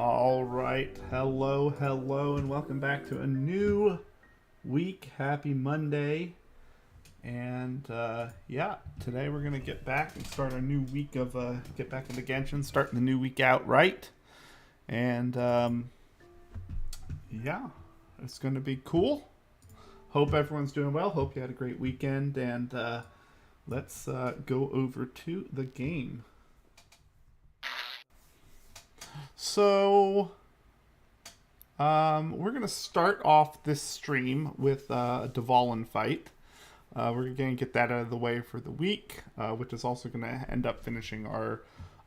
All right, hello, and welcome back to a new week. Happy Monday. And yeah, today we're going to get back and start our new week of get back into Genshin, starting the new week out right. And yeah, it's going to be cool. Hope everyone's doing well. Hope you had a great weekend. And let's go over to the game. So, we're going to start off this stream with a Dvalin fight. We're going to get that out of the way for the week, which is also going to end up finishing our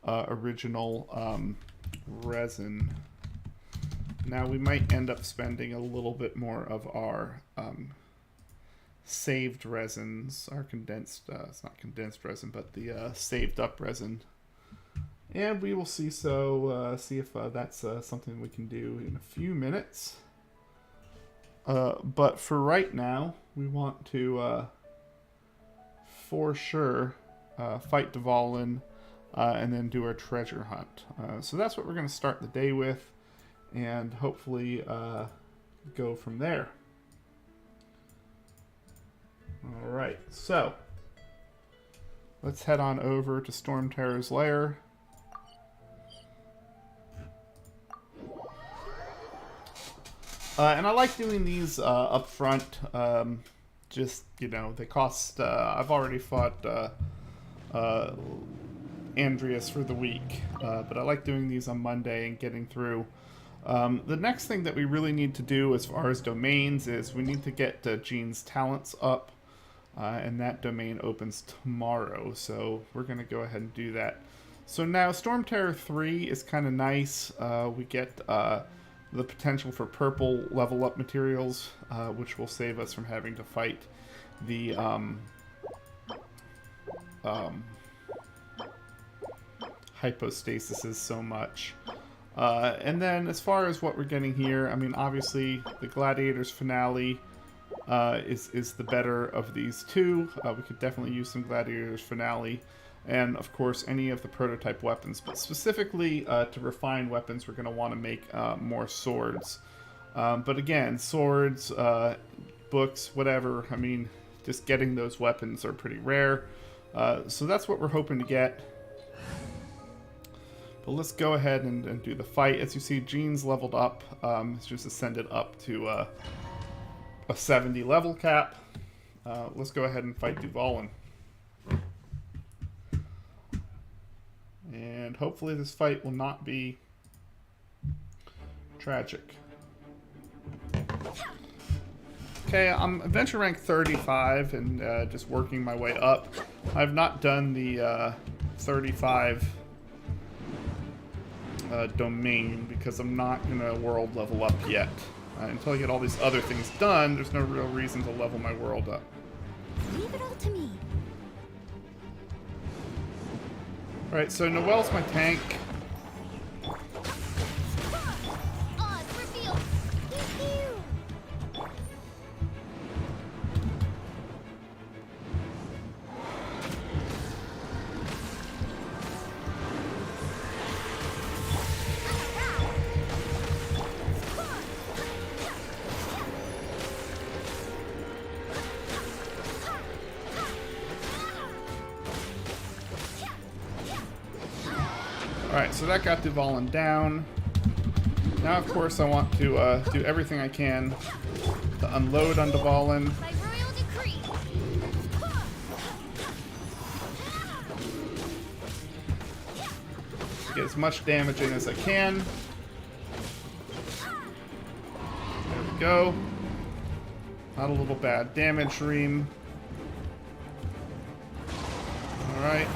original resin. Now, we might end up spending a little bit more of our saved resins, our condensed, it's not condensed resin, but the saved up resin. And we will see if that's something we can do in a few minutes. But for right now, we want to, for sure, fight Dvalin and then do our treasure hunt. So that's what we're going to start the day with, and hopefully go from there. Alright, so let's head on over to Stormterror's lair. And I like doing these up front. Just, you know, they cost... I've already fought Andreas for the week. But I like doing these on Monday and getting through. The next thing that we really need to do as far as domains is we need to get Jean's talents up. And that domain opens tomorrow. So we're going to go ahead and do that. So now Storm Terror 3 is kind of nice. We get... the potential for purple level up materials, which will save us from having to fight the hypostasis so much. And then as far as what we're getting here, I mean, obviously the Gladiator's Finale is the better of these two. We could definitely use some Gladiator's Finale. And, of course, any of the prototype weapons. But specifically, to refine weapons, we're going to want to make more swords. But again, swords, books, whatever, I mean, just getting those weapons are pretty rare. So that's what we're hoping to get. But let's go ahead and do the fight. As you see, Jean's leveled up. It's just ascended up to a 70 level cap. Let's go ahead and fight Dvalin. And hopefully this fight will not be tragic. Okay, I'm adventure rank 35 and just working my way up. I've not done the 35 domain because I'm not going to world level up yet. Until I get all these other things done, there's no real reason to level my world up. Leave it all to me. Alright, so Noelle's my tank. Alright, so that got Dvalin down. Now, of course, I want to do everything I can to unload on Dvalin. Get as much damage in as I can. There we go. Not a little bad damage, Reem. Alright.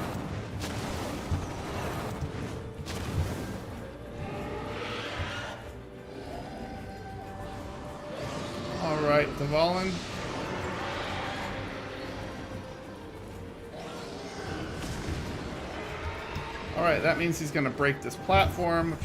Alright, Dvalin. Alright, that means he's going to break this platform.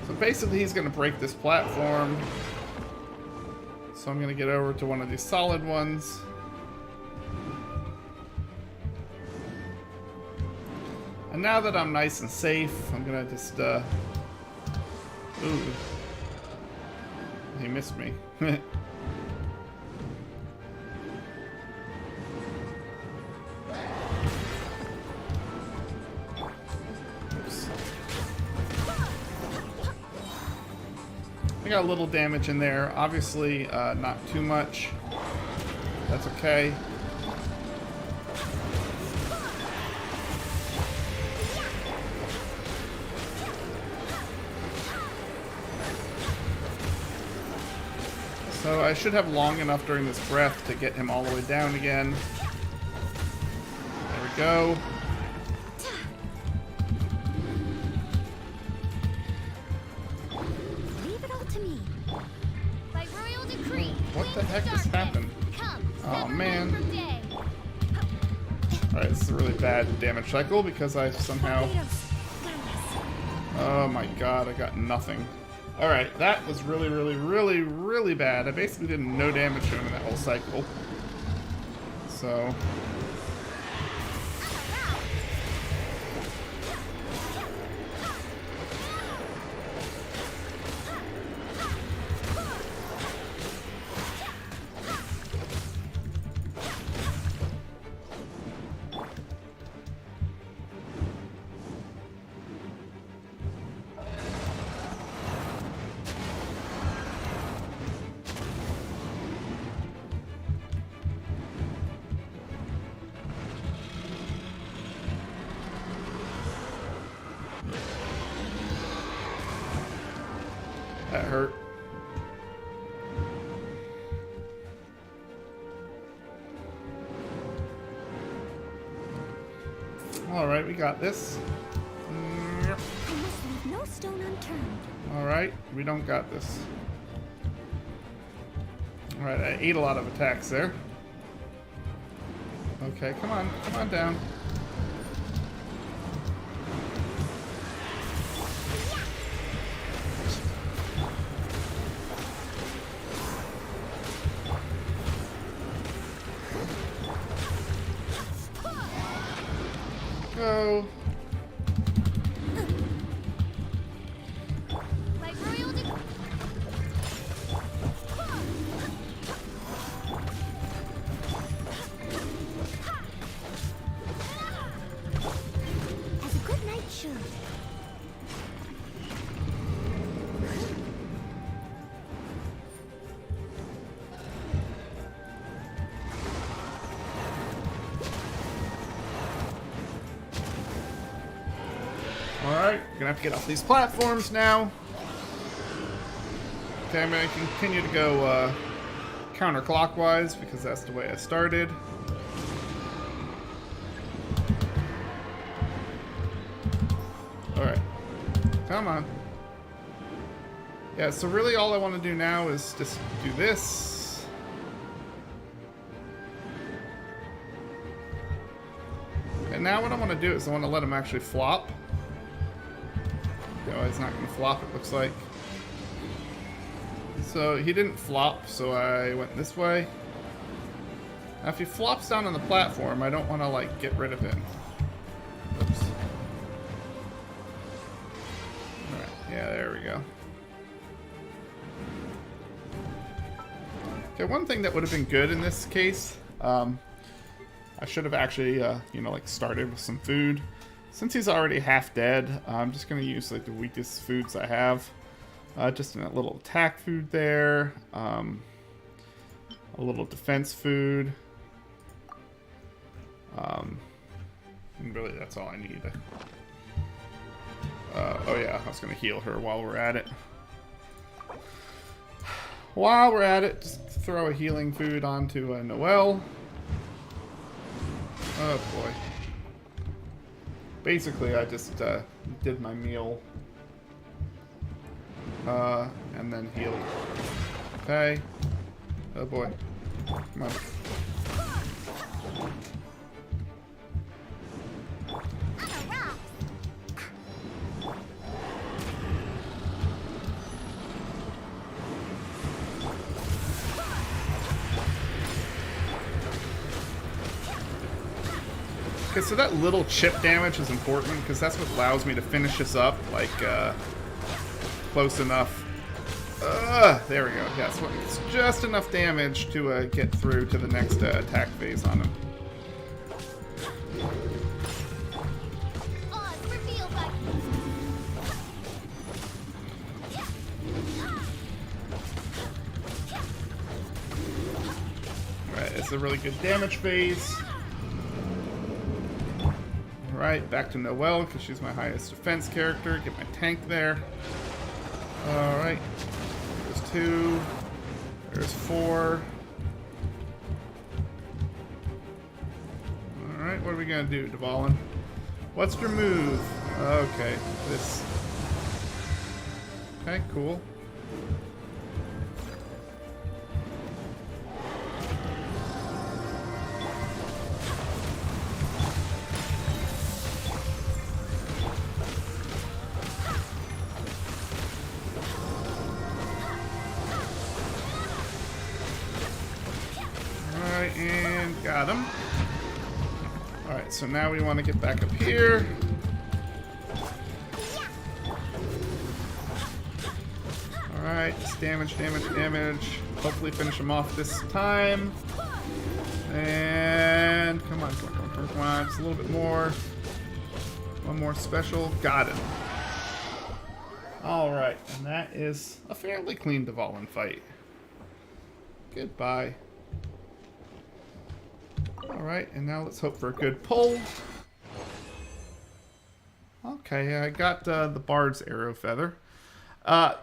So basically he's going to break this platform. So I'm going to get over to one of these solid ones. And now that I'm nice and safe, I'm going to just, ooh. He missed me. I got a little damage in there. Obviously, not too much. That's okay. So I should have long enough during this breath to get him all the way down again. There we go. What the heck just happened? Oh man. Alright, this is a really bad damage cycle because I somehow... Oh my god, I got nothing. Alright, that was really, really, really, really bad. I basically did no damage to him in that whole cycle. So... that hurt. Alright, we got this. I must leave no stone unturned. Alright, we don't got this. Alright, I ate a lot of attacks there. Okay, come on down. Go. As a good knight should. Alright, gonna have to get off these platforms now. Okay, I'm gonna continue to go counterclockwise because that's the way I started. Alright, come on. Yeah, so really all I want to do now is just do this. And now what I want to do is I want to let him actually flop. No, he's not going to flop, it looks like. So he didn't flop, so I went this way. Now if he flops down on the platform, I don't want to, like, get rid of him. Oops. Alright, yeah, there we go. Okay, one thing that would have been good in this case, I should have actually, you know, like, started with some food. Since he's already half dead, I'm just going to use like the weakest foods I have. Just in that little attack food there. A little defense food. And really, that's all I need. Oh yeah, I was going to heal her while we're at it. While we're at it, just throw a healing food onto Noelle. Oh boy. Basically, I just did my meal. And then healed. Okay. Oh boy. Come on. Okay, so that little chip damage is important because that's what allows me to finish this up, like, close enough. There we go. Yeah, so it's just enough damage to get through to the next attack phase on him. Alright, it's a really good damage phase. Alright, back to Noelle because she's my highest defense character. Get my tank there. Alright. There's 2. There's 4. Alright, what are we going to do, Dvalin? What's your move? Okay, this. Okay, cool. And got him. Alright, so now we want to get back up here. Alright, just damage, damage, damage. Hopefully finish him off this time. And come on, come on, come on, come on. Just a little bit more. One more special. Got him. Alright, and that is a fairly clean Dvalin fight. Goodbye. Alright, and now let's hope for a good pull. Okay, I got the Bard's Arrow Feather.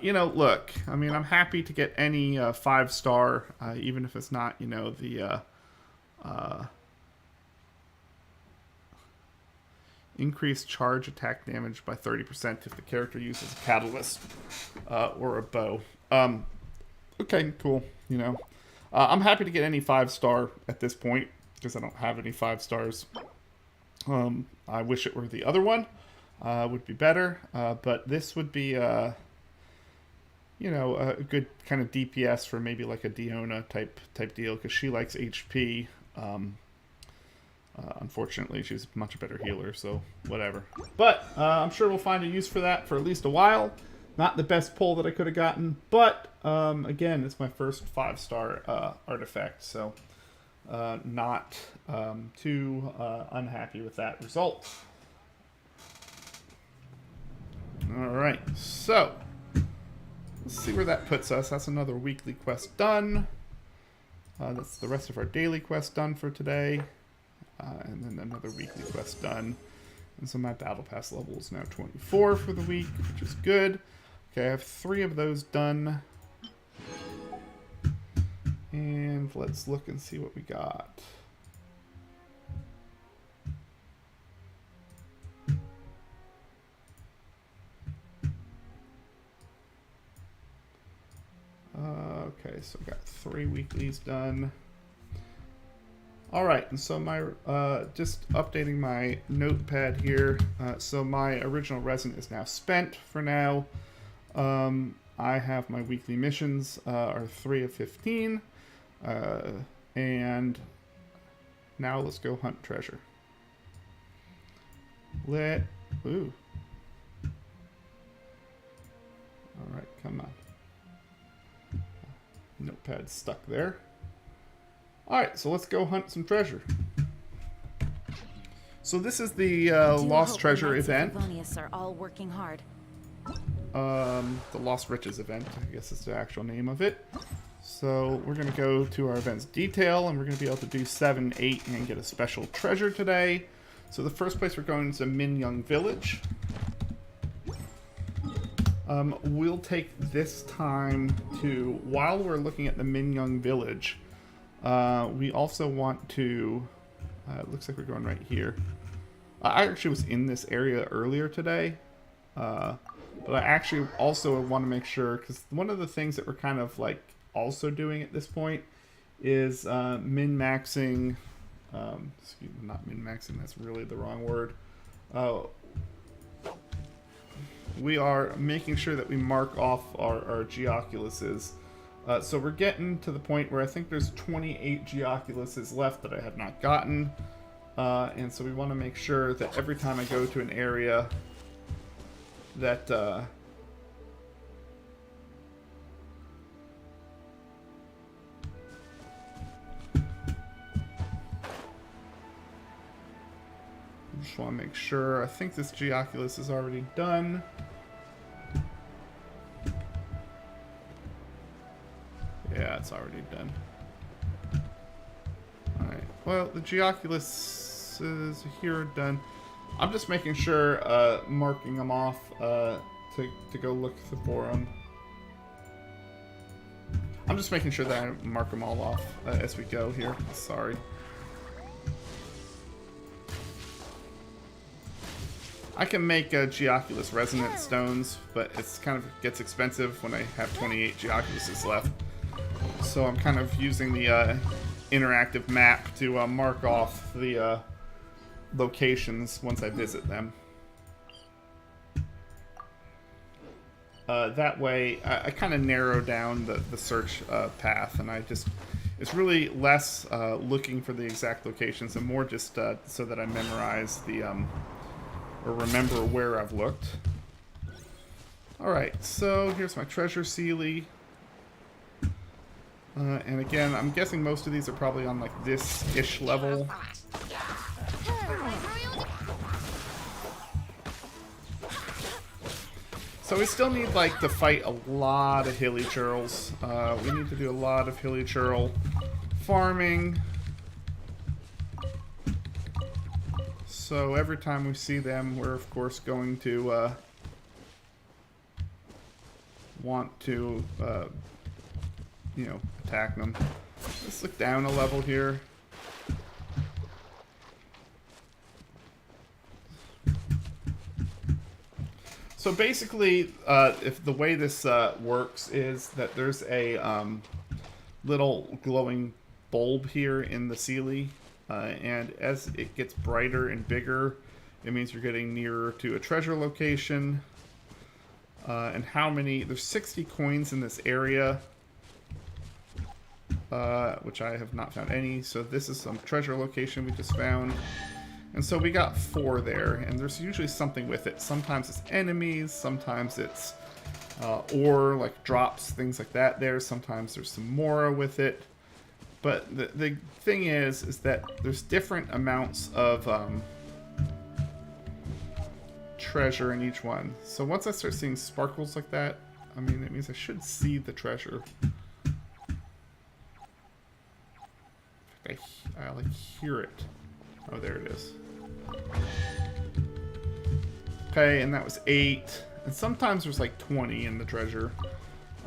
You know, look, I mean, I'm happy to get any 5-star, even if it's not, you know, the increased charge attack damage by 30% if the character uses a catalyst or a bow. Okay, cool, you know. I'm happy to get any 5-star at this point, because I don't have any 5 stars. I wish it were the other one. Would be better. But this would be, you know, a good kind of DPS for maybe like a Diona type deal, because she likes HP. Unfortunately, she's a much better healer, so whatever. But I'm sure we'll find a use for that for at least a while. Not the best pull that I could have gotten, but again, it's my first 5-star artifact, so not too unhappy with that result. Alright, so let's see where that puts us. That's another weekly quest done. That's the rest of our daily quest done for today. And then another weekly quest done. And so my battle pass level is now 24 for the week, which is good. Okay, I have 3 of those done. And let's look and see what we got. Okay, so I got 3 weeklies done. All right, and so my just updating my notepad here. So my original resin is now spent for now. I have my weekly missions are 3 of 15. And now let's go hunt treasure. Ooh. Alright, come on. Notepad's stuck there. Alright, so let's go hunt some treasure. So this is the Lost Treasure event. Are all working hard. The Lost Riches event, I guess is the actual name of it. So we're going to go to our events detail, and we're going to be able to do 7, 8, and get a special treasure today. So the first place we're going is a Minyoung Village. We'll take this time to, while we're looking at the Minyoung Village, we also want to, it looks like we're going right here. I actually was in this area earlier today, but I actually also want to make sure, because one of the things that we're kind of like also doing at this point is min-maxing, excuse me, not min-maxing, that's really the wrong word. We are making sure that we mark off our Geoculuses. So we're getting to the point where I think there's 28 Geoculuses left that I have not gotten. And so we want to make sure that every time I go to an area that just want to make sure. I think this Geoculus is already done. Yeah, it's already done. Alright, well, the Geoculus is here, done. I'm just making sure, marking them off to go look for them. I'm just making sure that I mark them all off as we go here. Sorry. I can make Geoculus resonant stones, but it's kind of gets expensive when I have 28 Geoculuses left. So I'm kind of using the interactive map to mark off the locations once I visit them. That way, I kind of narrow down the search path, and it's really less looking for the exact locations and more just so that I memorize or remember where I've looked. Alright, so here's my treasure Sealy. And again, I'm guessing most of these are probably on like this-ish level. So we still need like to fight a lot of hilly churls. We need to do a lot of hilly churl farming. So every time we see them, we're of course going to want to you know, attack them. Let's look down a level here. So basically, if the way this works is that there's a little glowing bulb here in the Sealy, and as it gets brighter and bigger, it means you're getting nearer to a treasure location. And how many? There's 60 coins in this area. Which I have not found any. So this is some treasure location we just found. And so we got 4 there, and there's usually something with it. Sometimes it's enemies, sometimes it's ore, like drops, things like that there. Sometimes there's some Mora with it. But the thing is that there's different amounts of treasure in each one. So once I start seeing sparkles like that, I mean, it means I should see the treasure. I like hear it. Oh, there it is. Okay, and that was 8. And sometimes there's like 20 in the treasure.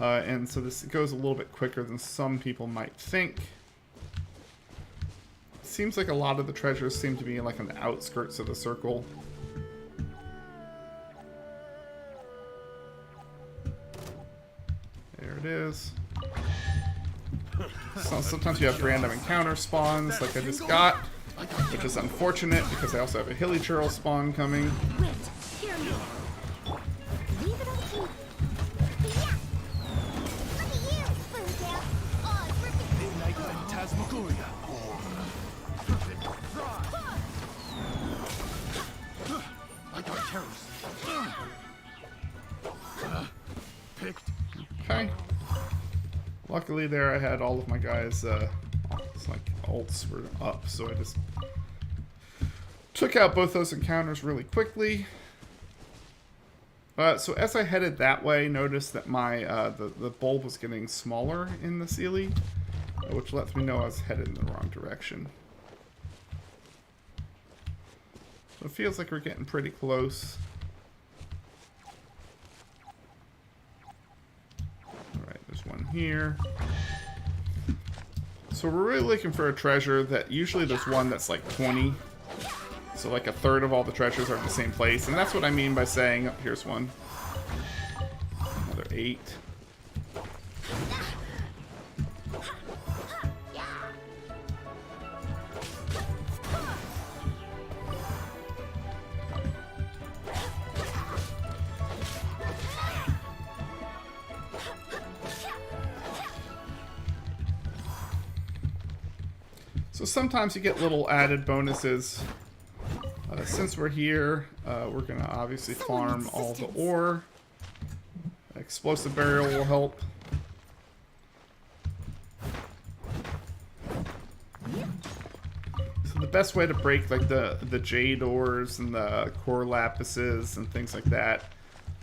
And so this goes a little bit quicker than some people might think. It seems like a lot of the treasures seem to be like on the outskirts of the circle. There it is. So sometimes you have random encounter spawns, like I just got, which is unfortunate because I also have a hilly churl spawn coming. Wait, hear me. Leave it up to me. Yeah. Look at you, Spoontail. Oh, it's freaking Midnight Phantasmagoria. Like our terrorists. Picked. Okay. Luckily there I had all of my guys, it's like ults were up, so I just took out both those encounters really quickly. So as I headed that way, noticed that my the bulb was getting smaller in the Sealy, which lets me know I was headed in the wrong direction. So it feels like we're getting pretty close. One here. So we're really looking for a treasure that usually there's one that's like 20. So like a third of all the treasures are in the same place. And that's what I mean by saying, oh, here's one. Another 8. So sometimes you get little added bonuses. Since we're here, we're going to obviously farm all the ore. Explosive barrier will help. So the best way to break like the jade ores and the core lapises and things like that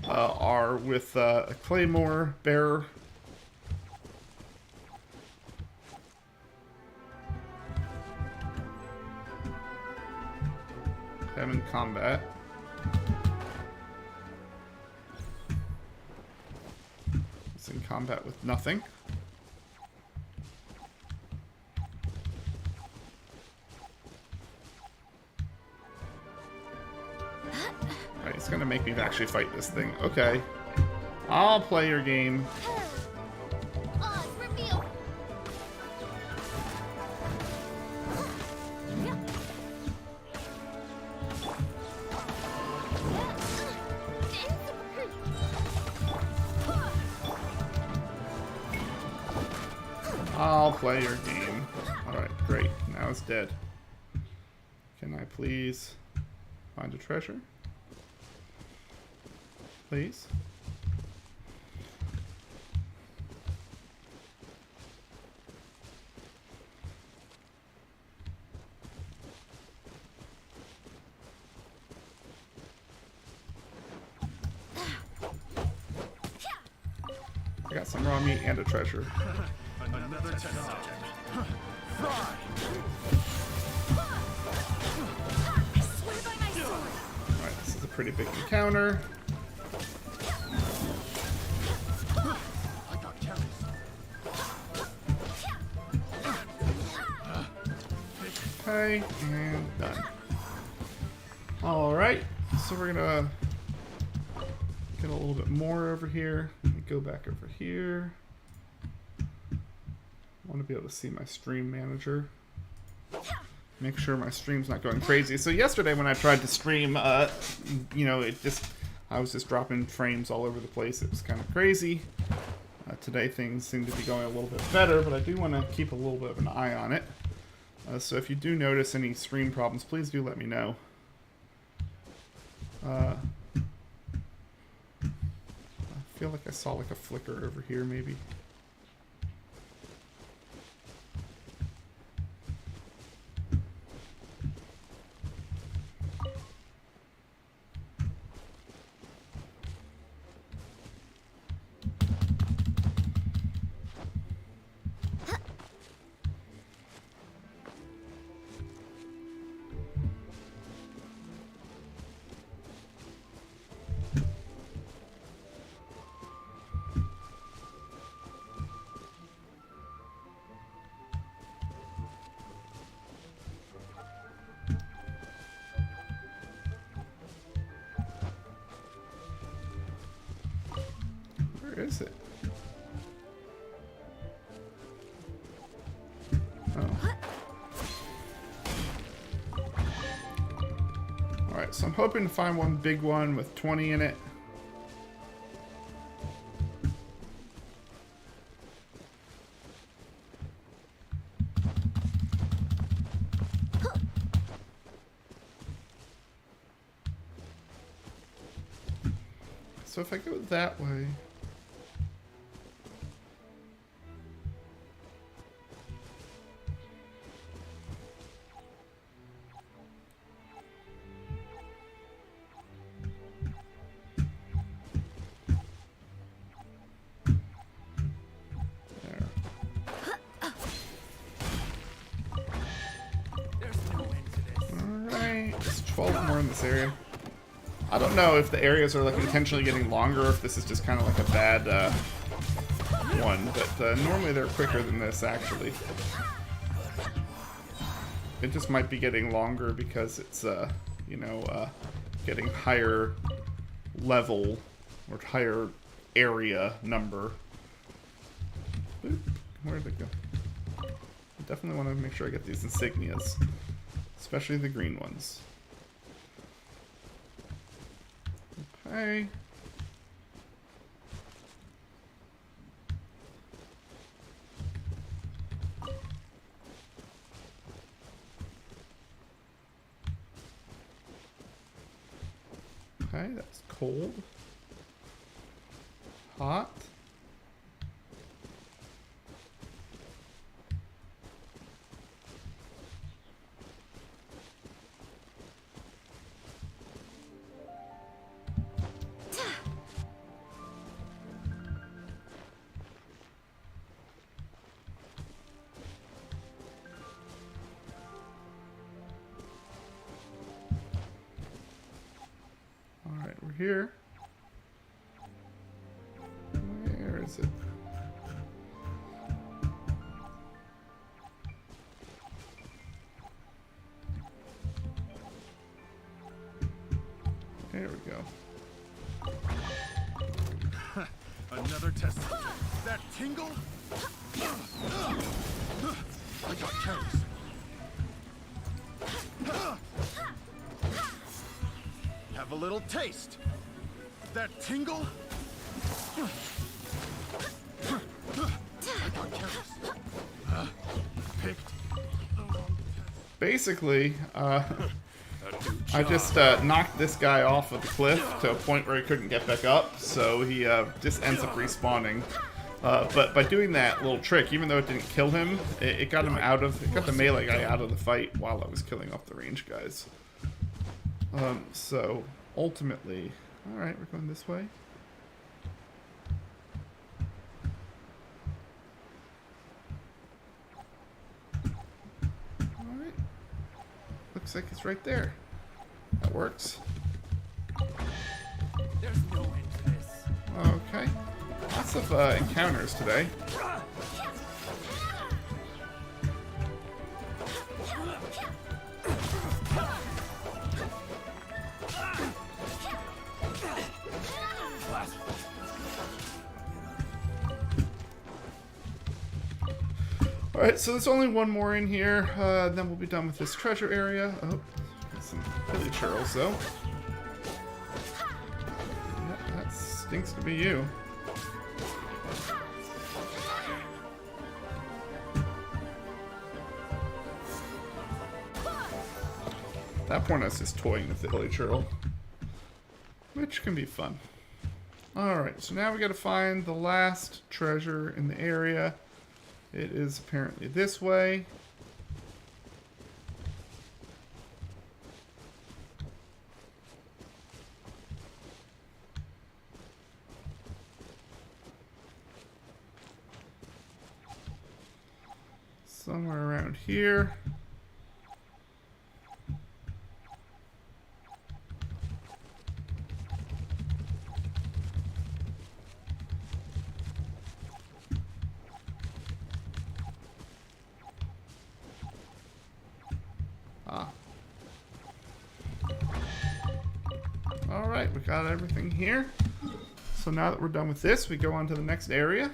are with a claymore bearer. I'm in combat. It's in combat with nothing. Right, it's gonna make me actually fight this thing. Okay. I'll play your game. Oz, reveal. I'll play your game. Alright, great. Now it's dead. Can I please find a treasure? Please? I got some raw meat and a treasure. Another test subject. Fry! I swear by my sword. Alright, this is a pretty big encounter. I got carrots. Okay, and done. Alright, so we're gonna get a little bit more over here. Let me go back over here. I want to be able to see my stream manager. Make sure my stream's not going crazy. So yesterday when I tried to stream, you know, I was just dropping frames all over the place. It was kind of crazy. Today things seem to be going a little bit better, but I do want to keep a little bit of an eye on it. So if you do notice any stream problems, please do let me know. I feel like I saw like a flicker over here maybe. Where is it? Oh. Alright, so I'm hoping to find one big one with 20 in it. So if I go that way... area. I don't know if the areas are like intentionally getting longer, or if this is just kind of like a bad one, but normally they're quicker than this actually. It just might be getting longer because it's you know, getting higher level or higher area number. Oop, where did it go? I definitely want to make sure I get these insignias, especially the green ones. Okay. Okay, that's cold. Hot. Alright, we're here. Where is it? There we go. Another test. That tingle? I got careless. Have a little taste. That tingle? I got careless. Picked the wrong test. Basically, I just knocked this guy off of the cliff to a point where he couldn't get back up, so he just ends up respawning. But by doing that little trick, even though it didn't kill him, it got him out of, it got the melee guy out of the fight while I was killing off the range guys. So ultimately, all right, we're going this way. All right, looks like it's right there. That works. There's no end to this. Okay. Lots of encounters today. Alright, so there's only one more in here, then we'll be done with this treasure area. Oh, got some Billy churls though. Yeah, that stinks to be you. At that point I was just toying with the Billy churl, which can be fun. Alright, so now we gotta find the last treasure in the area. It is apparently this way. Somewhere around here. Alright, we got everything here. So now that we're done with this, we go on to the next area.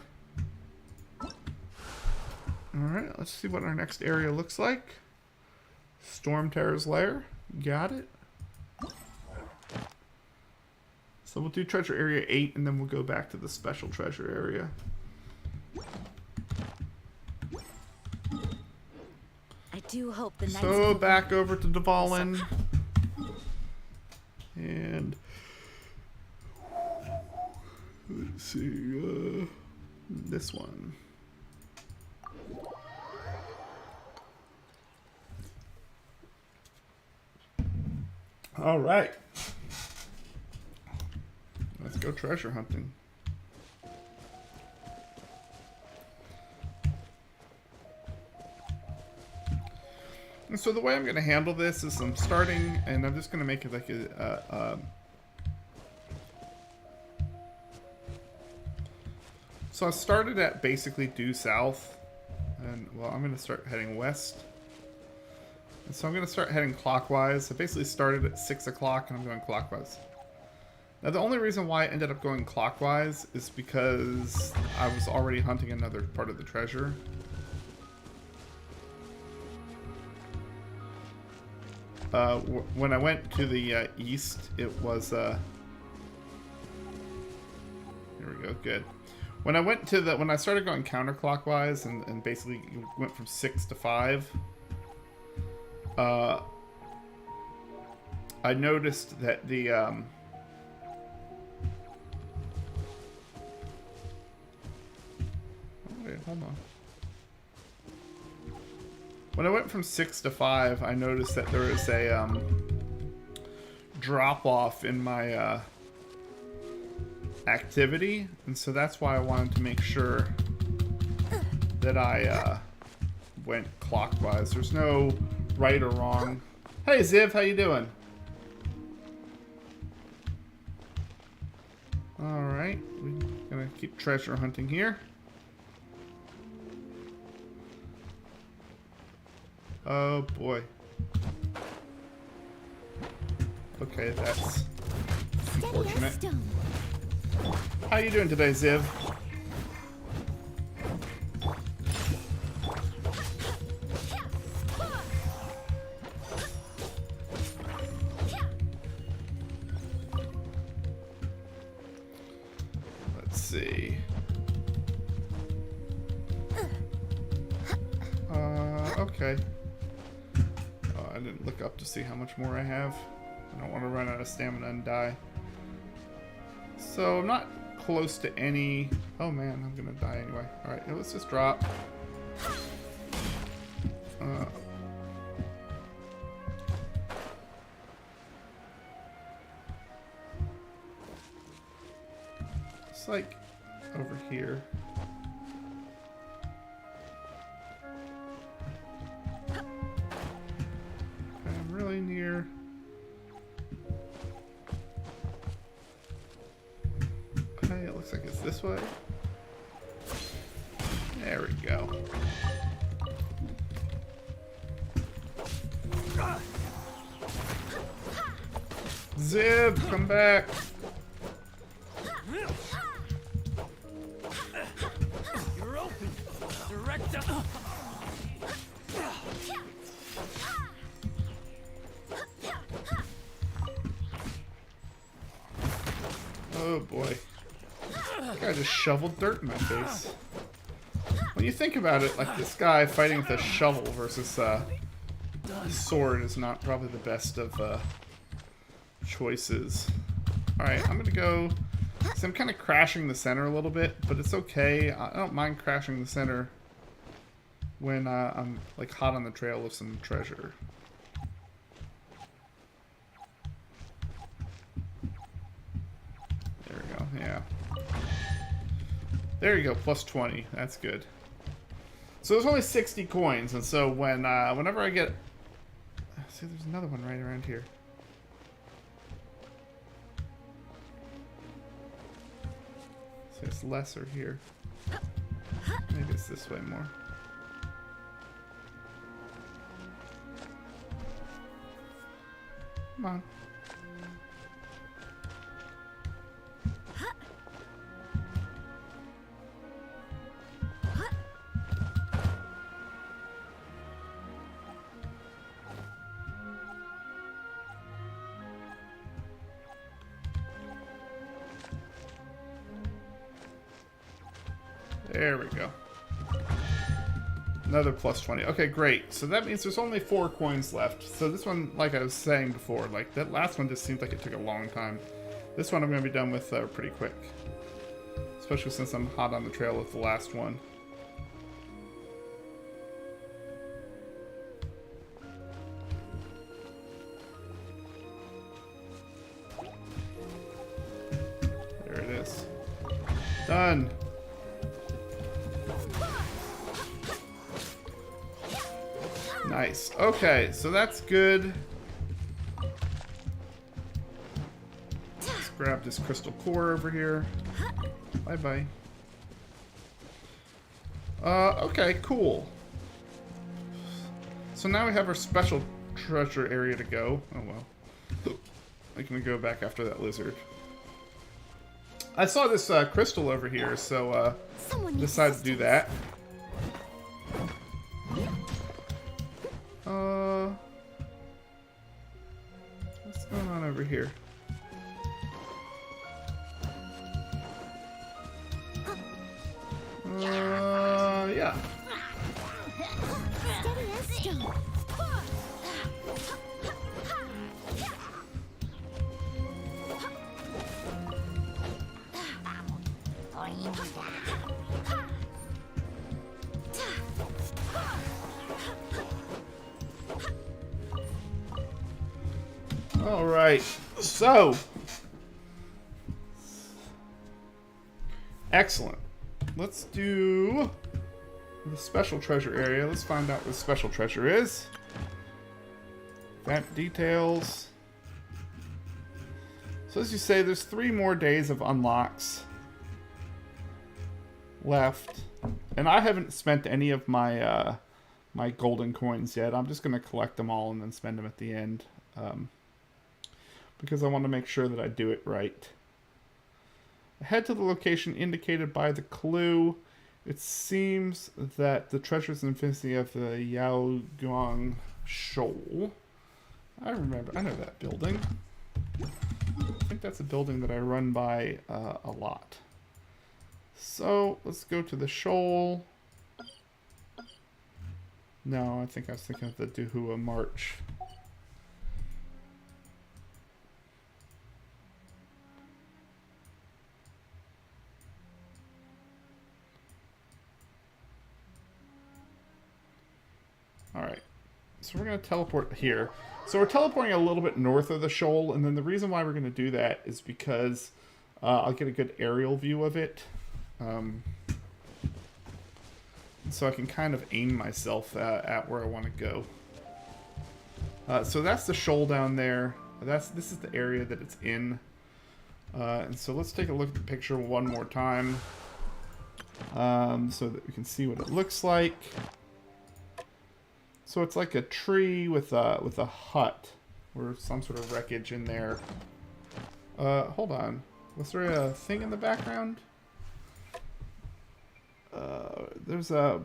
Alright, let's see what our next area looks like. Storm Terror's Lair. Got it. So we'll do treasure area 8 and then we'll go back to the special treasure area. I do hope the nights So back over to Dvalin. And let's see, this one. All right, let's go treasure hunting. And so the way I'm going to handle this is I'm starting, and I'm just going to make it like a, so I started at basically due south, and well, I'm going to start heading west. And so I'm going to start heading clockwise. I basically started at 6 o'clock, and I'm going clockwise. Now the only reason why I ended up going clockwise is because I was already hunting another part of the treasure. When I went to the east, it was here we go, good. When I went to when I started going counterclockwise and basically went from 6 to 5, I noticed that the when I went from 6 to 5, I noticed that there was a drop off in my activity, and so that's why I wanted to make sure that I went clockwise. There's no right or wrong. Hey Ziv, how you doing? Alright, we're gonna keep treasure hunting here. Oh boy. Okay, that's unfortunate. How you doing today, Ziv? Let's see. Okay. Oh, I didn't look up to see how much more I have. I don't want to run out of stamina and die. So I'm not close to any... Oh man, I'm gonna die anyway. Alright, let's just drop. It's like over here. I'm really near... Okay, it looks like it's this way. There we go. Zib, come back. You're open. Direct us. Oh boy. That guy just shoveled dirt in my face. When you think about it, like this guy fighting with a shovel versus a sword is not probably the best of choices. Alright, I'm gonna go... So I'm kind of crashing the center a little bit, but it's okay. I don't mind crashing the center when I'm like hot on the trail of some treasure. There we go, yeah. There you go, plus 20. That's good. So there's only 60 coins, and so when whenever I get... See, there's another one right around here. So it's lesser here. Maybe it's this way more. Come on. There we go. Another plus 20. Okay, great. So that means there's only 4 coins left. So this one, like I was saying before, like that last one just seemed like it took a long time. This one I'm going to be done with pretty quick. Especially since I'm hot on the trail with the last one. There it is. Done. Nice. Okay, so that's good. Let's grab this crystal core over here. Bye-bye. Okay, cool. So now we have our special treasure area to go. Oh, well. I'm gonna go back after that lizard. I saw this crystal over here, so decided to do that. What's going on over here? Yeah. Steady as stone. Alright, so. Excellent. Let's do the special treasure area. Let's find out what the special treasure is. That details. So as you say, there's 3 more days of unlocks left. And I haven't spent any of my my golden coins yet. I'm just going to collect them all and then spend them at the end. Because I want to make sure that I do it right. Head to the location indicated by the clue. It seems that the treasures and vicinity of the Yaoguang Shoal. I know that building. I think that's a building that I run by a lot. So, let's go to the shoal. No, I think I was thinking of the Duhua March. Alright, so we're going to teleport here. So we're teleporting a little bit north of the shoal, and then the reason why we're going to do that is because I'll get a good aerial view of it. So I can kind of aim myself at where I want to go. So that's the shoal down there. This is the area that it's in. And so let's take a look at the picture one more time. So that we can see what it looks like. So it's like a tree with a hut or some sort of wreckage in there. Hold on. Was there a thing in the background? There's a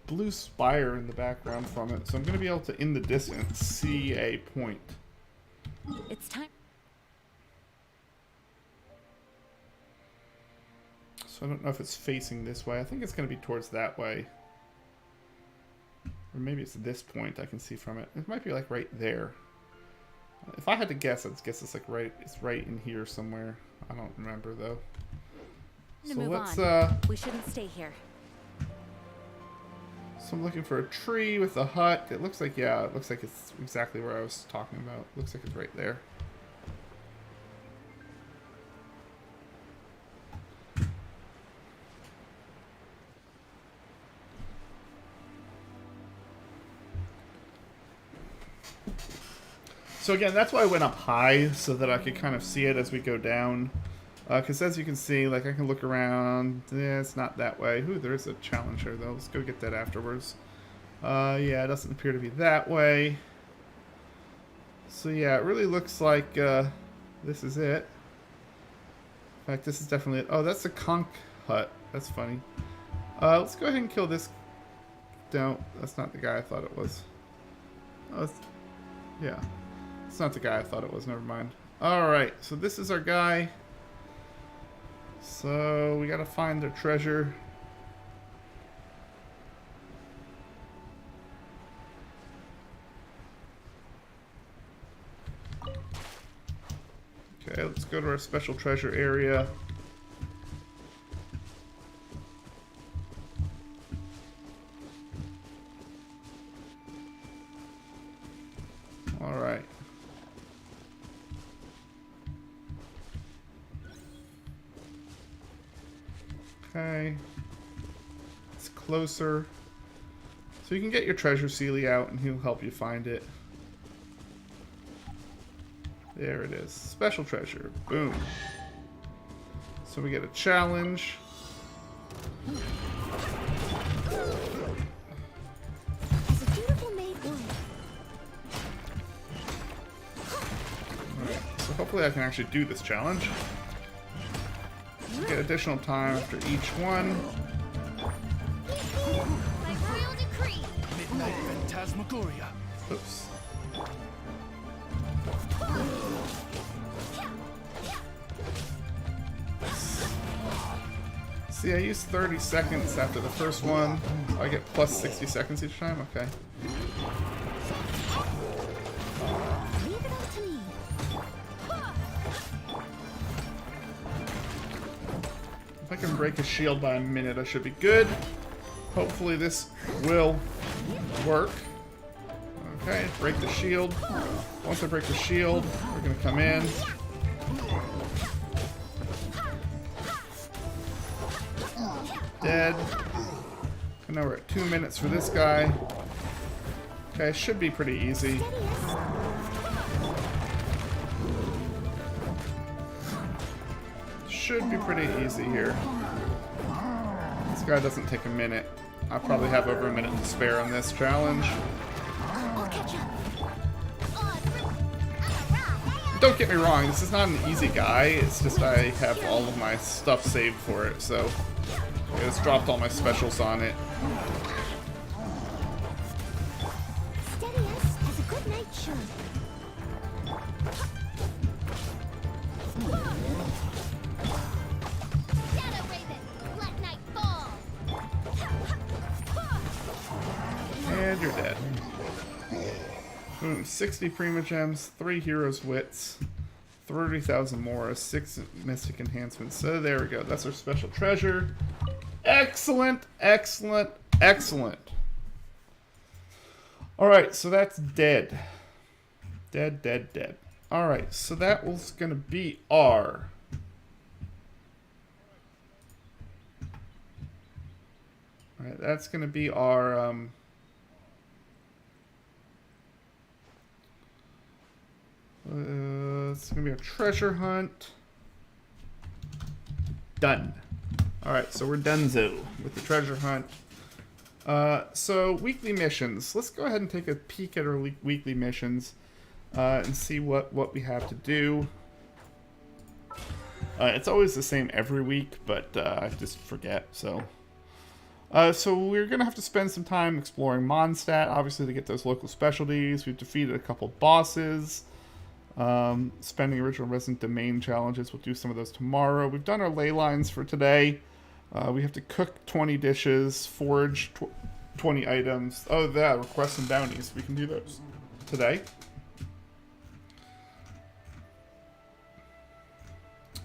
blue spire in the background from it, so I'm going to be able to, in the distance, see a point. It's time. So I don't know if it's facing this way. I think it's going to be towards that way. Or maybe it's this point I can see from it. It might be like right there. If I had to guess, I'd guess it's like right in here somewhere. I don't remember though. So let's we shouldn't stay here. So I'm looking for a tree with a hut. It looks like, yeah, it looks like it's exactly where I was talking about. Looks like it's right there. So again, that's why I went up high, so that I could kind of see it as we go down. Because as you can see, like, I can look around. Yeah, it's not that way. Ooh, there is a challenge here, though. Let's go get that afterwards. Yeah, it doesn't appear to be that way. So yeah, it really looks like this is it. In fact, this is definitely it. Oh, that's the conch hut. That's funny. Let's go ahead and kill this. No, that's not the guy I thought it was. Oh, yeah. It's not the guy I thought it was. Never mind. Alright, so this is our guy. So we gotta find their treasure. Okay, let's go to our special treasure area. Alright. Okay. It's closer. So you can get your treasure Sealy out and he'll help you find it. There it is. Special treasure. Boom. So we get a challenge. It's a beautiful maid woman. Alright. So hopefully I can actually do this challenge. Get additional time after each one. My royal decree. Midnight Phantasmagoria. Oops. See, I used 30 seconds after the first one. I get plus 60 seconds each time? Okay. Leave it up to me. If I can break a shield by a minute, I should be good. Hopefully this will work. Okay, break the shield. Once I break the shield, we're gonna come in. Dead. And now we're at 2 minutes for this guy. Okay, should be pretty easy. Should be pretty easy here. This guy doesn't take a minute. I probably have over a minute to spare on this challenge. I'll catch up. Don't get me wrong, this is not an easy guy. It's just I have all of my stuff saved for it, so I just dropped all my specials on it. Steady as a good night should. Shadow Raven, let night fall. And you're dead. Boom, 60 Prima Gems, 3 Heroes Wits, 30,000 more, 6 Mystic Enhancements. So there we go. That's our special treasure. Excellent, excellent, excellent. Alright, so that's dead. Dead, dead, dead. Alright, so that was going to be our... Alright, that's going to be our... it's gonna be a treasure hunt. Done. Alright, so we're donezo with the treasure hunt. So weekly missions. Let's go ahead and take a peek at our weekly missions and see what we have to do. It's always the same every week, but I just forget, so... so we're going to have to spend some time exploring Mondstadt, obviously, to get those local specialties. We've defeated a couple bosses. Spending original resident domain challenges. We'll do some of those tomorrow. We've done our ley lines for today. We have to cook 20 dishes, forage 20 items. Oh, that, requests and bounties. We can do those today.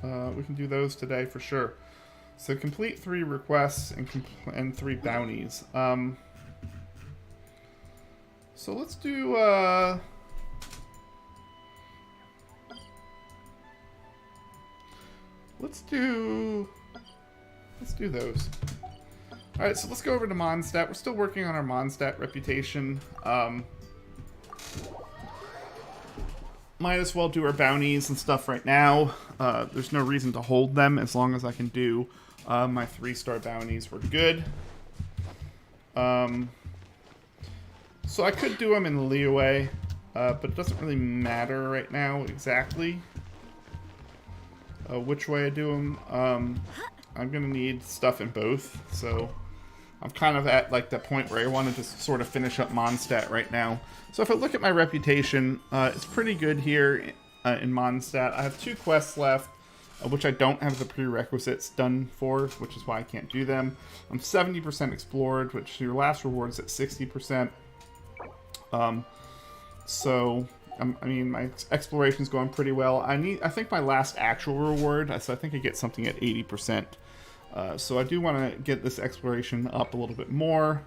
We can do those today for sure. So complete 3 requests and 3 bounties. So let's do... Let's do those. Alright, so let's go over to Mondstadt. We're still working on our Mondstadt reputation. Might as well do our bounties and stuff right now. There's no reason to hold them as long as I can do my 3-star bounties. We're good. So I could do them in Liyue, but it doesn't really matter right now exactly. Which way I do them. I'm gonna need stuff in both, so I'm kind of at like the point where I want to just sort of finish up Mondstadt right now. So if I look at my reputation, it's pretty good here in Mondstadt. I have 2 quests left, which I don't have the prerequisites done for, which is why I can't do them. I'm 70% explored, which your last reward is at 60%. So I mean, my exploration's going pretty well. I think my last actual reward, so I think I get something at 80%. So I do want to get this exploration up a little bit more.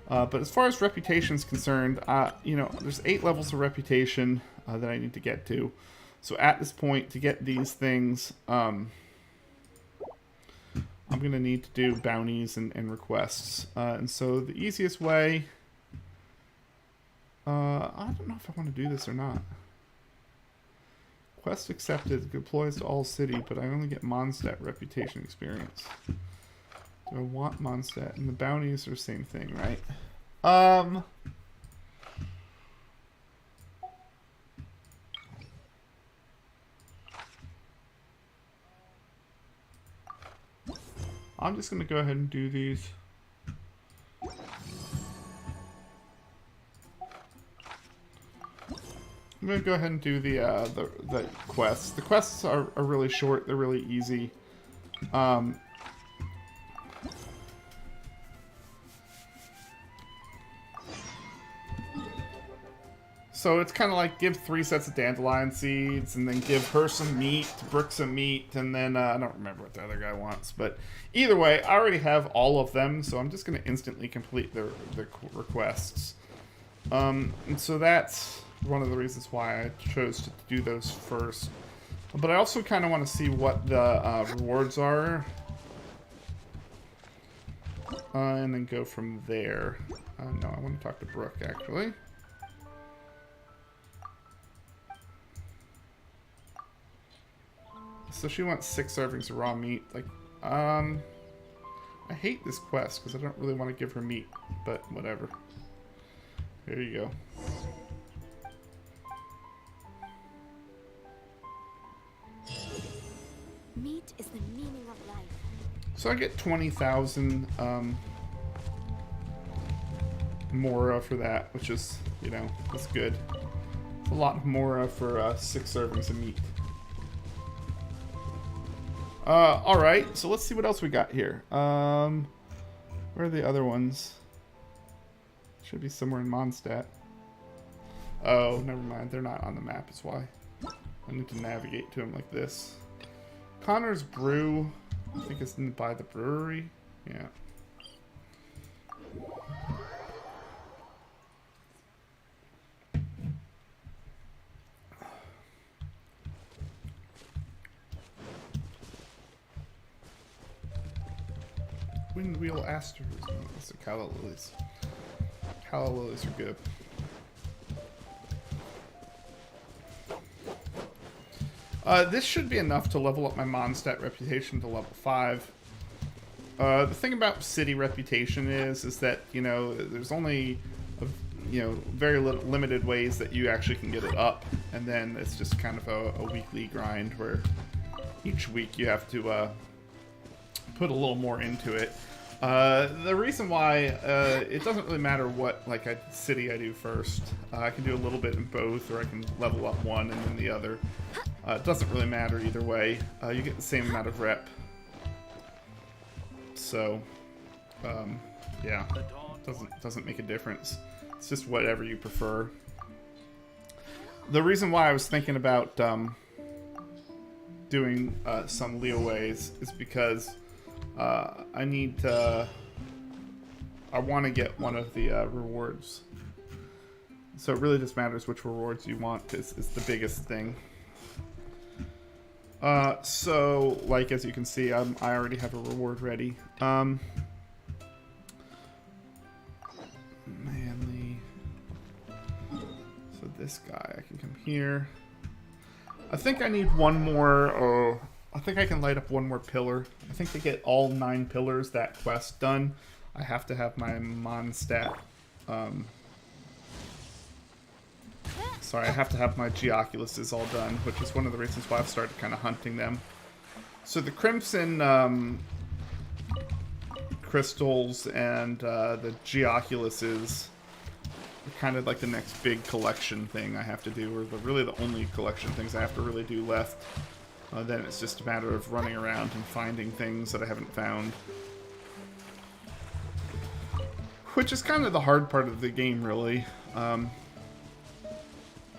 But as far as reputation's concerned, you know, there's 8 levels of reputation that I need to get to. So at this point, to get these things, I'm going to need to do bounties and requests. And so the easiest way... I don't know if I want to do this or not. Quest accepted. Deploys to all city, but I only get Mondstadt reputation experience. Do I want Mondstadt? And the bounties are the same thing, right? I'm just going to go ahead and do these. I'm going to go ahead and do the quests. The quests are really short. They're really easy. So it's kind of like give 3 sets of dandelion seeds, and then give her some meat, Brooke some meat, and then I don't remember what the other guy wants. But either way, I already have all of them, so I'm just going to instantly complete the requests. And so that's one of the reasons why I chose to do those first. But I also kind of want to see what the rewards are. And then go from there. No, I want to talk to Brooke, actually. So she wants 6 servings of raw meat. Like, I hate this quest because I don't really want to give her meat, but whatever. Here you go. Meat is the meaning of life. So I get 20,000 Mora for that, which is, you know, that's good. It's a lot of Mora for 6 servings of meat. Alright, so let's see what else we got here. Where are the other ones? Should be somewhere in Mondstadt. Oh, never mind. They're not on the map, is why. I need to navigate to them like this. Connor's Brew. I think it's by the brewery. Yeah. Windwheel Asters. Oh, that's the calla lilies. Calla lilies are good. This should be enough to level up my Mondstadt reputation to level 5. The thing about city reputation is that, you know, there's only, you know, very limited ways that you actually can get it up. And then it's just kind of a weekly grind where each week you have to put a little more into it. The reason why it doesn't really matter what city I do first. I can do a little bit in both, or I can level up one and then the other. It doesn't really matter either way. You get the same amount of rep. So, yeah, doesn't make a difference. It's just whatever you prefer. The reason why I was thinking about doing some leeways is because I want to get one of the rewards. So it really just matters which rewards you want is the biggest thing. So, like, as you can see, I already have a reward ready. Manly. So this guy, I can come here. I think I need one more, I think I can light up one more pillar. I think to get all 9 pillars, that quest done, I have to have my Mondstadt, sorry, I have to have my Geoculuses all done, which is one of the reasons why I've started kind of hunting them. So the Crimson crystals and the Geoculuses are kind of like the next big collection thing I have to do, or really the only collection things I have to really do left. Then it's just a matter of running around and finding things that I haven't found. Which is kind of the hard part of the game, really.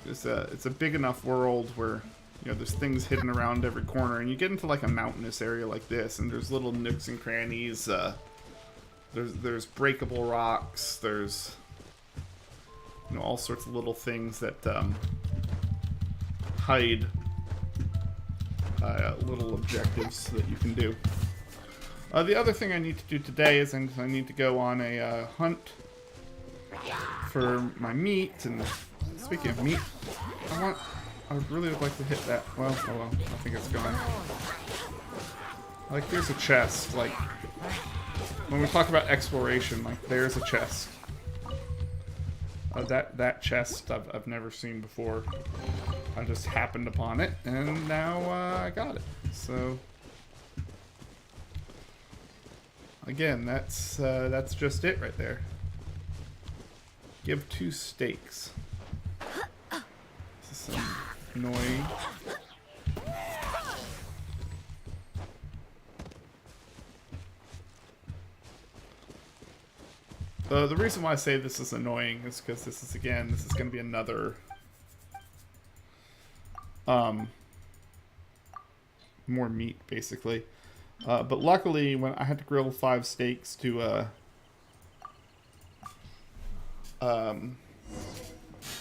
It's a big enough world where, you know, there's things hidden around every corner, and you get into like a mountainous area like this, and there's little nooks and crannies. There's breakable rocks. There's, you know, all sorts of little things that hide little objectives that you can do. The other thing I need to do today is I need to go on a hunt for my meat. And speaking of meat, I really would like to hit that. Well, oh well, I think it's gone. Like, here's a chest. Like, when we talk about exploration, like, there's a chest. That chest I've never seen before. I just happened upon it, and now I got it. So, again, that's just it right there. Give 2 steaks. This is annoying. The reason why I say this is annoying is because this is going to be another more meat, basically. But luckily, when I had to grill 5 steaks to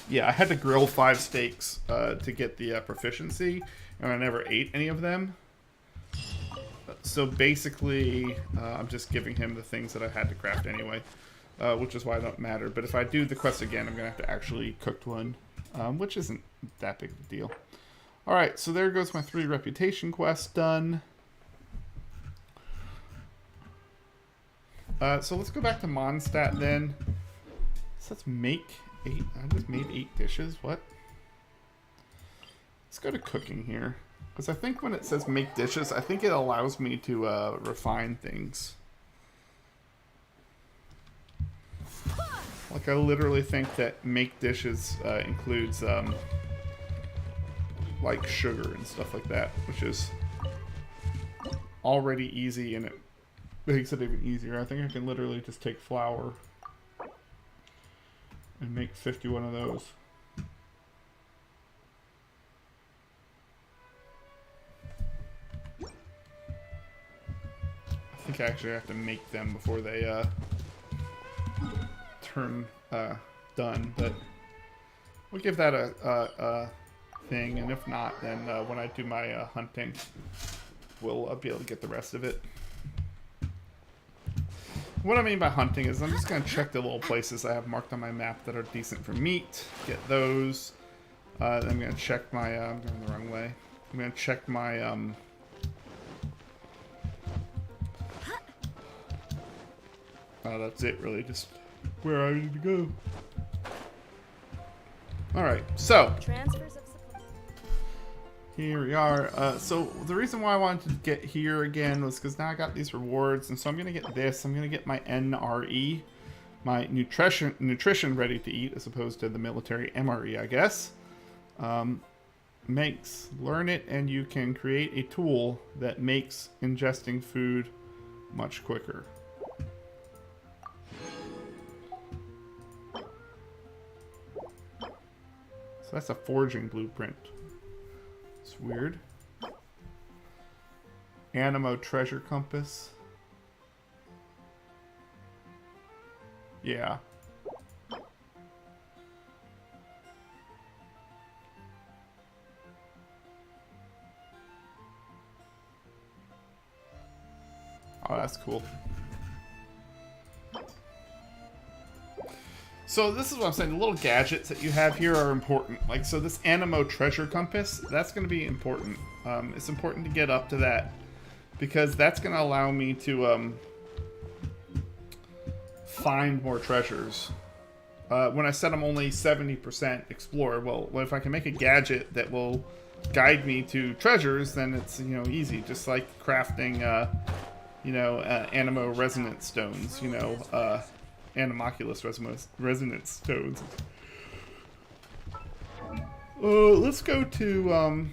Yeah, I had to grill 5 steaks to get the proficiency, and I never ate any of them. So basically, I'm just giving him the things that I had to craft anyway, which is why it don't matter. But if I do the quest again, I'm going to have to actually cook one, which isn't that big of a deal. Alright, so there goes my 3 reputation quests done. So let's go back to Mondstadt then. So let's make 8. I just made 8 dishes. What? Let's go to cooking here. Because I think when it says make dishes, I think it allows me to refine things. Like I literally think that make dishes includes like sugar and stuff like that, which is already easy, and it makes it even easier. I think I can literally just take flour and make 51 of those. I think I actually have to make them before they turn done, but we'll give that a thing, and if not, then when I do my hunting, we'll be able to get the rest of it. What I mean by hunting is I'm just going to check the little places I have marked on my map that are decent for meat, get those. Then I'm going to check my, I'm going the wrong way. I'm going to check my, that's it really, just where I need to go. Alright, so Transfers of supply. here we are. So the reason why I wanted to get here again was because now I got these rewards, and so I'm going to get this. I'm going to get my NRE, my nutrition ready to eat, as opposed to the military MRE, I guess. Learn it, and you can create a tool that makes ingesting food much quicker. So that's a forging blueprint. It's weird. Animo treasure compass. Yeah. Oh, that's cool. So this is what I'm saying, the little gadgets that you have here are important. Like, so this Animo treasure compass, that's going to be important. It's important to get up to that, because that's going to allow me to find more treasures. When I said I'm only 70% explore, well, if I can make a gadget that will guide me to treasures, then it's, you know, easy. Just like crafting, Animo resonance stones, Animoculus resonance stones. Let's go to,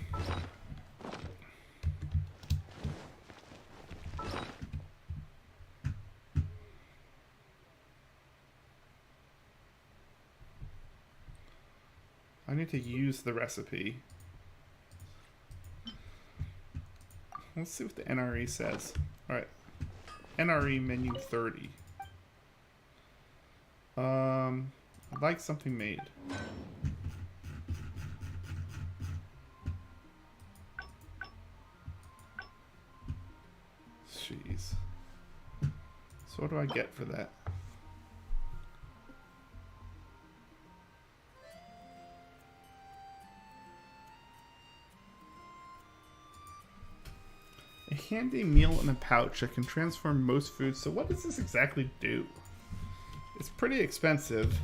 I need to use the recipe. Let's see what the NRE says. Alright. NRE menu 30. I'd like something made. Jeez. So what do I get for that? A handy meal in a pouch that can transform most foods. So what does this exactly do? It's pretty expensive.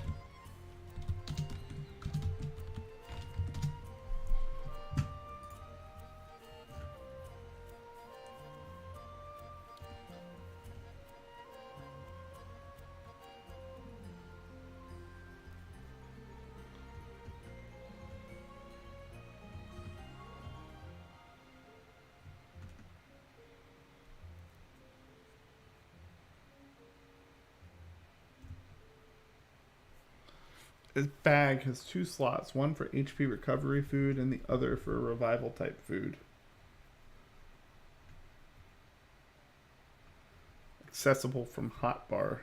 This bag has 2 slots, one for HP recovery food and the other for revival type food. Accessible from hotbar.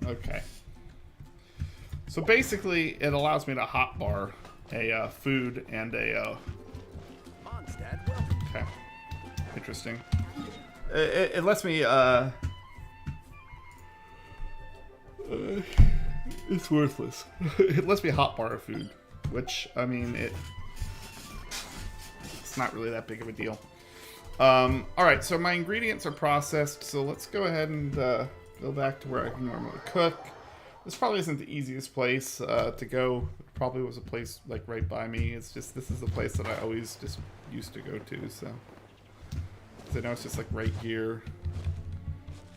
Okay. So basically, it allows me to hotbar a food and a. Mondstadt, welcome. Okay. Interesting. It lets me. It's worthless. It lets me hotbar a food, which I mean it's not really that big of a deal. All right, so my ingredients are processed. So let's go ahead and go back to where I can normally cook. This probably isn't the easiest place to go. It probably was a place like right by me. It's just this is the place that I always just used to go to. So 'cause I know it's just like right here.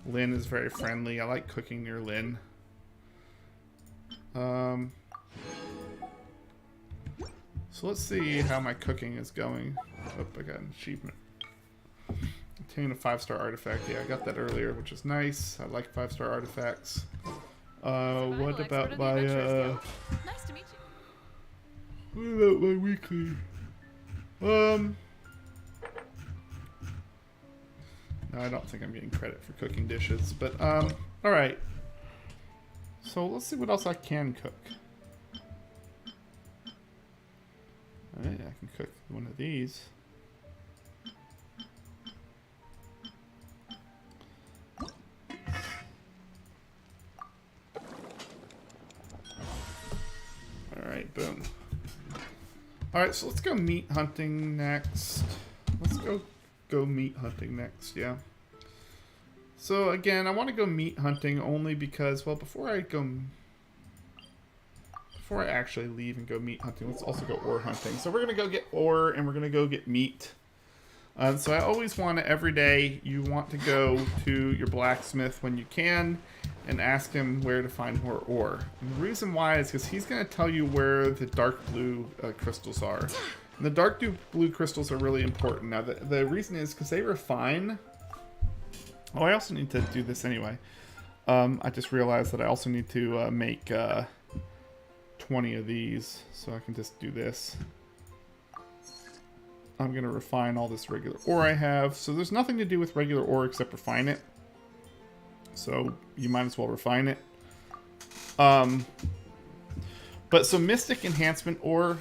Lynn is very friendly. I like cooking near Lynn. So let's see how my cooking is going. Oh, I got an achievement. Obtain a 5-star artifact. Yeah, I got that earlier, which is nice. I like 5-star artifacts. What about my, Nice to meet you. what about my weekly? No, I don't think I'm getting credit for cooking dishes, but, alright. So let's see what else I can cook. Alright, I can cook one of these. Alright, boom. Alright, so let's go meat hunting next. Let's go meat hunting next, yeah. So again, I want to go meat hunting only because, well, before I actually leave and go meat hunting, let's also go ore hunting. So we're going to go get ore and we're going to go get meat. So I always want to, every day, you want to go to your blacksmith when you can and ask him where to find more ore. And the reason why is because he's going to tell you where the dark blue crystals are. And the dark blue crystals are really important. Now, the reason is because they refine... Oh, I also need to do this anyway. I just realized that I also need to make 20 of these, so I can just do this. I'm going to refine all this regular ore I have. So there's nothing to do with regular ore except refine it. So you might as well refine it. But so Mystic Enhancement ore,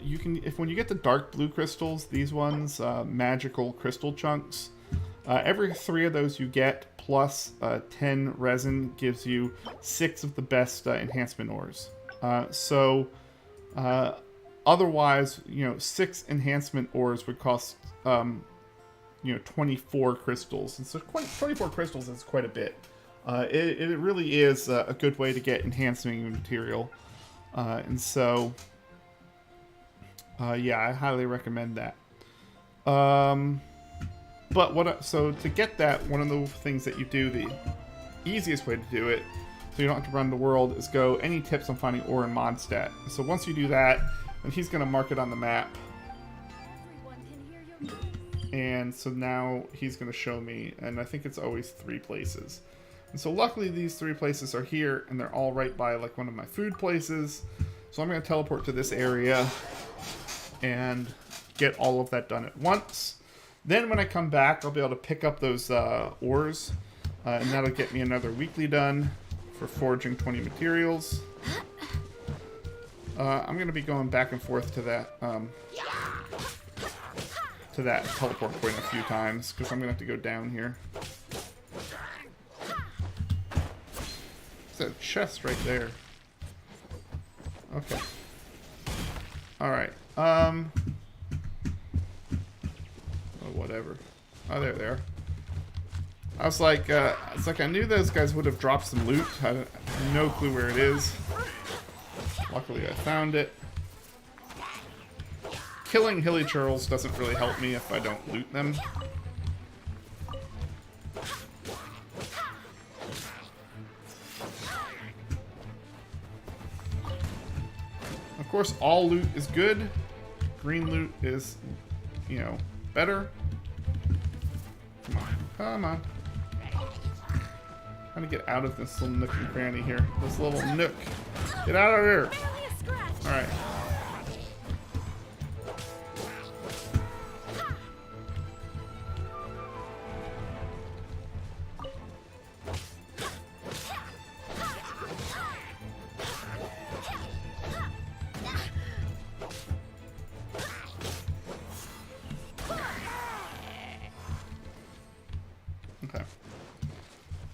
you can, when you get the dark blue crystals, these ones, magical crystal chunks, every 3 of those you get, plus 10 resin, gives you 6 of the best enhancement ores. Otherwise, 6 enhancement ores would cost, 24 crystals. And so 24 crystals is quite a bit. It really is a good way to get enhancing material. Yeah, I highly recommend that. So to get that, one of the things that you do, the easiest way to do it, so you don't have to run the world, is go any tips on finding ore in Mondstadt. So once you do that, then he's going to mark it on the map. And so now he's going to show me, and I think it's always 3 places. And so luckily these 3 places are here, and they're all right by like one of my food places. So I'm going to teleport to this area and get all of that done at once. Then when I come back, I'll be able to pick up those ores, and that'll get me another weekly done for forging 20 materials. I'm going to be going back and forth to that teleport point a few times, because I'm going to have to go down here. There's a chest right there. Okay. Alright. Whatever. Oh, there they are. I was like, it's like I knew those guys would have dropped some loot. I have no clue where it is. Luckily, I found it. Killing hilly churls doesn't really help me if I don't loot them. Of course, all loot is good. Green loot is, better. Come on. Come on. Trying to get out of this little nook and cranny here. This little nook. Get out of here. Alright.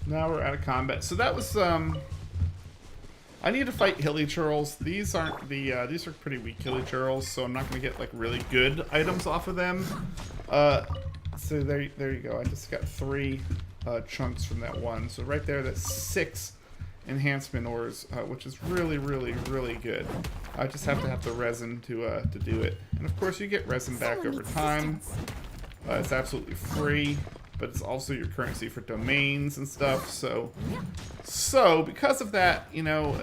Now we're out of combat. So that was, I need to fight hilly churls. These aren't the, these are pretty weak hilly churls, so I'm not going to get, like, really good items off of them. So there you go. I just got 3 chunks from that one. So right there, that's 6 enhancement ores, which is really, really, really good. I just have to have the resin to do it. And of course, you get resin back over time. It's absolutely free, but it's also your currency for domains and stuff. So because of that, you know,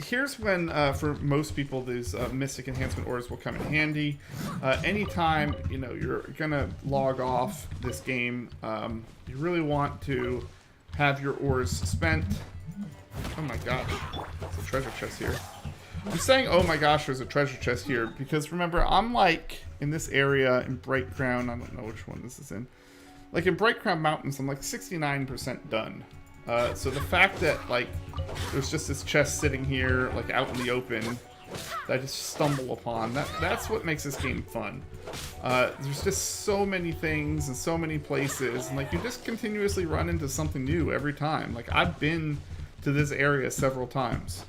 here's when, for most people, these Mystic Enhancement ores will come in handy. Anytime, you know, you're gonna log off this game, you really want to have your ores spent. Oh my gosh, there's a treasure chest here. I'm saying, oh my gosh, there's a treasure chest here, because remember, I'm like, in this area in Bright Crown, I don't know which one this is in. Like in Bright Crown Mountains, I'm like 69% done. So the fact that, like, there's just this chest sitting here, like, out in the open, that I just stumble upon, that's what makes this game fun. There's just so many things and so many places, and, like, you just continuously run into something new every time. Like, I've been to this area several times,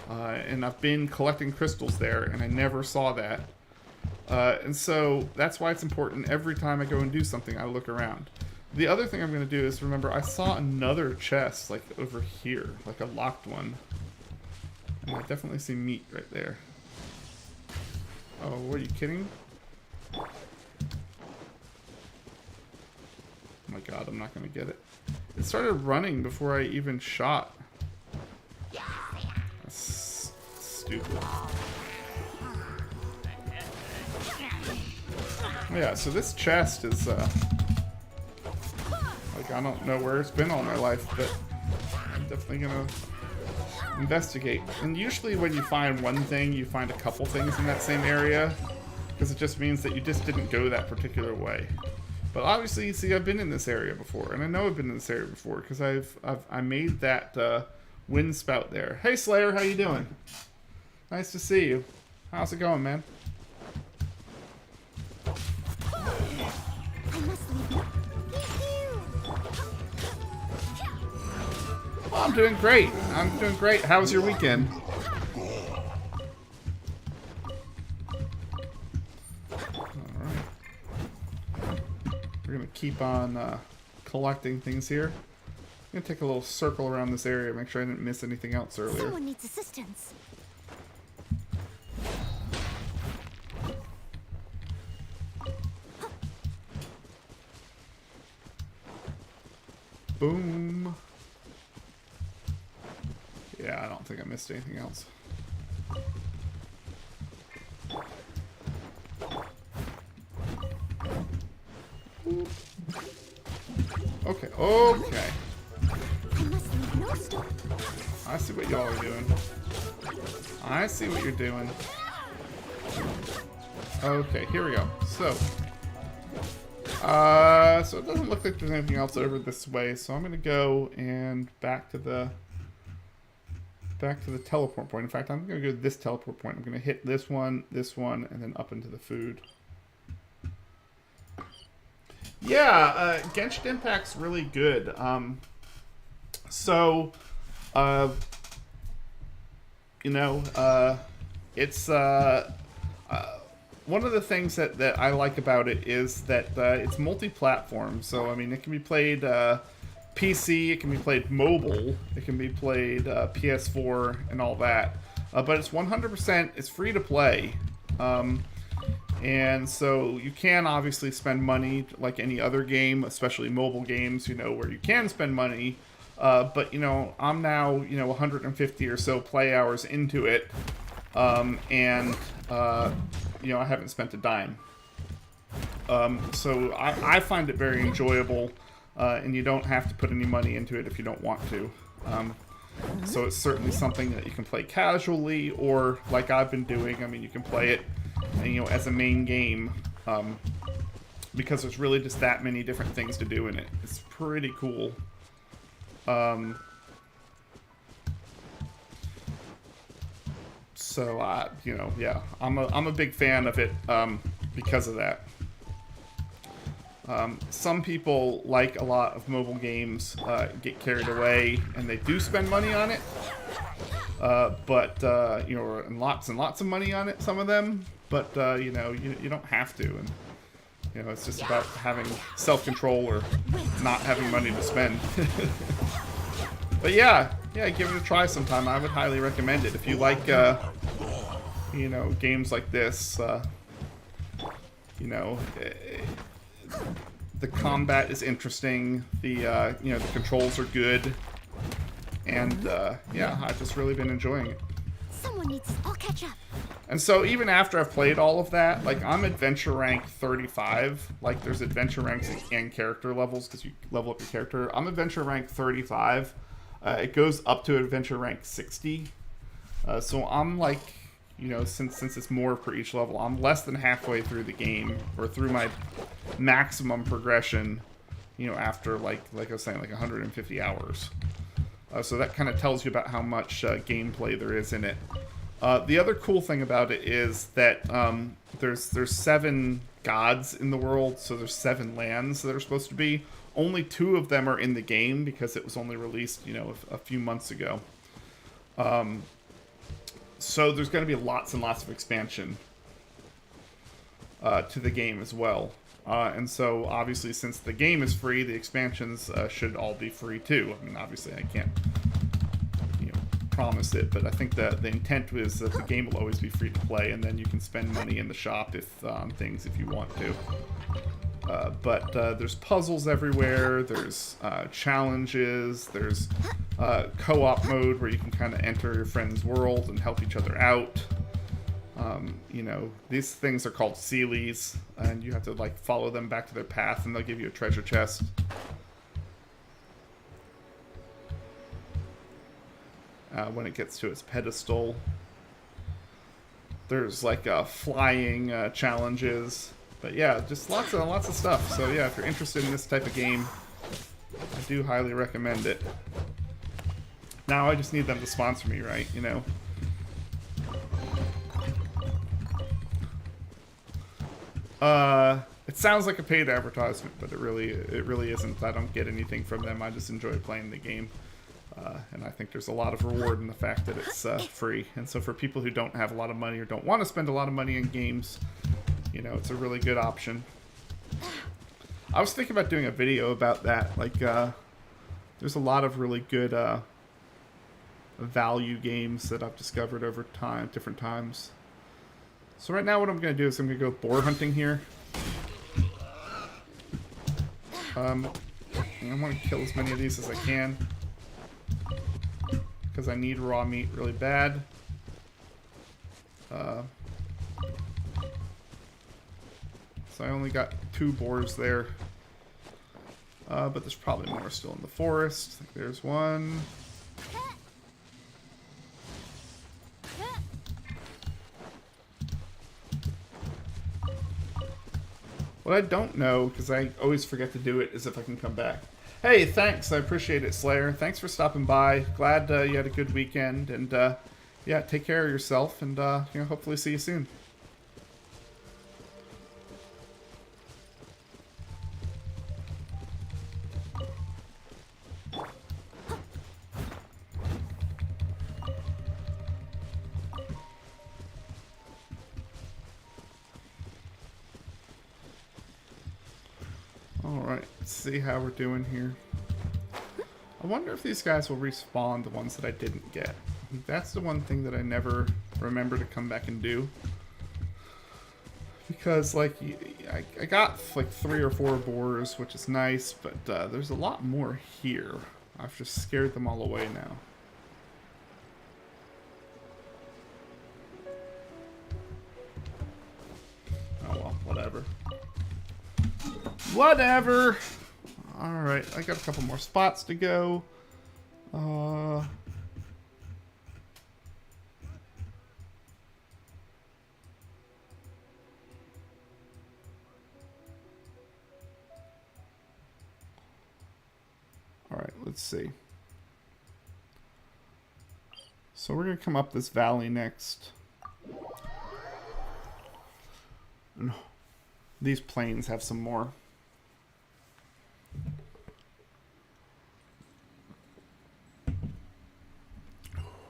and I've been collecting crystals there, and I never saw that. And so that's why it's important every time I go and do something, I look around. The other thing I'm going to do is, remember, I saw another chest, like, over here, like a locked one. And I definitely see meat right there. Oh, what, are you kidding? Oh my god, I'm not going to get it. It started running before I even shot. That's stupid. Yeah, so this chest is, like, I don't know where it's been all my life, but I'm definitely gonna investigate. And usually when you find one thing, you find a couple things in that same area, because it just means that you just didn't go that particular way. But obviously, you see, I've been in this area before, and I know I've been in this area before, because I made that wind spout there. Hey Slayer, how you doing? Nice to see you. How's it going, man? I must leave now. Well, I'm doing great. I'm doing great. How was your weekend? Alright. We're going to keep on collecting things here. I'm going to take a little circle around this area, make sure I didn't miss anything else earlier. Someone needs assistance. Boom. Yeah, I don't think I missed anything else. Okay, okay. I must leave no stone. I see what y'all are doing. I see what you're doing. Okay, here we go. So it doesn't look like there's anything else over this way, so I'm gonna go and back to the teleport point. In fact, I'm gonna go to this teleport point. I'm gonna hit this one, and then up into the food. Yeah, Genshin Impact's really good. It's one of the things that I like about it is that it's multi-platform. So, I mean, it can be played PC, it can be played mobile, it can be played PS4 and all that. But it's 100%, it's free to play. And so you can obviously spend money like any other game, especially mobile games, you know, where you can spend money. But, you know, I'm now, 150 or so play hours into it. I haven't spent a dime. So I find it very enjoyable, and you don't have to put any money into it if you don't want to. So it's certainly something that you can play casually, or like I've been doing. I mean, you can play it, as a main game, because there's really just that many different things to do in it. It's pretty cool. So, yeah, I'm a big fan of it because of that. Some people, like a lot of mobile games, get carried away and they do spend money on it. You know, and lots of money on it, some of them. But, you know, you don't have to. And, you know, it's just about having self-control or not having money to spend. But yeah, give it a try sometime. I would highly recommend it. If you like, you know, games like this, you know, the combat is interesting. The, you know, the controls are good. And, yeah, I've just really been enjoying it. Someone needs. I'll catch up. And so even after I've played all of that, like, I'm adventure rank 35. Like, there's adventure ranks and character levels because you level up your character. I'm adventure rank 35. It goes up to adventure rank 60. So I'm like, you know, since it's more per each level, I'm less than halfway through the game, or through my maximum progression, you know, after, like I was saying, like 150 hours. So that kind of tells you about how much gameplay there is in it. The other cool thing about it is that there's 7 gods in the world, so there's 7 lands that are supposed to be. Only 2 of them are in the game because it was only released, you know, a few months ago. So there's going to be lots and lots of expansion to the game as well. And so, obviously, since the game is free, the expansions should all be free too. I mean, obviously, I can't, you know, promise it, but I think that the intent is that the game will always be free to play, and then you can spend money in the shop if things if you want to. But there's puzzles everywhere. There's challenges. There's co-op mode where you can kind of enter your friend's world and help each other out. You know, these things are called Sealies, and you have to, like, follow them back to their path, and they'll give you a treasure chest. When it gets to its pedestal. There's, like, flying challenges. But yeah, just lots of stuff. So yeah, if you're interested in this type of game, I do highly recommend it. Now I just need them to sponsor me, right? You know? It sounds like a paid advertisement, but it really isn't. I don't get anything from them. I just enjoy playing the game. And I think there's a lot of reward in the fact that it's free. And so for people who don't have a lot of money or don't want to spend a lot of money in games, you know, it's a really good option. I was thinking about doing a video about that. Like, there's a lot of really good value games that I've discovered over time, different times. So right now what I'm going to do is I'm going to go boar hunting here. I want to kill as many of these as I can, because I need raw meat really bad. So I only got 2 boars there. But there's probably more still in the forest. There's one. What I don't know, because I always forget to do it, is if I can come back. Hey, thanks. I appreciate it, Slayer. Thanks for stopping by. Glad you had a good weekend. And, yeah, take care of yourself. And, you know, hopefully see you soon. Alright, let's see how we're doing here. I wonder if these guys will respawn the ones that I didn't get. That's the one thing that I never remember to come back and do. Because, like, I got, like, 3 or 4 boars, which is nice, but there's a lot more here. I've just scared them all away now. Oh well, whatever. Whatever! Alright, I got a couple more spots to go. Alright, let's see. So we're going to come up this valley next. And these plains have some more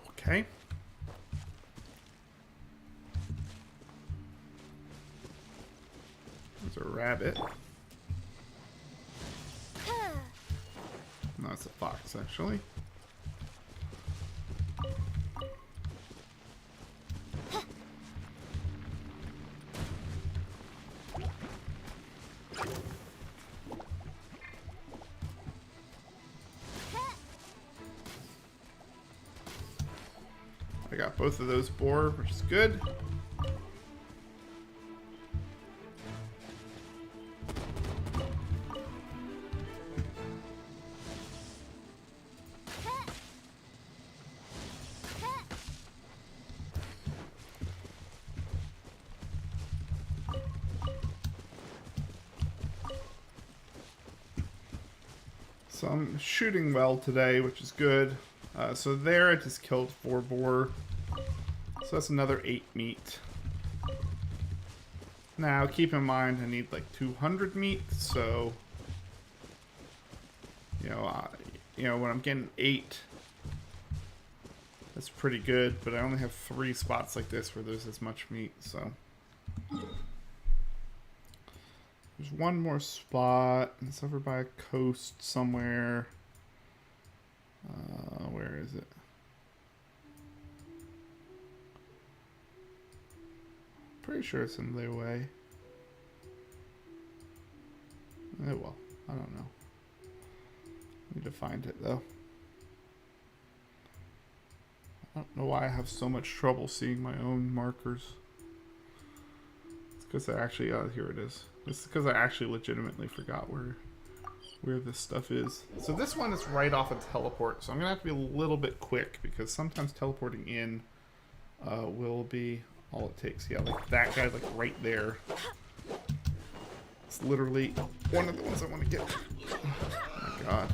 Okay. There's a rabbit. No, it's a fox, actually. I got both of those boar, which is good. So I'm shooting well today, which is good. So there I just killed 4 boar. So that's another 8 meat. Now keep in mind I need like 200 meat, so you know when I'm getting 8, that's pretty good. But I only have 3 spots like this where there's as much meat, so. There's one more spot. It's over by a coast somewhere. Where is it? Pretty sure it's in Liyue. Oh well, I don't know. Need to find it though. I don't know why I have so much trouble seeing my own markers. It's because I actually, here it is. It's because I actually legitimately forgot where this stuff is. So this one is right off a teleport, so I'm gonna have to be a little bit quick because sometimes teleporting in will be all it takes. Yeah, like that guy, like right there. It's literally one of the ones I want to get. Oh my god.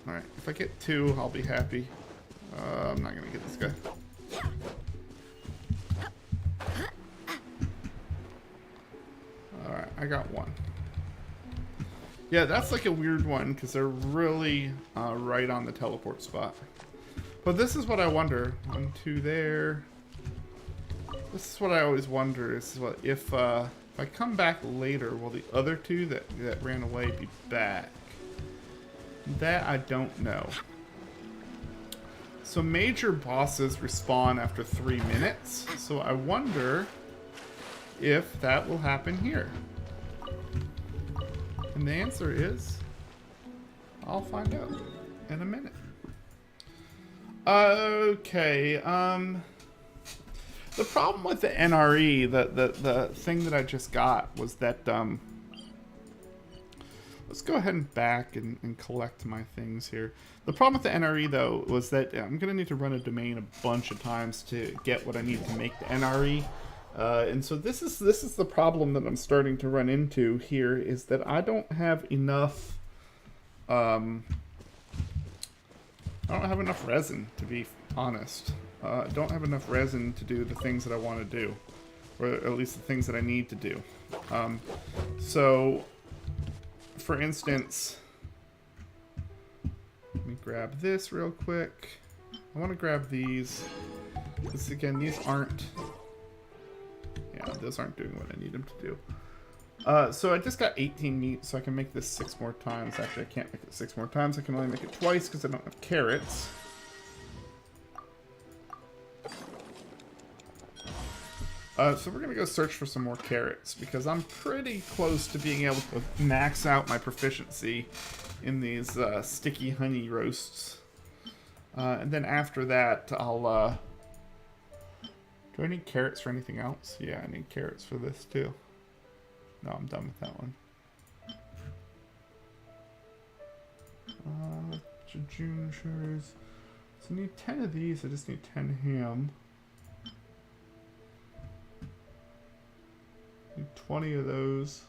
Alright, if I get 2, I'll be happy. I'm not gonna get this guy. Alright, I got 1. Yeah, that's like a weird one because they're really right on the teleport spot. But this is what I wonder. 1, 2 there. This is what I always wonder is what if I come back later, will the other 2 that ran away be back? That I don't know. So major bosses respawn after 3 minutes. So I wonder if that will happen here. And the answer is, I'll find out in a minute. Okay, the problem with the NRE, the thing that I just got was that, let's go ahead and back and collect my things here. The problem with the NRE though was that I'm gonna need to run a domain a bunch of times to get what I need to make the NRE. And so this is the problem that I'm starting to run into here is that I don't have enough I don't have enough resin, to be honest. I don't have enough resin to do the things that I want to do, or at least the things that I need to do. So for instance, let me grab this real quick. I want to grab these because again, these aren't, yeah, those aren't doing what I need them to do. So I just got 18 meat, so I can make this 6 more times. Actually, I can't make it 6 more times. I can only make it twice because I don't have carrots. So we're going to go search for some more carrots because I'm pretty close to being able to max out my proficiency in these sticky honey roasts. And then after that, I'll... do I need carrots for anything else? Yeah, I need carrots for this too. No, I'm done with that one. Jejune sugars. So I need 10 of these. I just need 10 ham. Need 20 of those.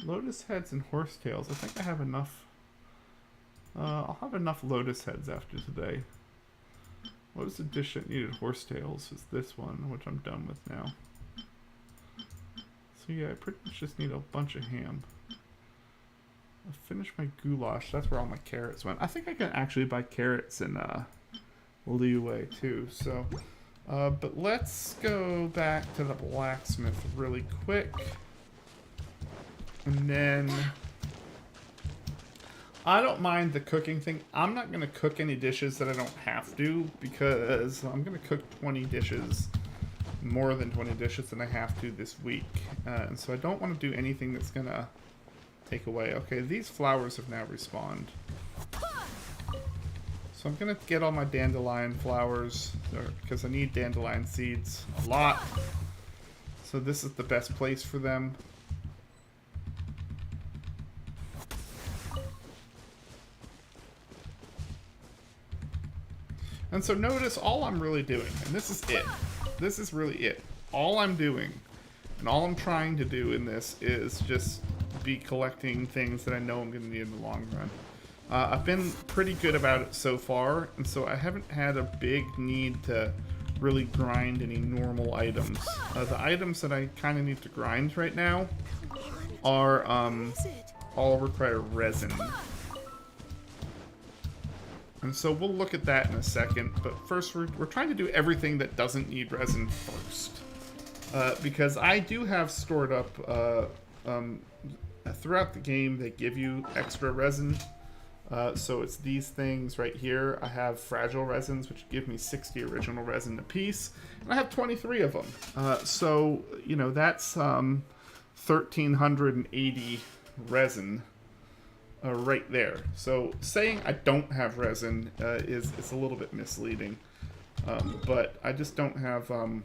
Lotus heads and horsetails. I think I have enough. I'll have enough lotus heads after today. Lotus edition needed horsetails is this one, which I'm done with now. So yeah, I pretty much just need a bunch of ham. I'll finish my goulash. That's where all my carrots went. I think I can actually buy carrots in Liyue too. So, but let's go back to the blacksmith really quick. And then I don't mind the cooking thing. I'm not going to cook any dishes that I don't have to because I'm going to cook 20 dishes, more than 20 dishes than I have to this week. And so I don't want to do anything that's going to take away. Okay, these flowers have now respawned. So I'm going to get all my dandelion flowers because I need dandelion seeds a lot. So this is the best place for them. And so notice all I'm really doing, and this is it. This is really it. All I'm doing, and all I'm trying to do in this is just be collecting things that I know I'm going to need in the long run. I've been pretty good about it so far, and so I haven't had a big need to really grind any normal items. The items that I kind of need to grind right now are all require resin. And so we'll look at that in a second, but first we're trying to do everything that doesn't need resin first. Because I do have stored up, throughout the game they give you extra resin. So it's these things right here. I have fragile resins, which give me 60 original resin a piece, and I have 23 of them. So, you know, that's 1,380 resin. Right there. So saying I don't have resin is a little bit misleading, but I just don't have a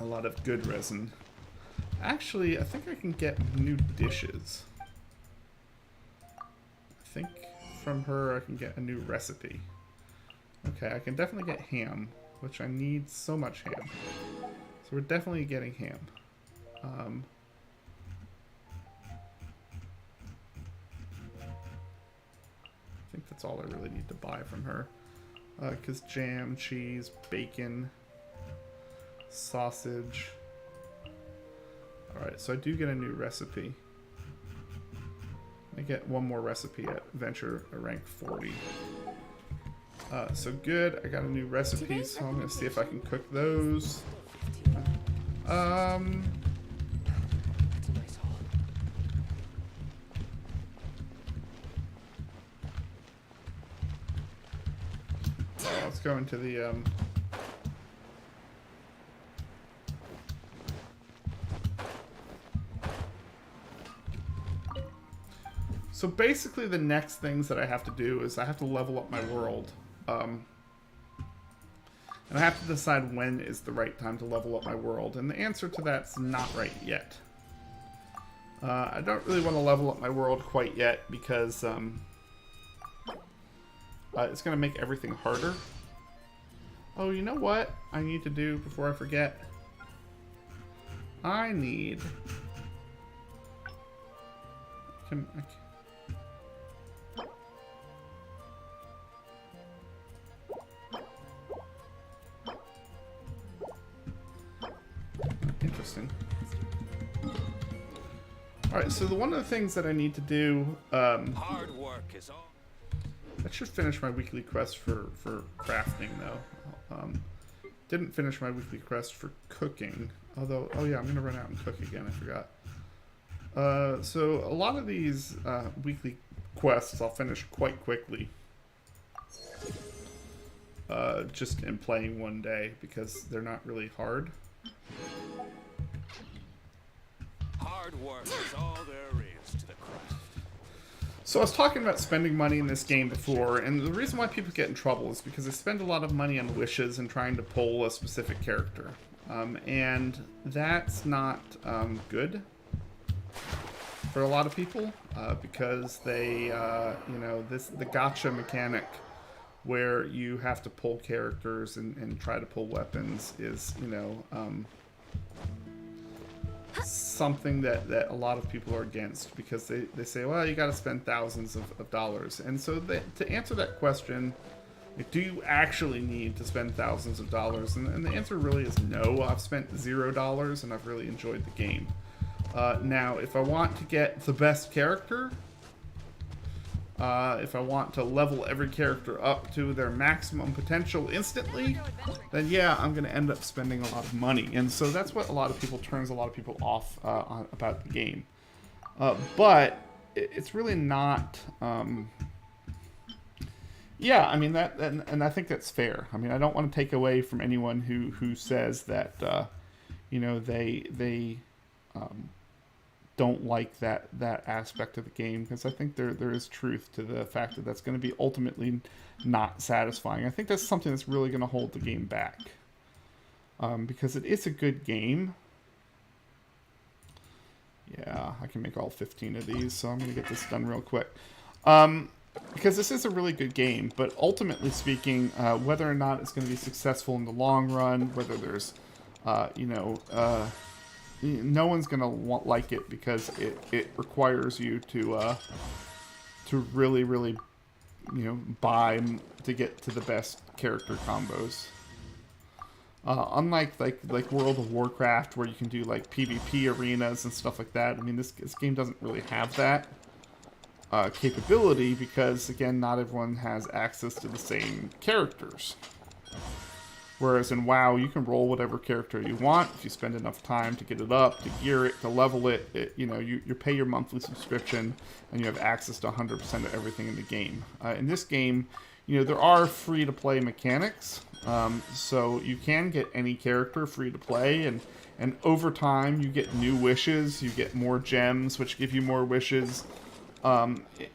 lot of good resin. Actually, I think I can get new dishes. I think from her I can get a new recipe. Okay, I can definitely get ham, which I need so much ham. So we're definitely getting ham. I think that's all I really need to buy from her. Because jam, cheese, bacon, sausage. Alright, so I do get a new recipe. I get one more recipe at Venture rank 40. So good, I got a new recipe, so I'm going to see if I can cook those. Let's go into the So basically the next things that I have to do is I have to level up my world. And I have to decide when is the right time to level up my world. And the answer to that's not right yet. I don't really want to level up my world quite yet because it's going to make everything harder. Oh, you know what I need to do before I forget? I need... Interesting. Alright, so one of the things that I need to do... Hard work is all. I should finish my weekly quest for crafting, though. Didn't finish my weekly quest for cooking. Although, oh yeah, I'm going to run out and cook again, I forgot. So a lot of these weekly quests I'll finish quite quickly. Just in playing one day, because they're not really hard. Hard work is all there is to the craft. So I was talking about spending money in this game before, and the reason why people get in trouble is because they spend a lot of money on wishes and trying to pull a specific character. And that's not good for a lot of people, because they, you know, the gacha mechanic where you have to pull characters and try to pull weapons is, you know, something that a lot of people are against, because they say, well, you got to spend thousands of dollars. And so to answer that question, like, do you actually need to spend thousands of dollars? And the answer really is no. I've spent $0 and I've really enjoyed the game. Now, if I want to get the best character, if I want to level every character up to their maximum potential instantly, then yeah, I'm going to end up spending a lot of money. And so that's what a lot of people turns a lot of people off about the game. But it's really not... yeah, I mean, and I think that's fair. I mean, I don't want to take away from anyone who says that, you know, they don't like that aspect of the game, because I think there is truth to the fact that that's going to be ultimately not satisfying. I think that's something that's really going to hold the game back, because it is a good game. Yeah, I can make all 15 of these, so I'm going to get this done real quick. Because this is a really good game, but ultimately speaking, whether or not it's going to be successful in the long run, whether there's, you know, no one's going to like it, because it requires you to really, really, you know, buy to get to the best character combos. Unlike like World of Warcraft, where you can do like PvP arenas and stuff like that. I mean, this game doesn't really have that capability, because again, not everyone has access to the same characters. Whereas in WoW, you can roll whatever character you want if you spend enough time to get it up, to gear it, to level it. You know, you pay your monthly subscription, and you have access to 100% of everything in the game. In this game, you know, there are free-to-play mechanics, so you can get any character free to play, and over time you get new wishes, you get more gems, which give you more wishes.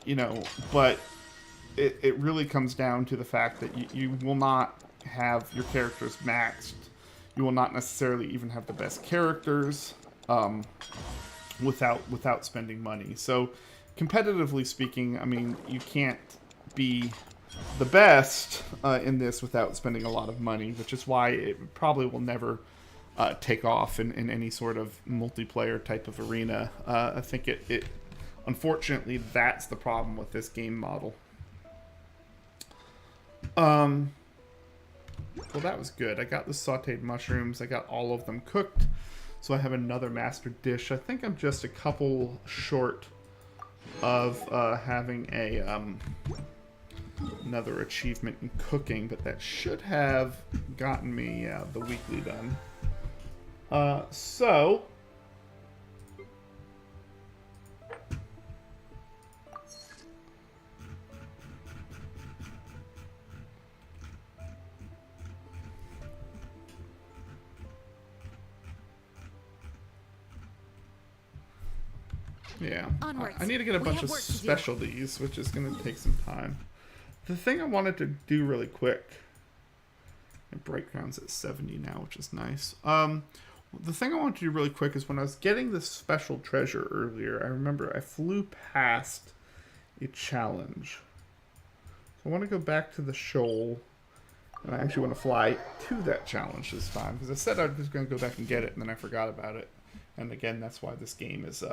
You know, but it really comes down to the fact that you will not have your characters maxed. You will not necessarily even have the best characters without spending money. So, competitively speaking, I mean, you can't be the best in this without spending a lot of money, which is why it probably will never take off in any sort of multiplayer type of arena. I think it unfortunately, that's the problem with this game model. Well, that was good. I got the sauteed mushrooms. I got all of them cooked. So I have another master dish. I think I'm just a couple short of having a another achievement in cooking, but that should have gotten me the weekly done. So... yeah, I need to get a bunch of specialties, which is going to take some time. The thing I wanted to do really quick, and breakground's at 70 now, which is nice. The thing I wanted to do really quick is when I was getting this special treasure earlier, I remember I flew past a challenge. So I want to go back to the shoal, and I actually want to fly to that challenge this time, because I said I was going to go back and get it, and then I forgot about it. And again, that's why this game is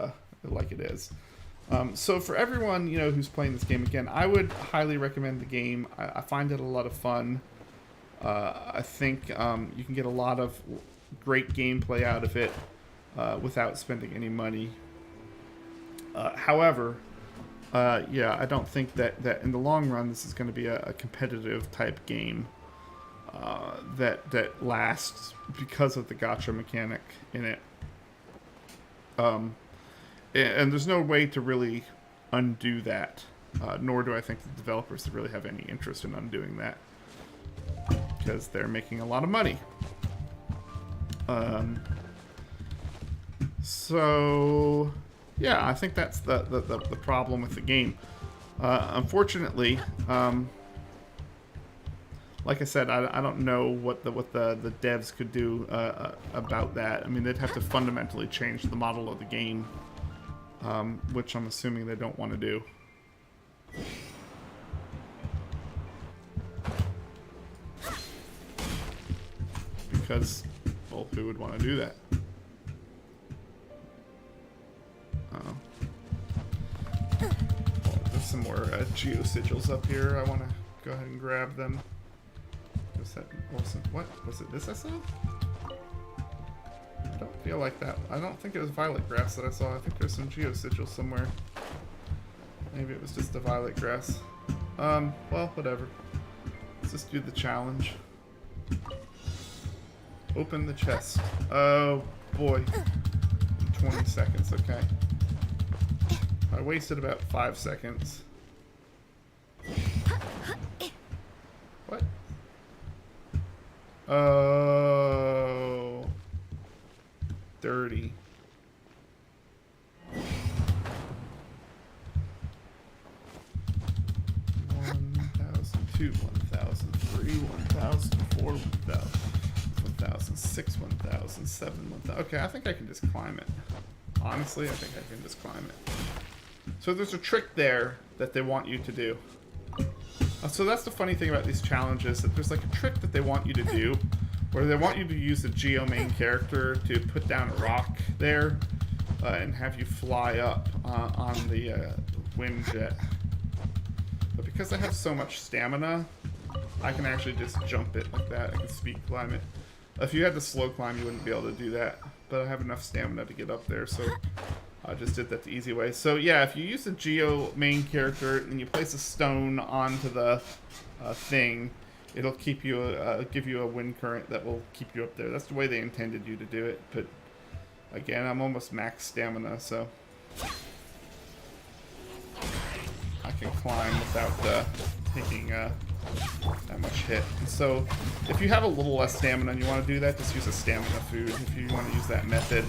like it is. So for everyone, you know, who's playing this game, again, I would highly recommend the game. I find it a lot of fun. I think you can get a lot of great gameplay out of it without spending any money. However, yeah, I don't think that in the long run this is going to be a competitive type game that lasts because of the gacha mechanic in it. And there's no way to really undo that, nor do I think the developers really have any interest in undoing that, because they're making a lot of money. So, yeah, I think that's the problem with the game. Unfortunately, like I said, I don't know what the devs could do about that. I mean, they'd have to fundamentally change the model of the game, which I'm assuming they don't want to do. Because, well, who would want to do that? There's some more geo sigils up here. I want to go ahead and grab them. Was that awesome? What was it? This I saw? I don't feel like that. I don't think it was violet grass that I saw. I think there's some geosigil somewhere. Maybe it was just the violet grass. Well, whatever. Let's just do the challenge. Open the chest. Oh, boy. 20 seconds, okay. I wasted about 5 seconds. What? Oh. Dirty. 1,002, 1,003, 1,004, 1,006, 1,007, 1,000. Okay, I think I can just climb it. Honestly, I think I can just climb it. So there's a trick there that they want you to do. So that's the funny thing about these challenges, that there's like a trick that they want you to do, where they want you to use the Geo main character to put down a rock there and have you fly up on the wind jet. But because I have so much stamina, I can actually just jump it like that. I can speed climb it. If you had to slow climb, you wouldn't be able to do that. But I have enough stamina to get up there, so I just did that the easy way. So yeah, if you use the Geo main character and you place a stone onto the thing, it'll keep you give you a wind current that will keep you up there. That's the way they intended you to do it. But again, I'm almost max stamina, so I can climb without taking that much hit. And so if you have a little less stamina and you want to do that, just use a stamina food if you want to use that method.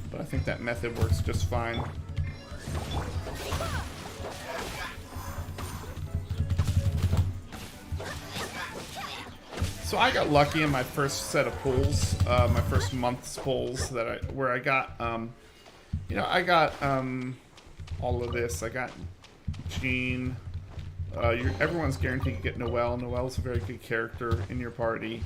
But I think that method works just fine. So I got lucky in my first set of pulls, my first month's pulls where I got, you know, I got all of this. I got Jean. Everyone's guaranteed to get Noelle. Noelle's a very good character in your party.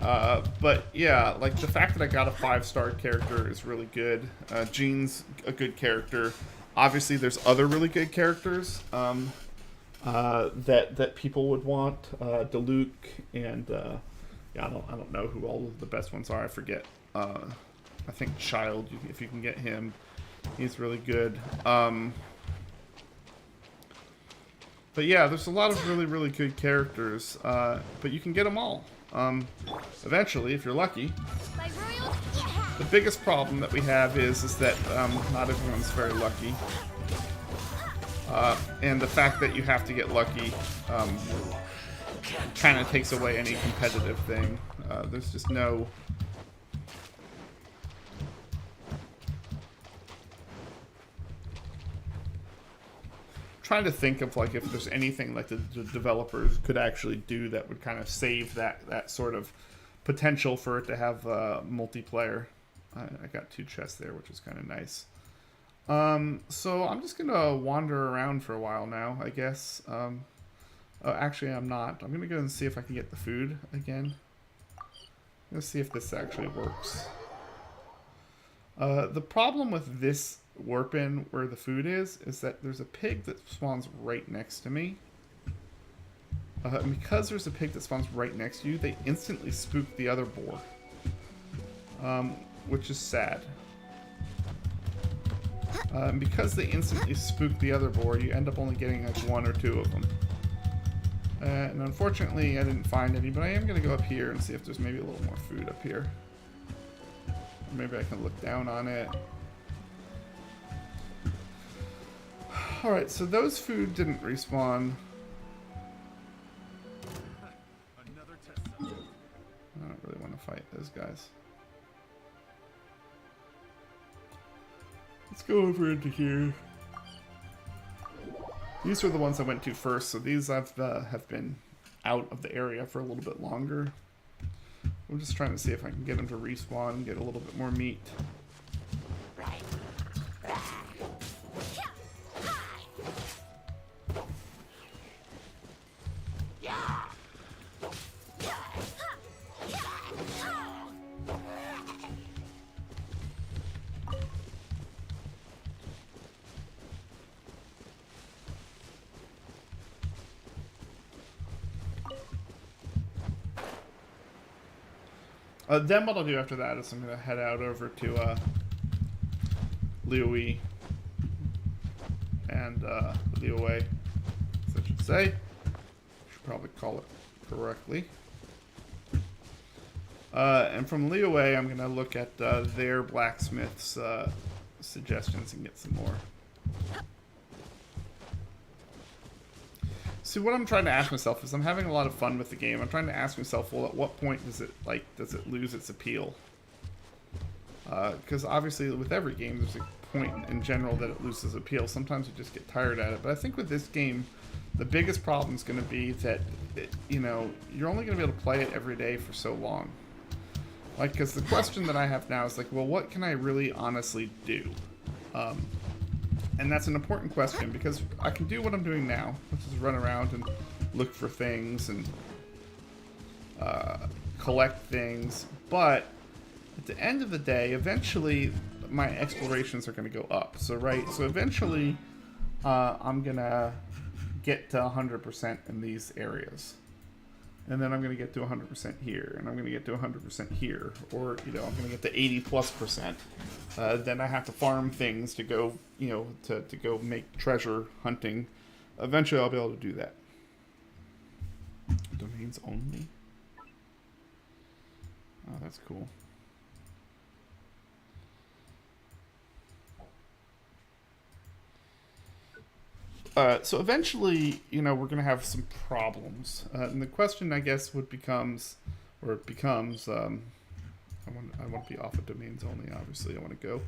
But yeah, like the fact that I got a 5-star character is really good. Jean's a good character. Obviously, there's other really good characters that people would want. Diluc and yeah, I don't know who all of the best ones are. I forget. I think Child, if you can get him, he's really good. But yeah, there's a lot of really good characters, but you can get them all. Eventually, if you're lucky. The biggest problem that we have is that not everyone's very lucky. And the fact that you have to get lucky kind of takes away any competitive thing. There's just no... Trying to think of like if there's anything like the developers could actually do that would kind of save that sort of potential for it to have multiplayer. I got 2 chests there, which is kind of nice. So I'm just gonna wander around for a while now, I guess. Actually, I'm not. I'm gonna go and see if I can get the food again. Let's see if this actually works. The problem with this warp in where the food is that there's a pig that spawns right next to me. And because there's a pig that spawns right next to you, they instantly spook the other boar. Which is sad. And because they instantly spook the other boar, you end up only getting like 1 or 2 of them. And unfortunately, I didn't find any, but I am going to go up here and see if there's maybe a little more food up here. Or maybe I can look down on it. Alright, so those food didn't respawn. I don't really want to fight those guys. Let's go over into here. These were the ones I went to first, so these have been out of the area for a little bit longer. I'm just trying to see if I can get them to respawn and get a little bit more meat. Then what I'll do after that is I'm going to head out over to Liyue and Liyue, as I should say. Should probably call it correctly. And from Liyue, I'm going to look at their blacksmith's suggestions and get some more. See, what I'm trying to ask myself is I'm having a lot of fun with the game. I'm trying to ask myself, well, at what point does it lose its appeal? Because obviously with every game, there's a point in general that it loses appeal. Sometimes you just get tired at it. But I think with this game, the biggest problem is going to be that, you're only going to be able to play it every day for so long. Like, because the question that I have now is like, well, what can I really honestly do? And that's an important question because I can do what I'm doing now, which is run around and look for things and collect things. But at the end of the day, eventually my explorations are going to go up. So eventually I'm going to get to 100% in these areas. And then I'm going to get to 100% here, and I'm going to get to 100% here, or, I'm going to get to 80+%. Then I have to farm things to go, to go make treasure hunting. Eventually I'll be able to do that. Domains only? Oh, that's cool. So eventually, we're going to have some problems. And the question, I guess, becomes, I want to be off of domains only, obviously. I want to go.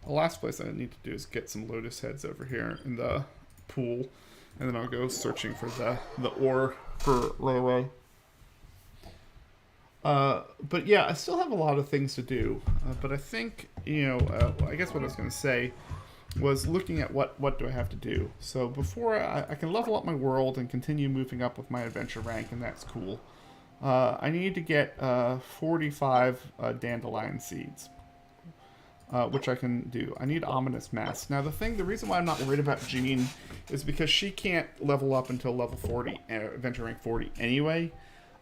The last place I need to do is get some lotus heads over here in the pool. And then I'll go searching for the ore for Liyue. But yeah, I still have a lot of things to do. But I think, I guess what I was going to say was looking at what do I have to do. So before I can level up my world and continue moving up with my adventure rank, and that's cool. I need to get 45 dandelion seeds, which I can do. I need ominous mask. Now the reason why I'm not worried about Jean is because she can't level up until level 40, adventure rank 40 anyway.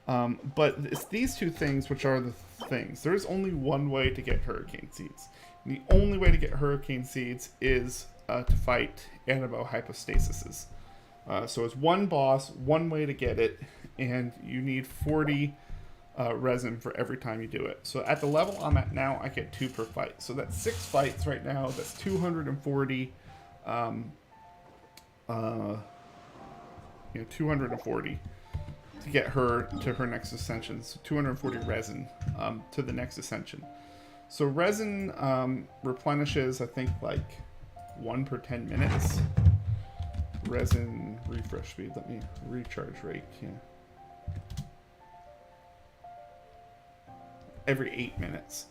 But it's these two things which are the things. There is only one way to get hurricane seeds. The only way to get hurricane seeds is to fight Animo hypostasises. So it's one boss, one way to get it, and you need 40 resin for every time you do it. So at the level I'm at now, I get 2 per fight. So that's 6 fights right now. That's 240. 240 to get her to her next ascension. So 240 resin to the next ascension. So resin replenishes, I think, like 1 per 10 minutes. Resin refresh speed. Let me recharge rate. Yeah. Every 8 minutes.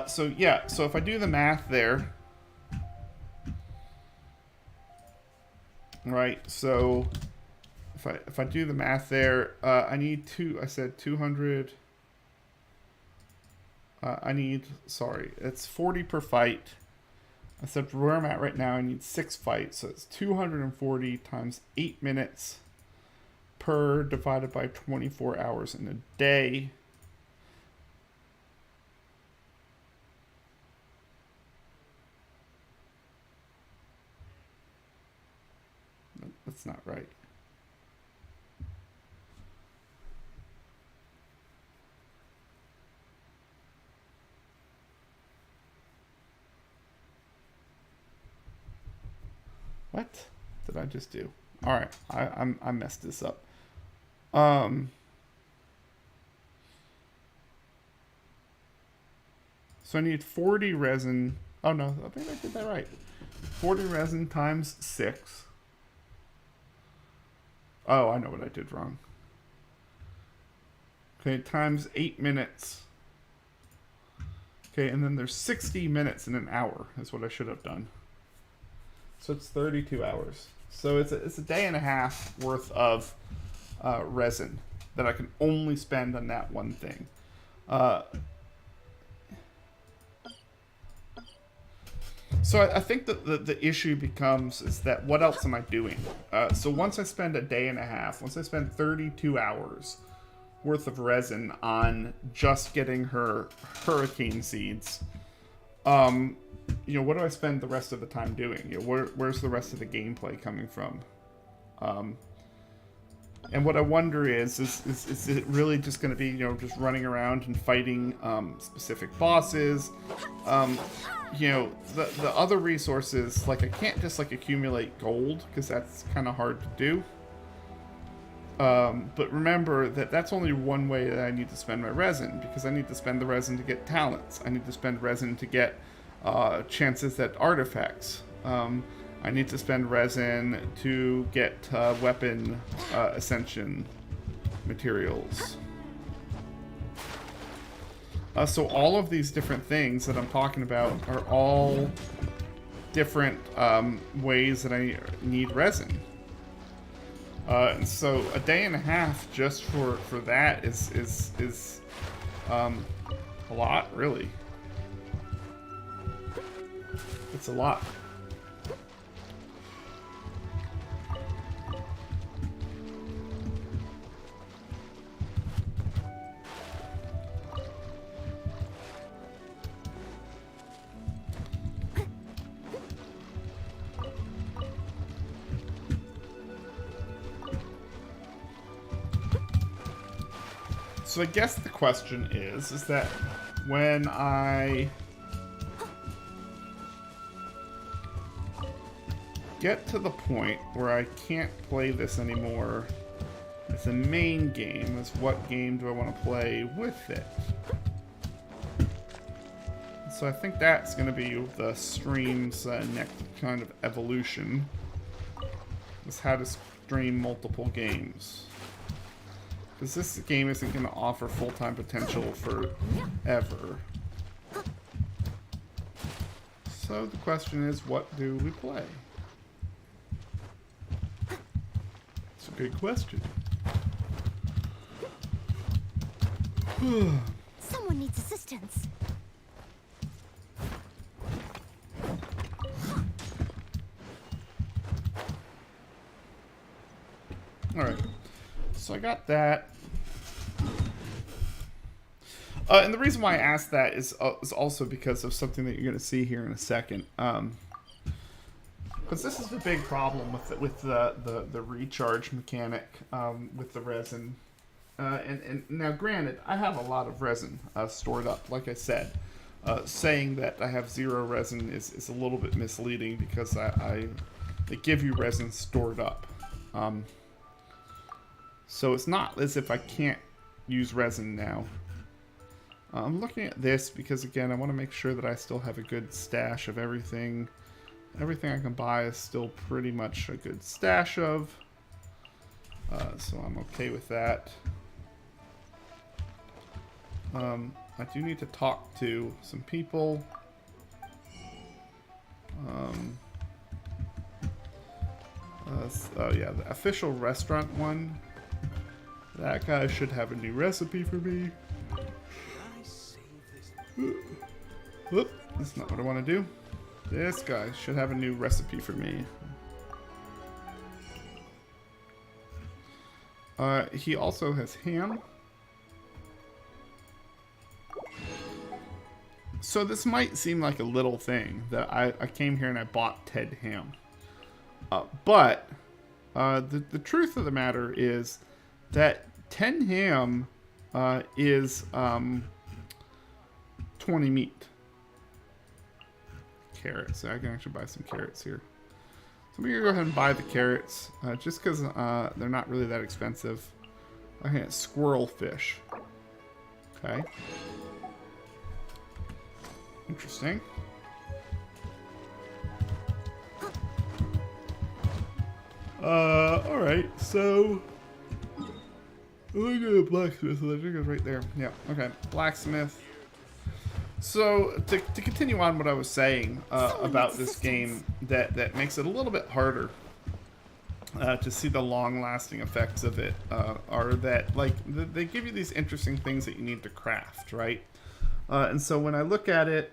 So yeah. So if I do the math there, right? So if I do the math there, I need I said 200. It's 40 per fight. I said for where I'm at right now, I need 6 fights. So it's 240 times 8 minutes per divided by 24 hours in a day. That's not right. What did I just do? All right, I messed this up. So I need 40 resin. Oh no, I think I did that right. 40 resin times 6. Oh, I know what I did wrong. Okay, times 8 minutes. Okay, and then there's 60 minutes in an hour is what I should have done. So it's 32 hours. So it's a day and a half worth of resin that I can only spend on that one thing. So I think that the issue becomes is that what else am I doing? So once I spend a day and a half, once I spend 32 hours worth of resin on just getting her hurricane seeds, you know, what do I spend the rest of the time doing? You know, where's the rest of the gameplay coming from? And what I wonder is it really just going to be, you know, just running around and fighting specific bosses? You know, the other resources, like I can't just like accumulate gold because that's kind of hard to do. But remember that that's only one way that I need to spend my resin, because I need to spend the resin to get talents. I need to spend resin to get chances at artifacts. I need to spend resin to get weapon ascension materials. So all of these different things that I'm talking about are all different ways that I need resin. And so a day and a half just for that is a lot, really. It's a lot. So I guess the question is that when I get to the point where I can't play this anymore as a main game, is what game do I want to play with it? So I think that's going to be the stream's next kind of evolution, is how to stream multiple games. Because this game isn't going to offer full-time potential forever. So the question is, what do we play? It's a good question. Someone needs assistance. Alright. So I got that. And the reason why I asked that is also because of something that you're going to see here in a second. Because this is the big problem with the recharge mechanic with the resin. And now, granted, I have a lot of resin stored up. Like I said, saying that I have 0 resin is a little bit misleading, because they give you resin stored up. So it's not as if I can't use resin now. I'm looking at this because, again, I want to make sure that I still have a good stash of everything. Everything I can buy is still pretty much a good stash of. So I'm okay with that. I do need to talk to some people. Yeah, the official restaurant one. That guy should have a new recipe for me. Whoop, that's not what I want to do. This guy should have a new recipe for me. He also has ham. So this might seem like a little thing that I came here and I bought Ted ham. But the truth of the matter is that 10 ham is 20 meat. Carrots. I can actually buy some carrots here. So I'm gonna go ahead and buy the carrots, just because they're not really that expensive. Okay, squirrel fish. Okay. Interesting. Alright, so look at the blacksmith. I think it's right there. Yeah, okay. Blacksmith. So, to continue on what I was saying about this game, that makes it a little bit harder to see the long-lasting effects of it, are that, like, they give you these interesting things that you need to craft, right? And so when I look at it,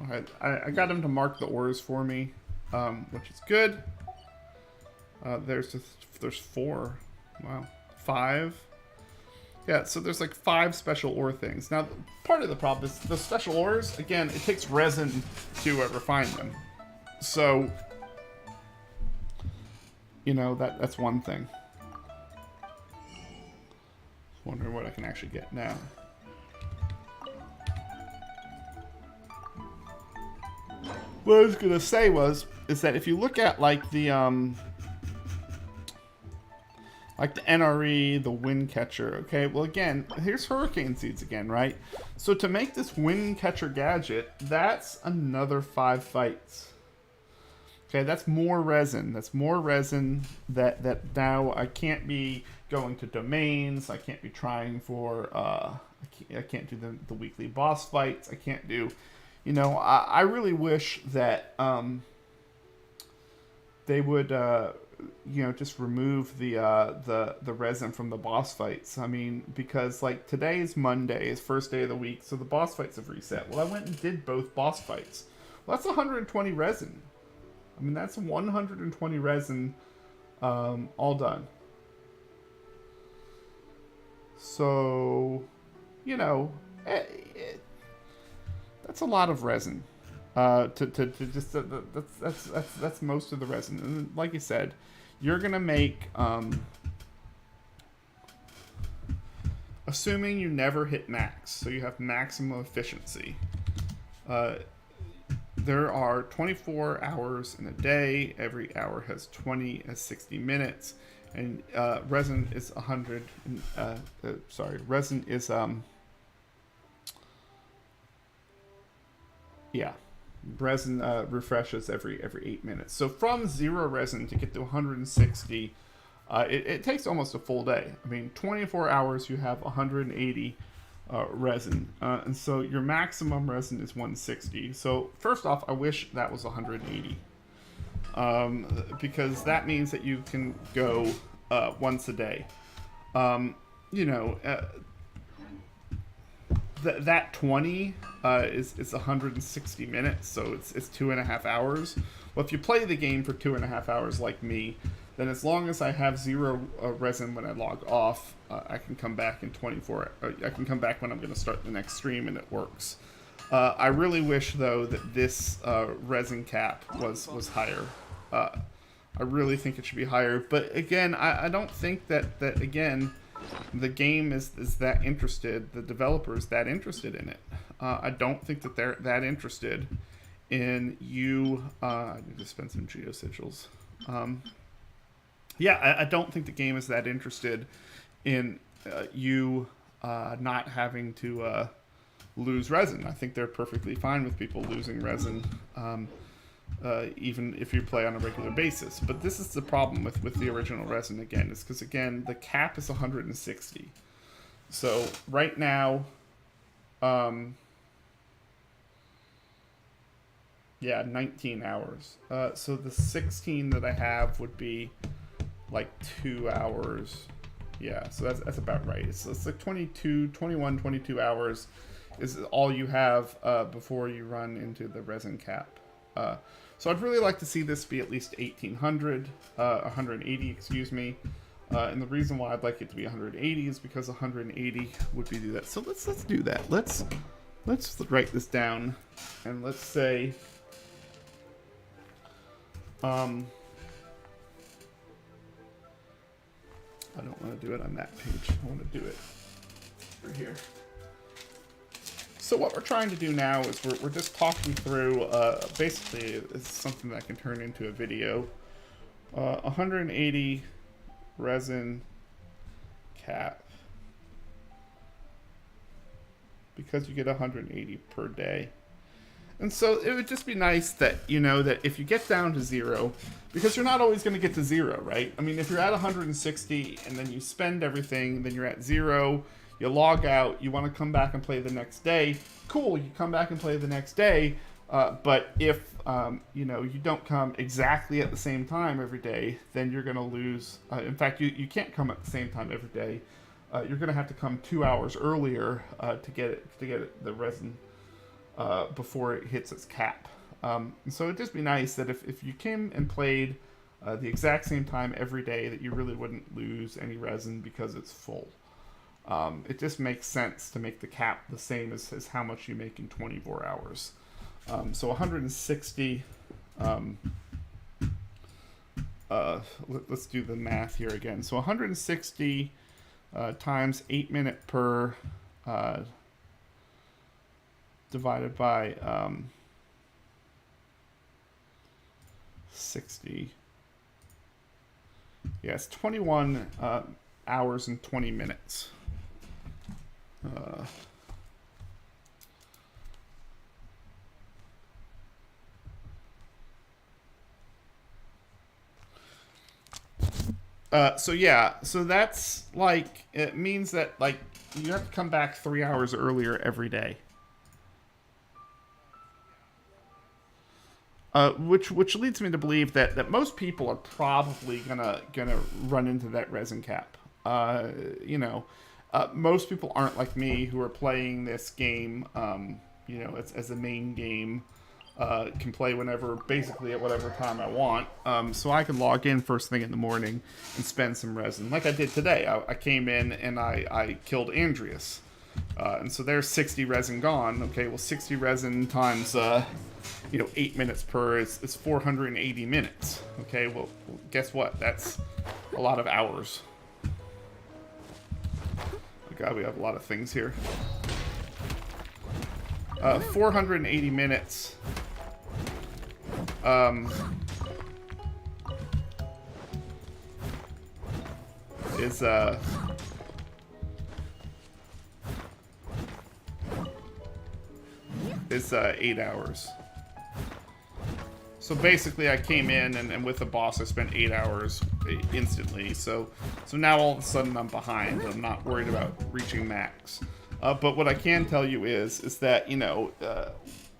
Alright, I got him to mark the ores for me, which is good. There's 4. Wow. 5. Yeah, so there's like 5 special ore things. Now, part of the problem is the special ores, again, it takes resin to refine them. So, you know, that's one thing. Wondering what I can actually get now. What I was gonna say is that if you look at like the NRE, the wind catcher, okay, well again, here's hurricane seeds again, right? So to make this wind catcher gadget, that's another 5 fights. Okay, that's more resin. That's more resin that now I can't be going to domains. I can't be trying for, I can't do the weekly boss fights. I can't do, you know, I really wish that they would, you know, just remove the resin from the boss fights. I mean, because like today is Monday, is first day of the week, so the boss fights have reset. Well, I went and did both boss fights. Well, that's 120 resin. I mean, that's 120 resin, all done. So, you know, that's a lot of resin. That's most of the resin. And like you said, you're gonna make, assuming you never hit max, so you have maximum efficiency. There are 24 hours in a day. Every hour has 60 minutes, and resin is 100. Resin is yeah, resin refreshes every 8 minutes. So from 0 resin to get to 160, it takes almost a full day. I mean, 24 hours you have 180. Resin, and so your maximum resin is 160. So first off, I wish that was 180, because that means that you can go once a day. You know, that 20 is 160 minutes, so it's 2.5 hours. Well, if you play the game for 2.5 hours like me, then as long as I have 0 resin when I log off, I can come back in 24. I can come back when I'm going to start the next stream, and it works. I really wish though that this resin cap was higher. I really think it should be higher. But again, I don't think that again the game is that interested. The developer is that interested in it. I don't think that they're that interested in you. I need to spend some geosigils. Yeah, I don't think the game is that interested in you not having to lose resin. I think they're perfectly fine with people losing resin, even if you play on a regular basis. But this is the problem with the original resin again, is because again the cap is 160. So right now, yeah, 19 hours. So the 16 that I have would be like 2 hours. Yeah, so that's about right. It's like 22 hours is all you have before you run into the resin cap. So I'd really like to see this be at least 1800, 180, excuse me. And the reason why I'd like it to be 180 is because 180 would be that. So let's do that. Let's write this down, and let's say I don't want to do it on that page. I want to do it over here. So what we're trying to do now is we're just talking through, basically it's something that can turn into a video. 180 resin cap. Because you get 180 per day. And so it would just be nice that, you know, that if you get down to 0, because you're not always going to get to 0, right? I mean, if you're at 160 and then you spend everything, then you're at 0, you log out, you want to come back and play the next day, cool, you come back and play the next day, but if, you know, you don't come exactly at the same time every day, then you're going to lose. In fact, you can't come at the same time every day. You're going to have to come 2 hours earlier to get the resin. before it hits its cap. And so it'd just be nice that if you came and played the exact same time every day, that you really wouldn't lose any resin because it's full. It just makes sense to make the cap the same as how much you make in 24 hours. So 160... let's do the math here again. So 160 times 8 minute per divided by 60. Yes, 21 hours and 20 minutes. So yeah, so that's like, it means that like you have to come back 3 hours earlier every day. Which leads me to believe that most people are probably gonna run into that resin cap. You know, most people aren't like me who are playing this game, you know, as a main game. Can play whenever, basically at whatever time I want. So I can log in first thing in the morning and spend some resin. Like I did today. I came in and I killed Andreas. And so there's 60 resin gone. Okay, well 60 resin times, you know, 8 minutes per is 480 minutes. Okay, well guess what? That's a lot of hours. Oh God, we have a lot of things here. 480 minutes. Is 8 hours. So basically I came in and with the boss I spent 8 hours instantly. So now all of a sudden I'm behind. I'm not worried about reaching max. But what I can tell you is that, you know,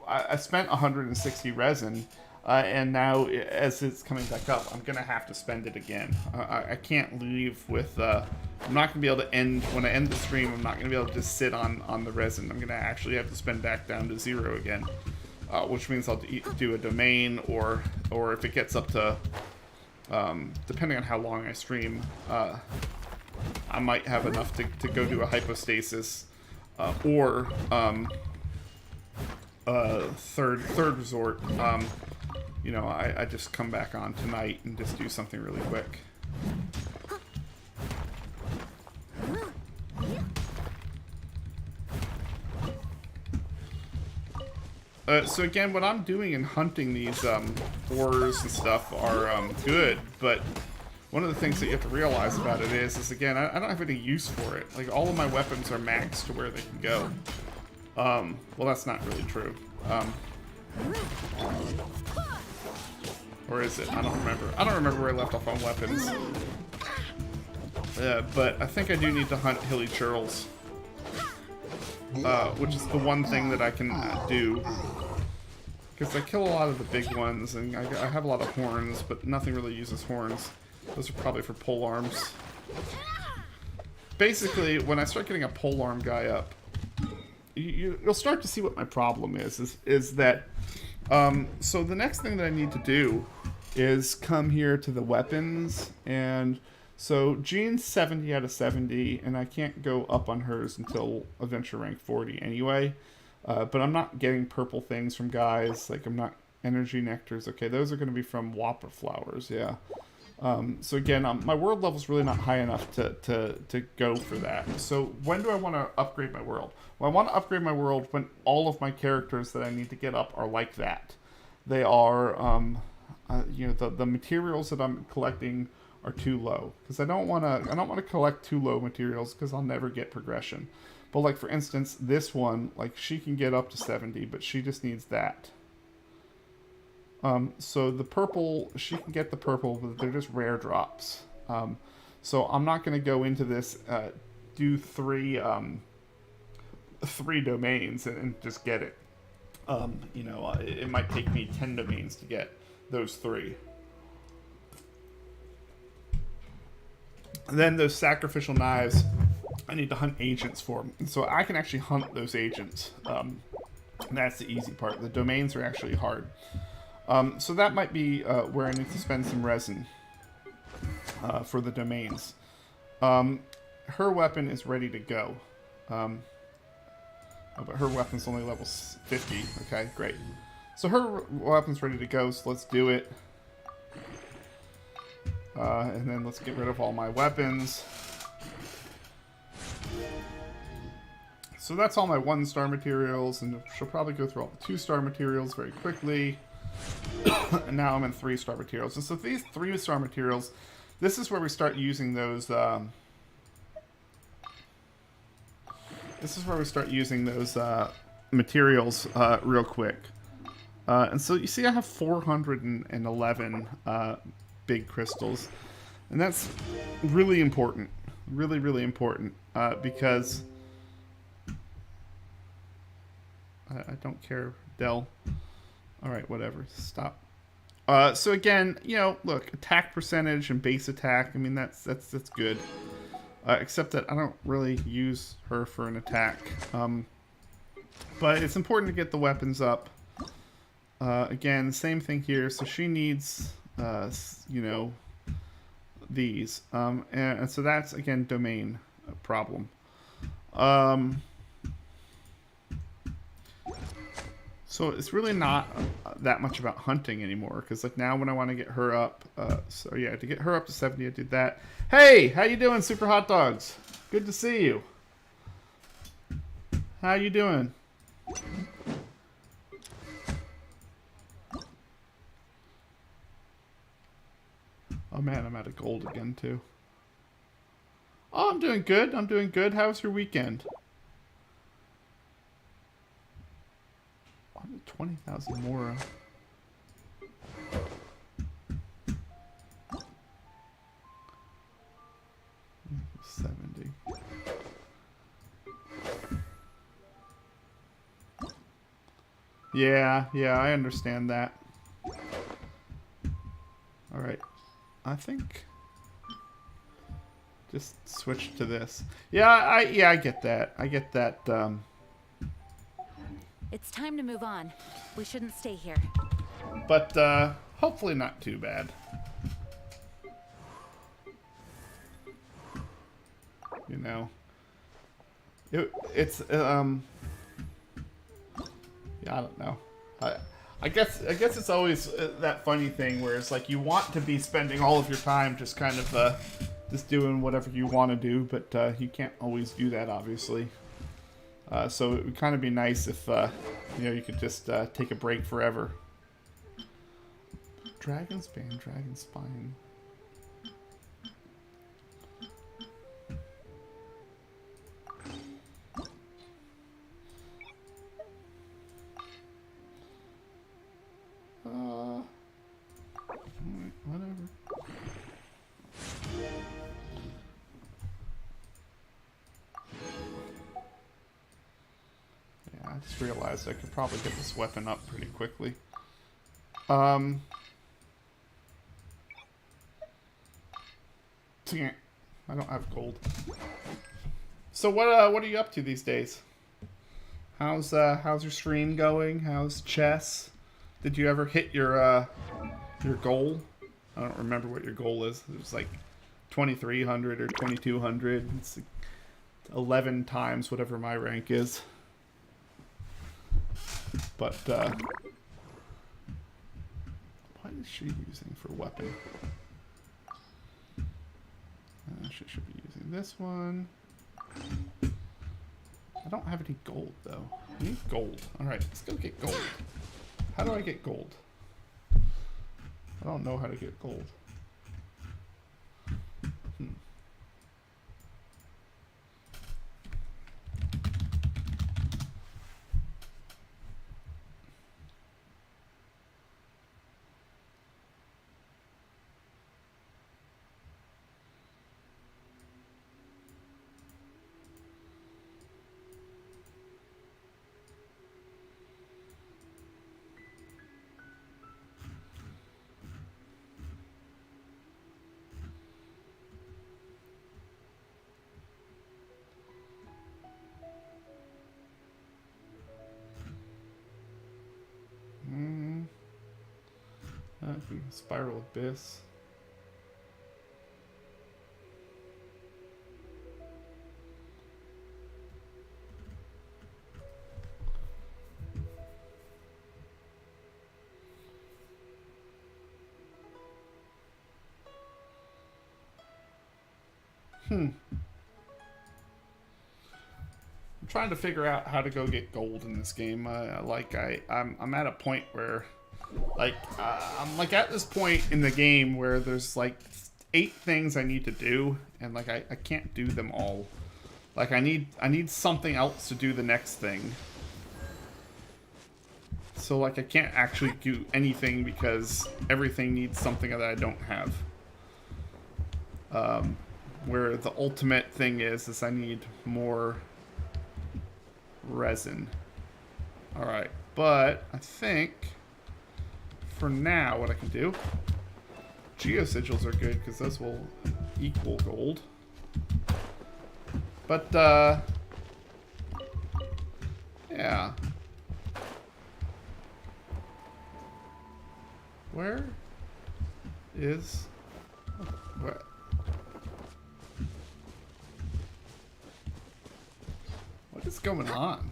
I spent 160 resin, and now as it's coming back up, I'm going to have to spend it again. I can't leave with, I'm not going to be able to end, when I end the stream, I'm not going to be able to just sit on the resin. I'm going to actually have to spend back down to 0 again, which means I'll do a domain, or if it gets up to, depending on how long I stream, I might have enough to go do a hypostasis. Or third resort, you know, I just come back on tonight and just do something really quick. So again, what I'm doing in hunting these ores and stuff are good, but one of the things that you have to realize about it is again, I don't have any use for it. Like, all of my weapons are maxed to where they can go. Well, that's not really true. Or is it? I don't remember. I don't remember where I left off on weapons. But I think I do need to hunt hilly churls. Which is the one thing that I can do. Because I kill a lot of the big ones, and I have a lot of horns, but nothing really uses horns. Those are probably for pole arms. Basically, when I start getting a pole arm guy up, you'll start to see what my problem is that, so the next thing that I need to do is come here to the weapons, and so Jean's 70 out of 70, and I can't go up on hers until adventure rank 40 anyway, but I'm not getting purple things from guys, like I'm not energy nectars. Okay, those are going to be from whopper flowers, yeah. So again, my world level is really not high enough to go for that. So when do I want to upgrade my world? Well, I want to upgrade my world when all of my characters that I need to get up are like that. They are, you know, the materials that I'm collecting are too low, because I don't want to collect too low materials, because I'll never get progression. But like for instance, this one, like she can get up to 70, but she just needs that. So the purple, she can get the purple, but they're just rare drops. So I'm not going to go into this, do three domains and just get it. You know, it might take me 10 domains to get those 3. And then those sacrificial knives, I need to hunt agents for them. And so I can actually hunt those agents. That's the easy part. The domains are actually hard. So that might be where I need to spend some resin for the domains. Her weapon is ready to go. Oh, but her weapon's only level 50. Okay, great. So her weapon's ready to go, so let's do it. And then let's get rid of all my weapons. So that's all my 1-star materials, and she'll probably go through all the 2-star materials very quickly. And now I'm in 3-star materials. And so these 3-star materials, this is where we start using those... this is where we start using those materials real quick. And so you see I have 411 big crystals. And that's really important. Really, really important. Because... I don't care, Dell. Alright, whatever. Stop. So again, you know, look, attack percentage and base attack, I mean, that's good. Except that I don't really use her for an attack. But it's important to get the weapons up. Again, same thing here. So she needs, you know, these. And so that's, again, domain problem. So it's really not that much about hunting anymore, because like now when I want to get her up, so yeah, to get her up to 70, I did that. Hey, how you doing, Super Hot Dogs? Good to see you. How you doing? Oh man, I'm out of gold again too. Oh, I'm doing good. I'm doing good. How was your weekend? 20,000 more. 70. Yeah, I understand that. Alright. I think... just switch to this. Yeah, I get that. I get that, It's time to move on. We shouldn't stay here. but, hopefully not too bad. You know? It's, yeah, I don't know. I guess it's always that funny thing where it's like you want to be spending all of your time just kind of, just doing whatever you want to do, but, you can't always do that, obviously. So it would kind of be nice if, you know, you could just take a break forever. Dragon's Bane, Dragon Spine. Whatever. I just realized I could probably get this weapon up pretty quickly. I don't have gold. So what are you up to these days? How's your stream going? How's chess? Did you ever hit your goal? I don't remember what your goal is. It was like 2,300 or 2,200. It's like 11 times whatever my rank is. But, what is she using for weapon? She should be using this one. I don't have any gold, though. I need gold. Alright, let's go get gold. How do I get gold? I don't know how to get gold. Spiral Abyss. I'm trying to figure out how to go get gold in this game. I'm at a point where, I'm like at this point in the game where there's like 8 things I need to do, and like I can't do them all. Like I need something else to do the next thing. So like I can't actually do anything because everything needs something that I don't have. Where the ultimate thing is I need more resin. Alright, but I think for now what I can do, geosigils are good because those will equal gold. But yeah. Where is what? What is going on?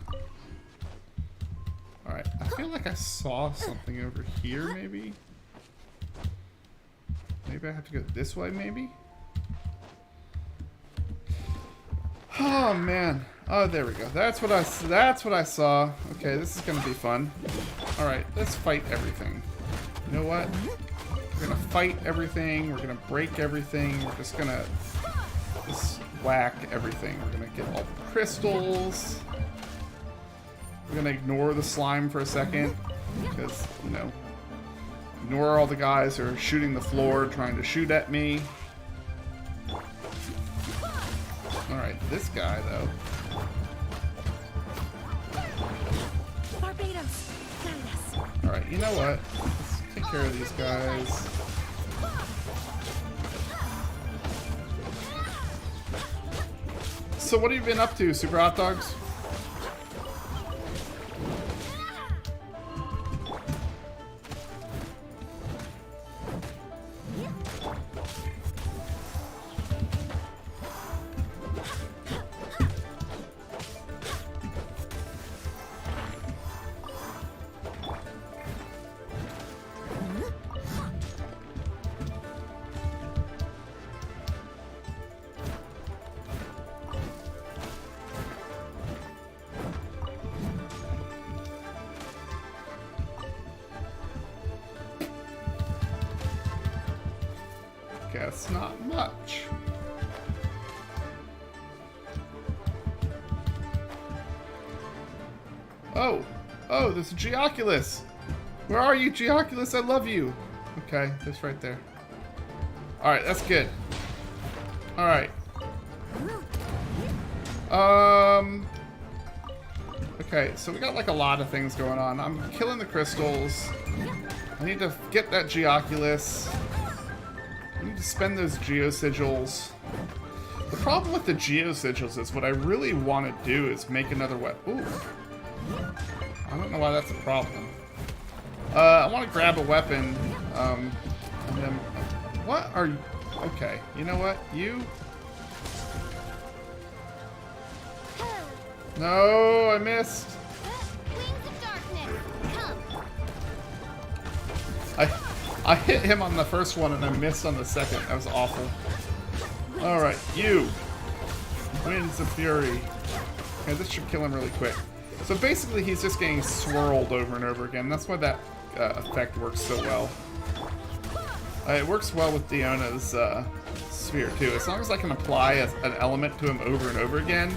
Alright, I feel like I saw something over here, maybe? Maybe I have to go this way, maybe? Oh, man. Oh, there we go. That's what I saw. Okay, this is gonna be fun. Alright, let's fight everything. You know what? We're gonna fight everything. We're gonna break everything. We're just gonna whack everything. We're gonna get all the crystals. We're gonna ignore the slime for a second because, you know, ignore all the guys who are shooting the floor trying to shoot at me. Alright, this guy though. Alright, you know what? Let's take care of these guys. So what have you been up to, Super Hot Dogs? Guess not much. Oh, there's a Geoculus. Where are you, Geoculus? I love you. Okay, that's right there. All right, that's good. All right. Okay, so we got like a lot of things going on. I'm killing the crystals. I need to get that Geoculus. I need to spend those geosigils. The problem with the geosigils is what I really want to do is make another weapon. Ooh. I don't know why that's a problem. I want to grab a weapon. And then, what are you? Okay, you know what? You. No, I missed. Wings of darkness, come. I hit him on the first one and I missed on the second. That was awful. Alright, you. Winds of Fury. Okay, this should kill him really quick. So basically he's just getting swirled over and over again. That's why that effect works so well. It works well with Diona's sphere too. As long as I can apply an element to him over and over again,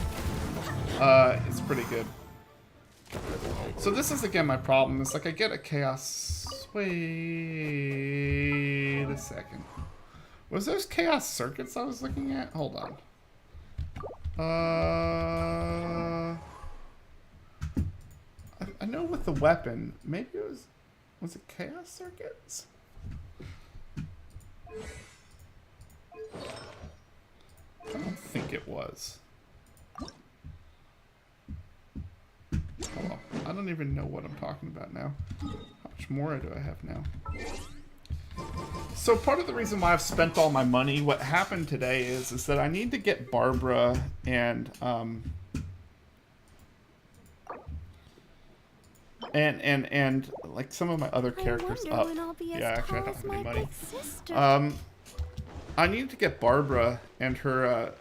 it's pretty good. So this is again my problem. It's like I get a chaos. Wait a second. Was those chaos circuits I was looking at? Hold on. I know with the weapon, maybe it was it chaos circuits? I don't think it was. Hold on. I don't even know what I'm talking about now. How much more do I have now? So part of the reason why I've spent all my money, what happened today is that I need to get Barbara and like some of my other characters up. Yeah, actually I don't have any money. I need to get Barbara and her a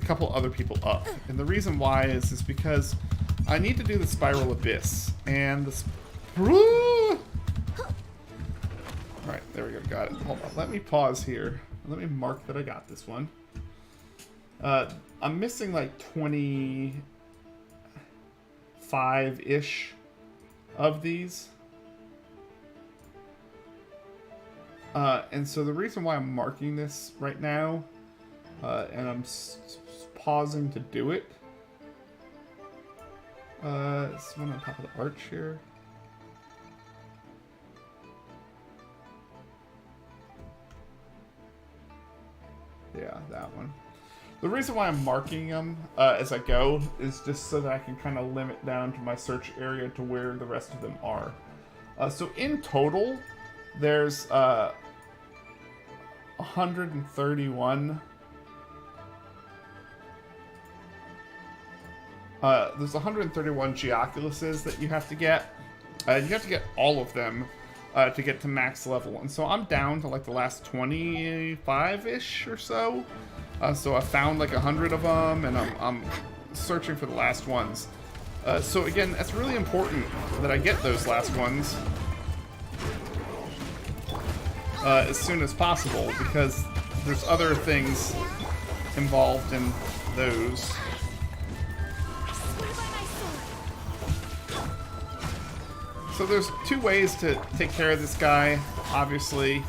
couple other people up, and the reason why is because I need to do the Spiral Abyss and the. Alright, there we go, got it. Hold on, let me pause here. Let me mark that I got this one. I'm missing like 25-ish of these. And so the reason why I'm marking this right now, and I'm pausing to do it, this one on top of the arch here. Yeah, that one. The reason why I'm marking them as I go is just so that I can kind of limit down to my search area to where the rest of them are. So in total, there's 131. There's 131 Geoculuses that you have to get. You have to get all of them to get to max level. And so I'm down to like the last 25-ish or so. So I found like 100 of them, and I'm searching for the last ones. So again, that's really important that I get those last ones as soon as possible, because there's other things involved in those. So there's two ways to take care of this guy, obviously.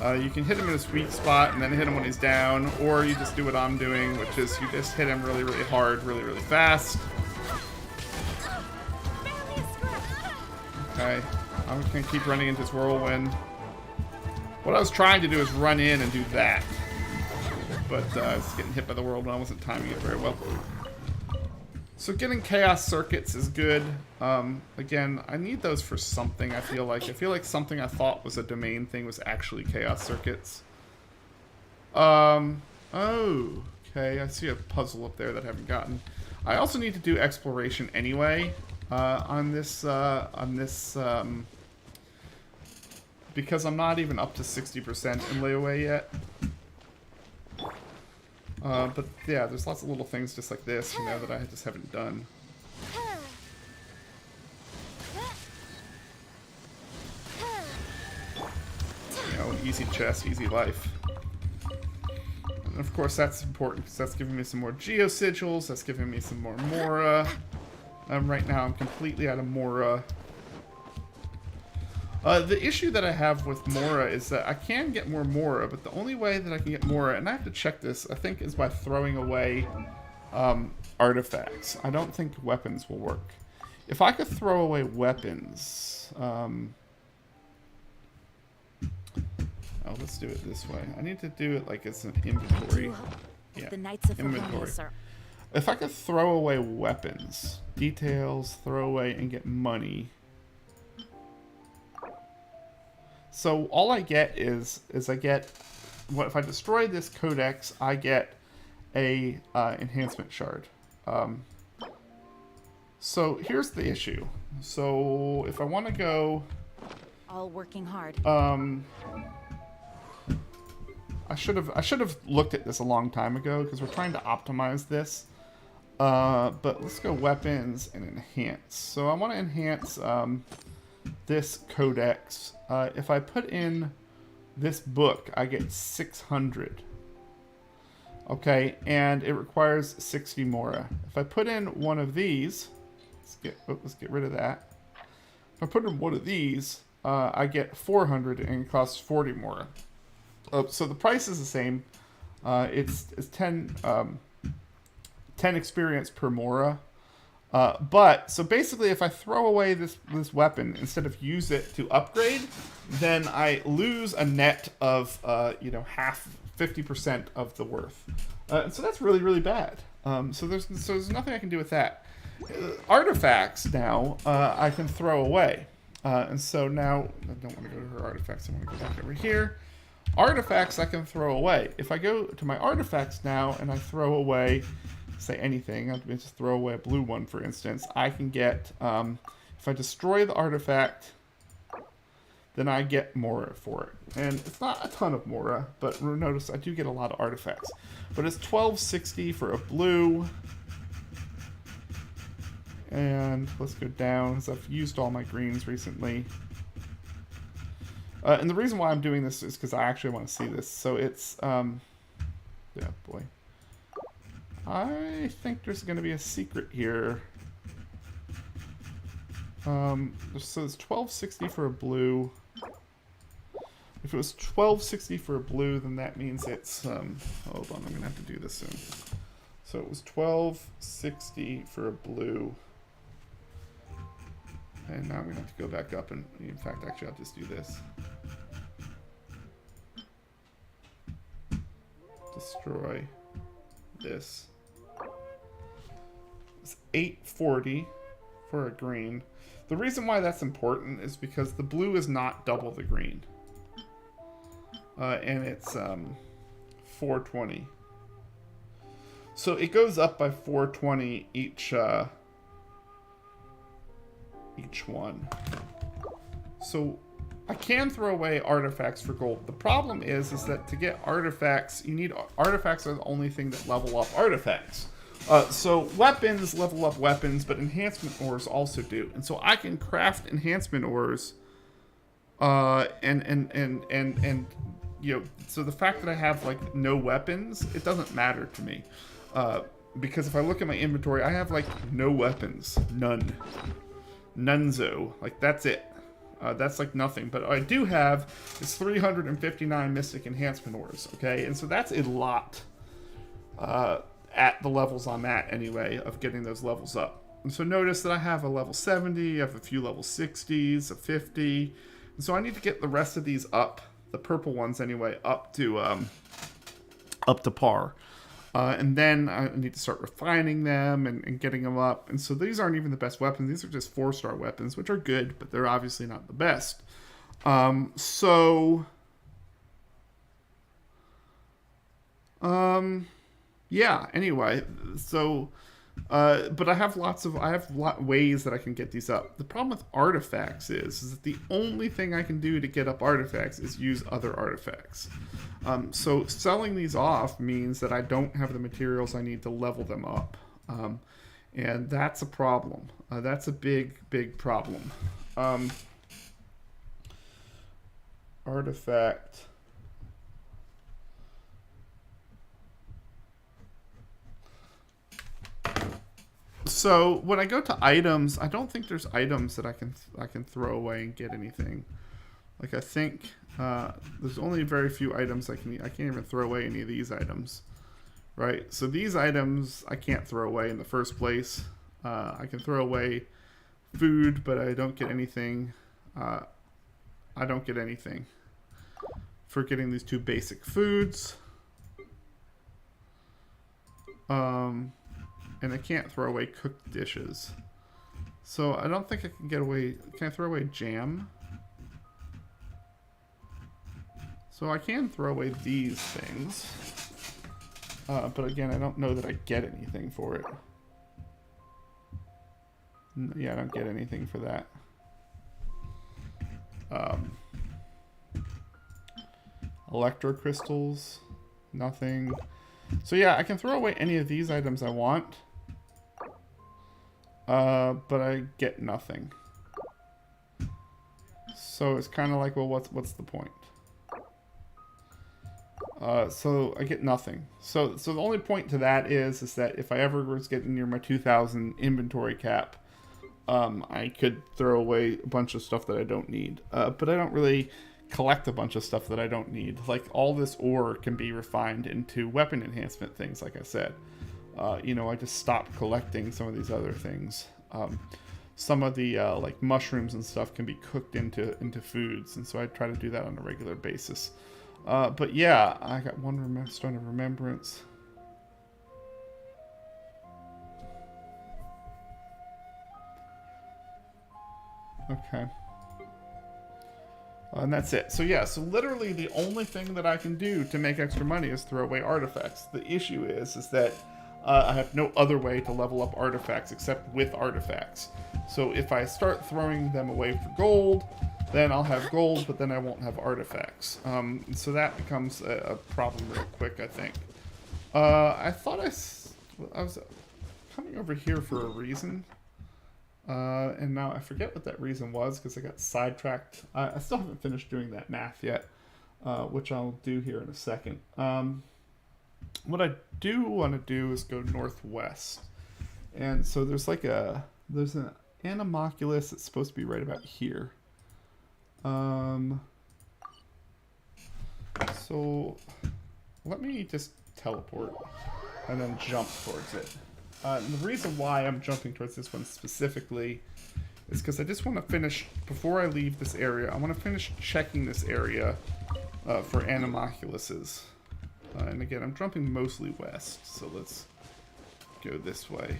You can hit him in his weak spot and then hit him when he's down, or you just do what I'm doing, which is you just hit him really, really hard, really, really fast. Okay, I'm just gonna keep running into this whirlwind. What I was trying to do is run in and do that, but I was getting hit by the whirlwind. I wasn't timing it very well. So getting chaos circuits is good. Again, I need those for something. I feel like something I thought was a domain thing was actually chaos circuits. Oh, okay. I see a puzzle up there that I haven't gotten. I also need to do exploration anyway on this because I'm not even up to 60% in layaway yet. But yeah, there's lots of little things just like this, you know, that I just haven't done. You know, easy chest, easy life. And of course that's important because that's giving me some more geosigils, that's giving me some more Mora. Right now I'm completely out of Mora. The issue that I have with Mora is that I can get more Mora, but the only way that I can get Mora, and I have to check this, I think, is by throwing away artifacts. I don't think weapons will work. If I could throw away weapons... oh, let's do it this way. I need to do it like it's an inventory. Yeah, inventory. If I could throw away weapons, details, throw away, and get money... So all I get is I get, what if I destroy this codex, I get a enhancement shard. So here's the issue. So if I want to go, all working hard. I should have looked at this a long time ago because we're trying to optimize this. But let's go weapons and enhance. So I want to enhance this codex. If I put in this book, I get 600. Okay, and it requires 60 Mora. If I put in one of these, let's get rid of that. If I put in one of these, I get 400 and it costs 40 Mora. So the price is the same. It's 10 experience per Mora. But so basically, if I throw away this weapon instead of use it to upgrade, then I lose a net of half, 50% of the worth. So that's really, really bad. So there's nothing I can do with that. Artifacts now I can throw away. And so now, I don't want to go to her artifacts. I want to go back over here. Artifacts I can throw away. If I go to my artifacts now and I throw away, say anything, I'll just throw away a blue one, for instance, I can get, if I destroy the artifact, then I get Mora for it. And it's not a ton of Mora, but notice I do get a lot of artifacts. But it's 1260 for a blue. And let's go down, because I've used all my greens recently. And the reason why I'm doing this is because I actually want to see this. So it's, yeah, boy. I think there's going to be a secret here. So it's 1260 for a blue. If it was 1260 for a blue, then that means it's, hold on, I'm going to have to do this soon. So it was 1260 for a blue. And now I'm going to have to go back up and, in fact, actually I'll just do this. Destroy this. It's 840 for a green. The reason why that's important is because the blue is not double the green. And it's 420. So it goes up by 420 each one. So I can throw away artifacts for gold. The problem is that to get artifacts, you need artifacts are the only thing that level up artifacts. So weapons level up weapons, but enhancement ores also do. And so I can craft enhancement ores, and you know, so the fact that I have like no weapons, it doesn't matter to me, because if I look at my inventory, I have like no weapons, nunzo, like that's it. That's like nothing, but I do have is 359 Mystic Enhancement Ores, okay? And so that's a lot at the levels I'm at anyway, of getting those levels up. And so notice that I have a level 70, I have a few level 60s, a 50, and so I need to get the rest of these up, the purple ones anyway, up to par. And then I need to start refining them and getting them up. And so these aren't even the best weapons. These are just 4-star weapons, which are good, but they're obviously not the best. Yeah, anyway. So, but I have ways that I can get these up. The problem with artifacts is that the only thing I can do to get up artifacts is use other artifacts. So selling these off means that I don't have the materials I need to level them up. And that's a problem. That's a big, big problem. Artifact. So when I go to items, I don't think there's items that I can throw away and get anything. Like I think there's only very few items I can't even throw away any of these items, right? So these items I can't throw away in the first place. I can throw away food, but I don't get anything. I don't get anything for getting these 2 basic foods. And I can't throw away cooked dishes. So I don't think I can get away. Can I throw away jam? So I can throw away these things. But again, I don't know that I get anything for it. Yeah, I don't get anything for that. Electrocrystals, nothing. So yeah, I can throw away any of these items I want. But I get nothing. So it's kind of like, well, what's the point? So I get nothing. So the only point to that is that if I ever was getting near my 2,000 inventory cap, I could throw away a bunch of stuff that I don't need. But I don't really collect a bunch of stuff that I don't need. Like all this ore can be refined into weapon enhancement things, like I said. You know, I just stopped collecting some of these other things. Some of the like mushrooms and stuff can be cooked into foods, and so I try to do that on a regular basis. But yeah, I got one Stone of Remembrance. Okay. And that's it. So yeah, so literally the only thing that I can do to make extra money is throw away artifacts. The issue is that I have no other way to level up artifacts except with artifacts. So if I start throwing them away for gold, then I'll have gold, but then I won't have artifacts. So that becomes a problem real quick, I think. I thought I was coming over here for a reason. And now I forget what that reason was because I got sidetracked. I still haven't finished doing that math yet, which I'll do here in a second. What I do want to do is go northwest. And so there's there's an Animalculus that's supposed to be right about here. So let me just teleport and then jump towards it. And the reason why I'm jumping towards this one specifically is because I just want to finish, before I leave this area, I want to finish checking this area for Animalculuses. And again, I'm jumping mostly west, so let's go this way.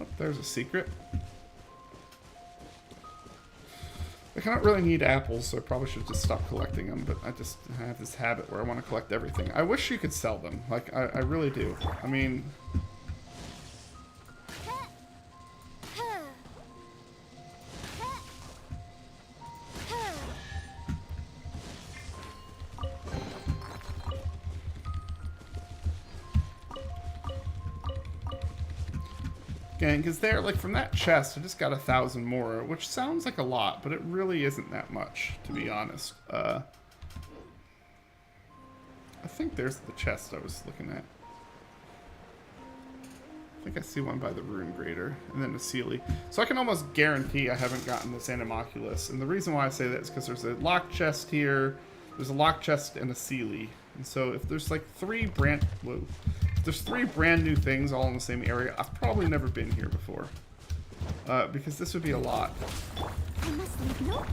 Oh, there's a secret. I don't really need apples, so I probably should just stop collecting them, but I have this habit where I want to collect everything. I wish you could sell them. Like, I really do. I mean... Again, because there, like, from that chest, I just got 1,000 more, which sounds like a lot, but it really isn't that much, to be honest. I think there's the chest I was looking at. I think I see one by the rune grader, and then the Sealy. So I can almost guarantee I haven't gotten this Animalculus, and the reason why I say that is because there's a lock chest here, there's a lock chest and a Sealy. And so if there's like there's 3 brand new things all in the same area, I've probably never been here before. Because this would be a lot. I must leave no.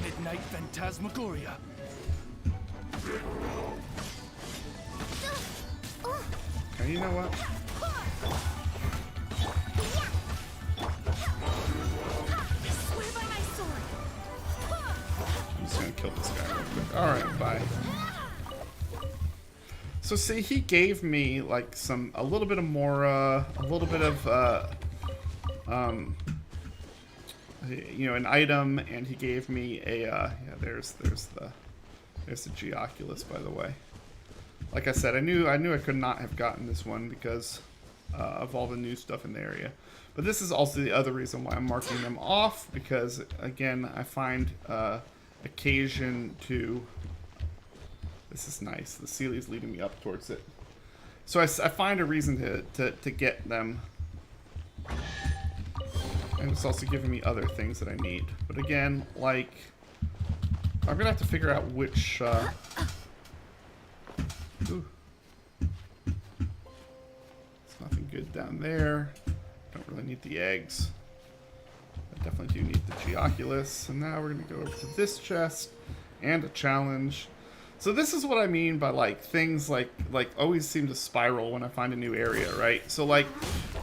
Midnight Phantasmagoria. Okay, you know what? I'm just gonna kill this guy real quick. Alright, bye. So see, he gave me like a little bit of Mora, a little bit of you know, an item, and he gave me a yeah, there's the Geoculus, by the way. Like I said, I knew I could not have gotten this one because of all the new stuff in the area. But this is also the other reason why I'm marking them off, because again, I find occasion to... This is nice. The Sealy's leading me up towards it. So I find a reason to get them. And it's also giving me other things that I need. But again, like... I'm gonna have to figure out which... Ooh. There's nothing good down there. Don't really need the eggs. I definitely do need the Geoculus. And now we're gonna go over to this chest and a challenge. So this is what I mean by like things like always seem to spiral when I find a new area, right? So like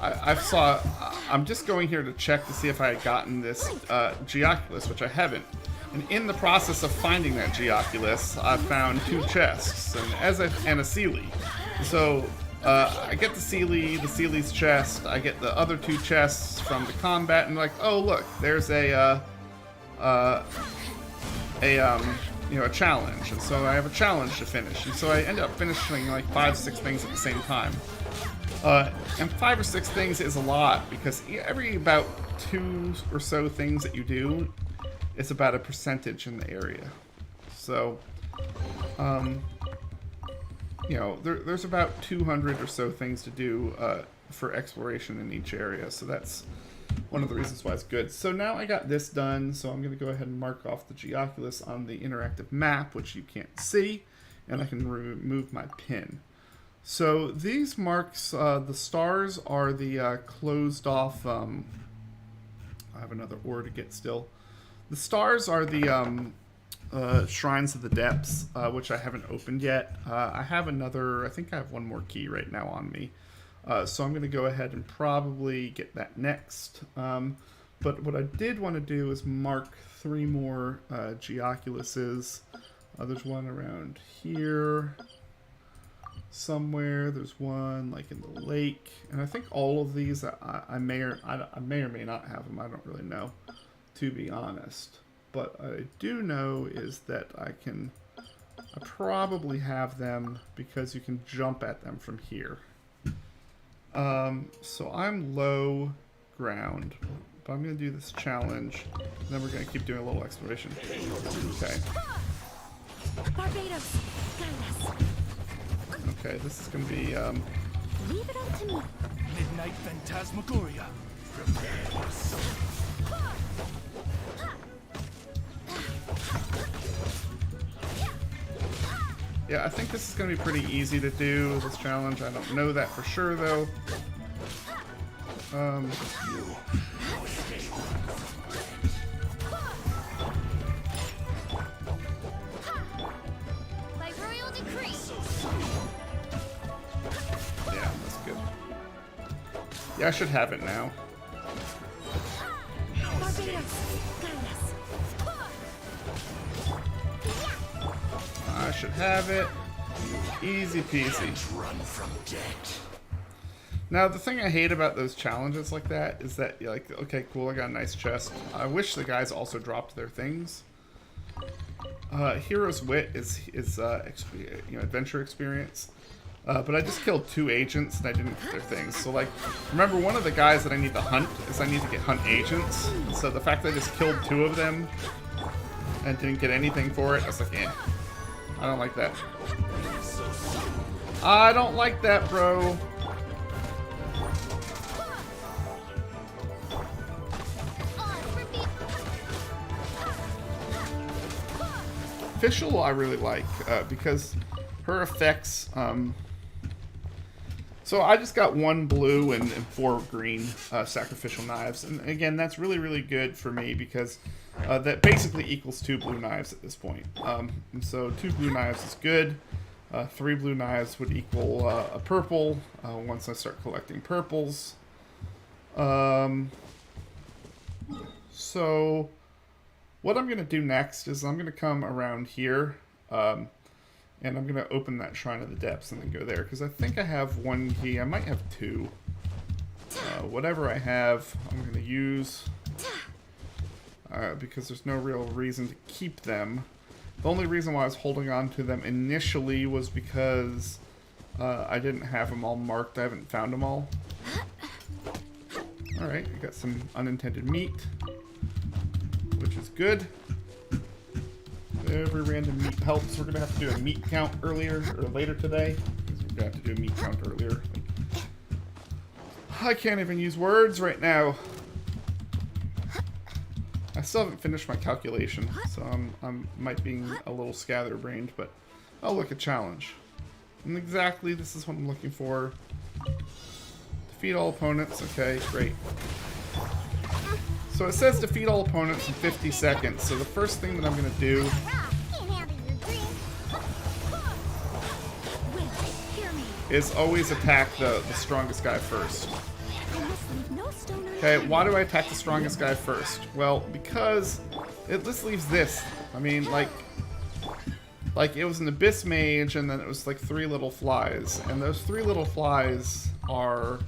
I'm just going here to check to see if I had gotten this Geoculus, which I haven't. And in the process of finding that Geoculus, I found 2 chests and a Sealy. So I get the Sealy's chest. I get the other 2 chests from the combat, and like, oh look, there's a challenge, and so I have a challenge to finish, and so I end up finishing like 5, 6 things at the same time. And 5 or 6 things is a lot because every about 2 or so things that you do, it's about a percentage in the area. So, you know, there's about 200 or so things to do for exploration in each area, so that's one of the reasons why it's good. So now I got this done, so I'm going to go ahead and mark off the Geoculus on the interactive map, which you can't see, and I can remove my pin. So these marks, the stars are the closed off, I have another ore to get still. The stars are the Shrines of the Depths, which I haven't opened yet. I have another, I think I have one more key right now on me. So I'm going to go ahead and probably get that next. But what I did want to do is mark 3 more Geoculuses. There's one around here somewhere. There's one like in the lake. And I think all of these, I may or may not have them. I don't really know, to be honest. But I do know is that I probably have them because you can jump at them from here. So I'm low ground, but I'm going to do this challenge, and then we're going to keep doing a little exploration. Okay. Barbados, guide us. Okay, this is going to be, Leave it up to me. Midnight Phantasmagoria. Prepare yourself. yeah, I think this is going to be pretty easy to do, this challenge. I don't know that for sure, though. By royal decree. Yeah, that's good. Yeah, I should have it now. Barbados, guide us. I should have it. Easy peasy. Run from death. Now, the thing I hate about those challenges like that is that you're like, okay, cool, I got a nice chest. I wish the guys also dropped their things. Hero's Wit is adventure experience. But I just killed 2 agents and I didn't get their things. So, like, remember, one of the guys that I need to hunt is I need to get hunt agents. So the fact that I just killed 2 of them and didn't get anything for it, I was like, eh. I don't like that. I don't like that, bro. Official I really like because her effects, so I just got 1 blue and 4 green sacrificial knives, and again that's really good for me because that basically equals 2 blue knives at this point. And so 2 blue knives is good. 3 blue knives would equal a purple once I start collecting purples. So what I'm going to do next is I'm going to come around here, and I'm going to open that Shrine of the Depths and then go there, because I think I have 1 key. I might have 2. Whatever I have, I'm going to use, because there's no real reason to keep them. The only reason why I was holding on to them initially was because I didn't have them all marked. I haven't found them all. Alright, I got some unintended meat, which is good. Every random meat helps. We're going to have to do a meat count earlier, or later today. Because we're going to have to do a meat count earlier. I can't even use words right now. I still haven't finished my calculation, so I'm might being a little scatterbrained, but oh look, a challenge. And exactly, this is what I'm looking for. Defeat all opponents. Okay, great. So it says defeat all opponents in 50 seconds. So the first thing that I'm going to do Can't handle your dream. Will, hear me. is always attack the strongest guy first. I must leave no stone unturned. Okay, why do I attack the strongest guy first? Well, because it just leaves this. I mean, like it was an Abyss Mage, and then it was like 3 little flies. And those 3 little flies are...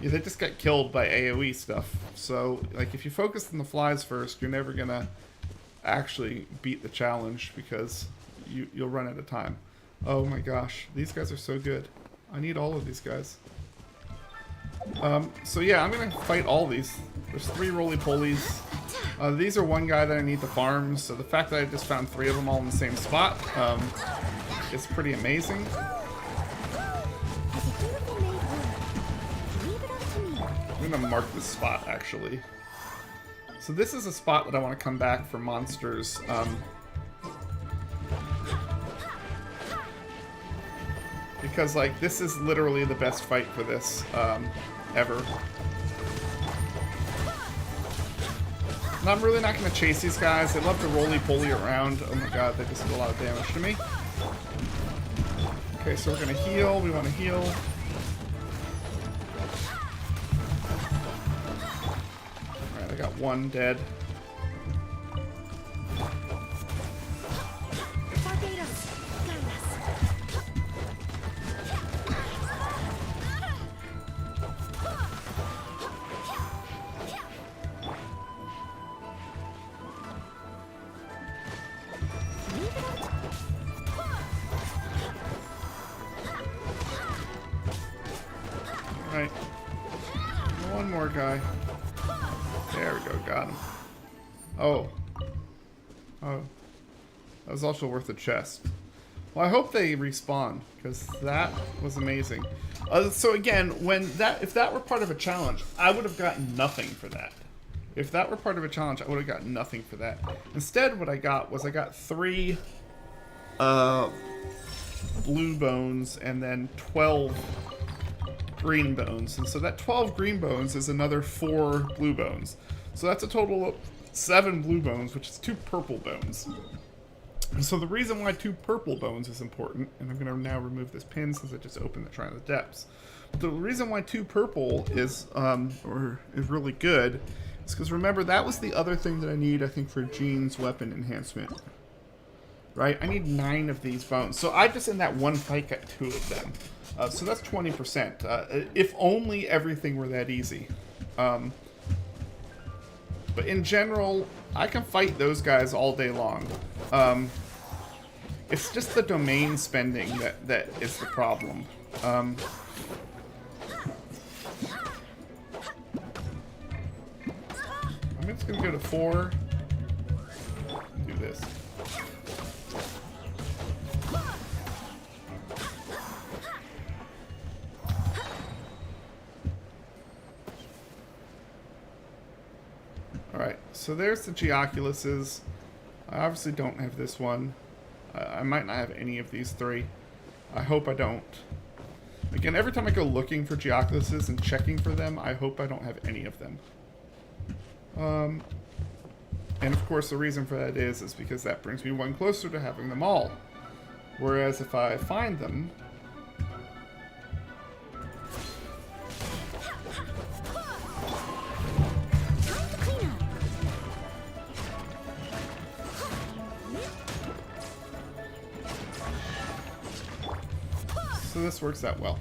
yeah, they just got killed by AoE stuff. So, like, if you focus on the flies first, you're never gonna actually beat the challenge because you'll run out of time. Oh my gosh, these guys are so good. I need all of these guys. So yeah, I'm gonna fight all these. There's 3 roly-polies. These are 1 guy that I need to farm, so the fact that I just found 3 of them all in the same spot is pretty amazing. As a beautiful maid would. Leave it up to me. I'm gonna mark this spot, actually. So this is a spot that I want to come back for monsters. Because, like, this is literally the best fight for this, ever. And I'm really not going to chase these guys. They love to roly-poly around. Oh my god, they just did a lot of damage to me. Okay, so we're going to heal. We want to heal. Alright, I got one dead. Right. One more guy. There we go, got him. Oh. Oh. That was also worth a chest. Well, I hope they respawn, because that was amazing. So again, if that were part of a challenge, I would have gotten nothing for that. If that were part of a challenge, I would have gotten nothing for that. Instead, what I got was 3 blue bones and then 12 green bones. And so that 12 green bones is another 4 blue bones. So that's a total of 7 blue bones, which is 2 purple bones. And so the reason why 2 purple bones is important, and I'm going to now remove this pin since I just opened the Shrine of the Depths. The reason why 2 purple is really good is because remember, that was the other thing that I need, I think, for Jean's weapon enhancement. Right? I need 9 of these bones. So I just in that one fight got 2 of them. So that's 20%. If only everything were that easy. But in general, I can fight those guys all day long. It's just the domain spending that is the problem. I'm just gonna go to 4. Do this. Alright, so there's the Geoculuses. I obviously don't have this one. I might not have any of these 3. I hope I don't. Again, every time I go looking for Geoculuses and checking for them, I hope I don't have any of them. And of course the reason for that is because that brings me one closer to having them all. Whereas if I find them... So this works out well.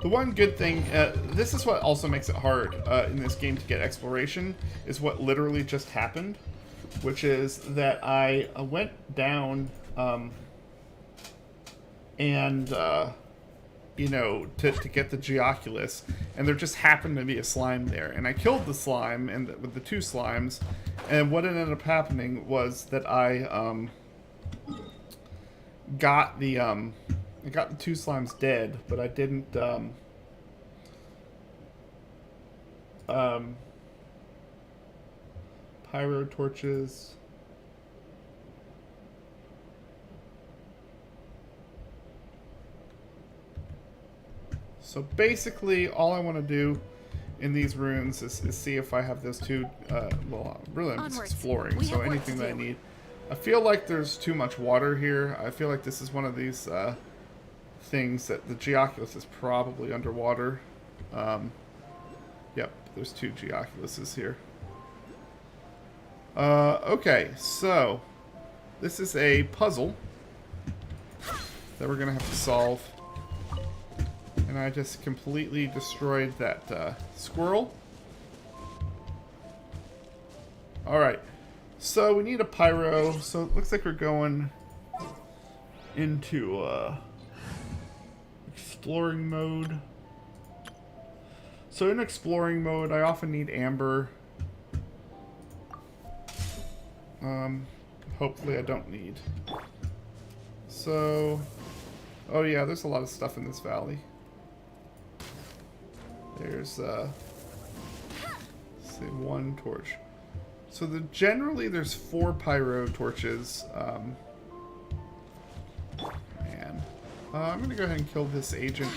The one good thing, this is what also makes it hard in this game to get exploration, is what literally just happened, which is that I went down and, you know, to get the Geoculus, and there just happened to be a slime there, and I killed the slime and with the 2 slimes, and what ended up happening was that I got the 2 slimes dead, but I didn't, pyro torches. So basically, all I want to do in these runes is see if I have those 2, well, really I'm just exploring, so anything that I need. I feel like there's too much water here. I feel like this is one of these, things that the Geoculus is probably underwater. Yep, there's 2 Geoculuses here. Okay, so this is a puzzle that we're gonna have to solve. And I just completely destroyed that squirrel. Alright, so we need a pyro. So it looks like we're going into exploring mode. So in exploring mode, I often need amber. Hopefully I don't need. So, oh yeah, there's a lot of stuff in this valley. There's, say 1 torch. So generally there's 4 pyro torches. I'm gonna go ahead and kill this agent.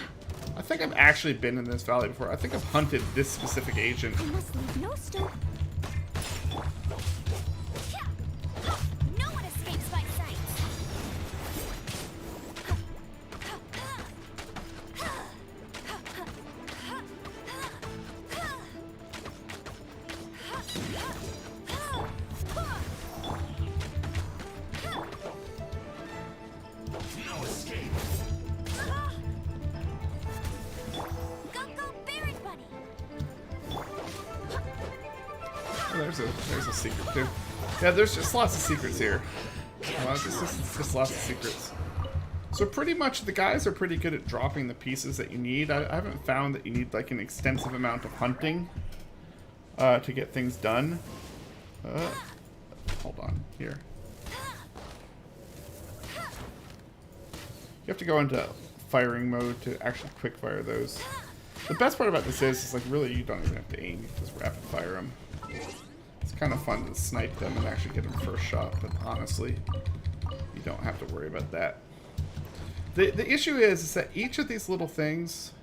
I think I've actually been in this valley before. I think I've hunted this specific agent. I must leave no stone. there's a secret too. Yeah, there's just lots of secrets here. Just lots of secrets. So pretty much the guys are pretty good at dropping the pieces that you need. I haven't found that you need like an extensive amount of hunting to get things done. Hold on, here. You have to go into firing mode to actually quick fire those. The best part about this is like really you don't even have to aim, you can just rapid fire them. It's kind of fun to snipe them and actually get them first shot, but honestly, you don't have to worry about that. The issue is that each of these little things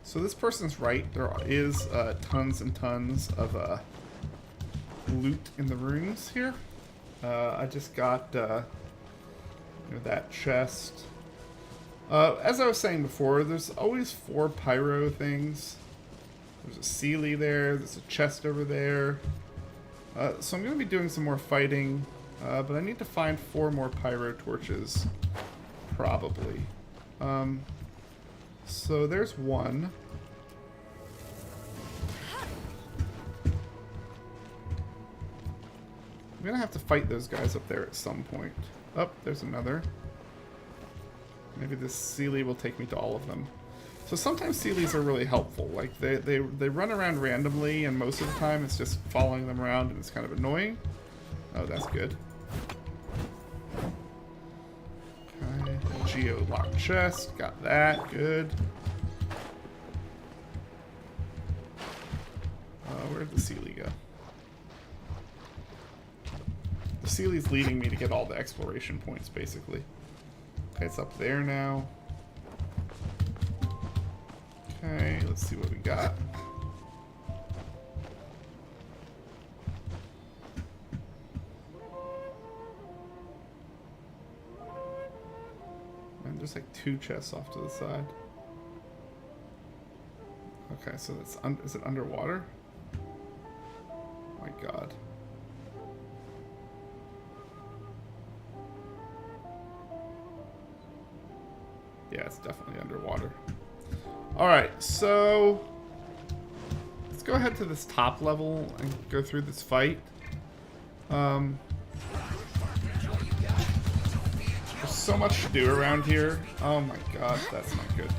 so this person's right, there is tons and tons of loot in the rooms here. I just got that chest. As I was saying before, there's always 4 pyro things. There's a Sealy there, there's a chest over there. So I'm going to be doing some more fighting, but I need to find 4 more pyro torches, probably. So there's one. I'm gonna have to fight those guys up there at some point. Oh, there's another. Maybe this Sealy will take me to all of them. So sometimes Sealies are really helpful. Like they run around randomly, and most of the time it's just following them around, and it's kind of annoying. Oh, that's good. Okay, geo-locked chest, got that, good. Where'd the Sealy go? The Sealy's leading me to get all the exploration points, basically. Okay, it's up there now. Okay, let's see what we got. And there's like 2 chests off to the side. Okay, so that's is it underwater? Oh my god. Yeah, it's definitely underwater. Alright, so let's go ahead to this top level and go through this fight. There's so much to do around here. Oh my god, that's not good.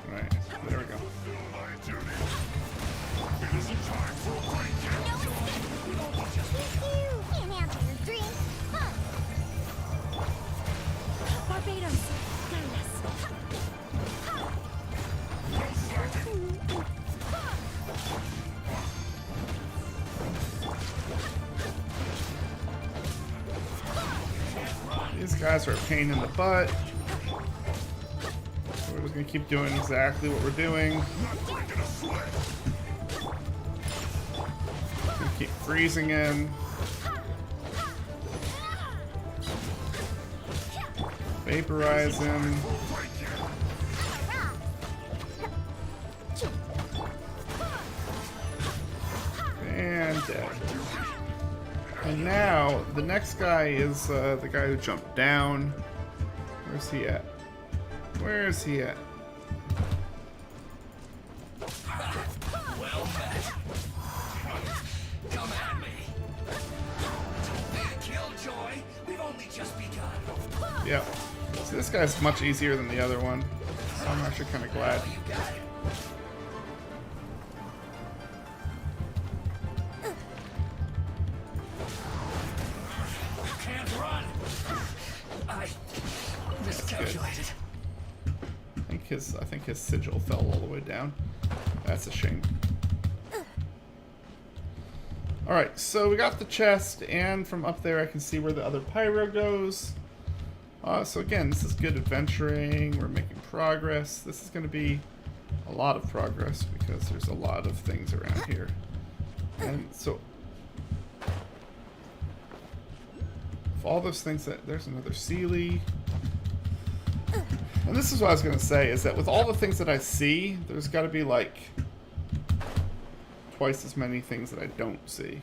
Alright, there we go. Can't answer your drink. Huh. Barbados. These guys are a pain in the butt. So we're just gonna keep doing exactly what we're doing. Gonna keep freezing him. Vaporize him. And dead. And now, the next guy is the guy who jumped down. Where's he at? Where is he at? Well met. Come at me. Don't be a killjoy. We've only just begun. Yep. So this guy's much easier than the other one. So I'm actually kind of glad. You got it. Can't run. I miscalculated. I think his sigil fell all the way down. That's a shame. Alright, so we got the chest, and from up there I can see where the other pyro goes. So again, this is good adventuring. We're making progress. This is going to be a lot of progress because there's a lot of things around here. And so, of all those things there's another Sealy. And this is what I was going to say, is that with all the things that I see, there's got to be like twice as many things that I don't see.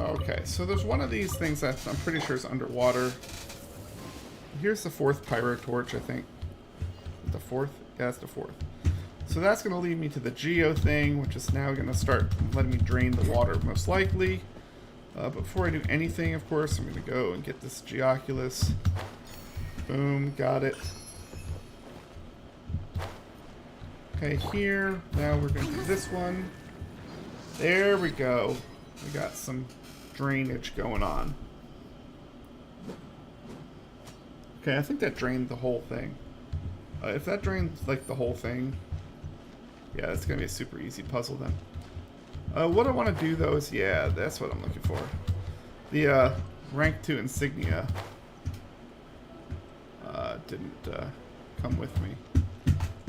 Okay, so there's one of these things that I'm pretty sure is underwater. Here's the 4th pyro torch, I think. The 4th? Yeah, that's the 4th. So that's going to lead me to the geo thing, which is now going to start letting me drain the water, most likely. But before I do anything, of course, I'm going to go and get this Geoculus. Boom, got it. Okay, here. Now we're going to do this one. There we go. We got some drainage going on. Okay, I think that drained the whole thing. If that drained, like, the whole thing, yeah, it's going to be a super easy puzzle then. What I want to do, though, is, yeah, that's what I'm looking for. The rank 2 insignia didn't come with me.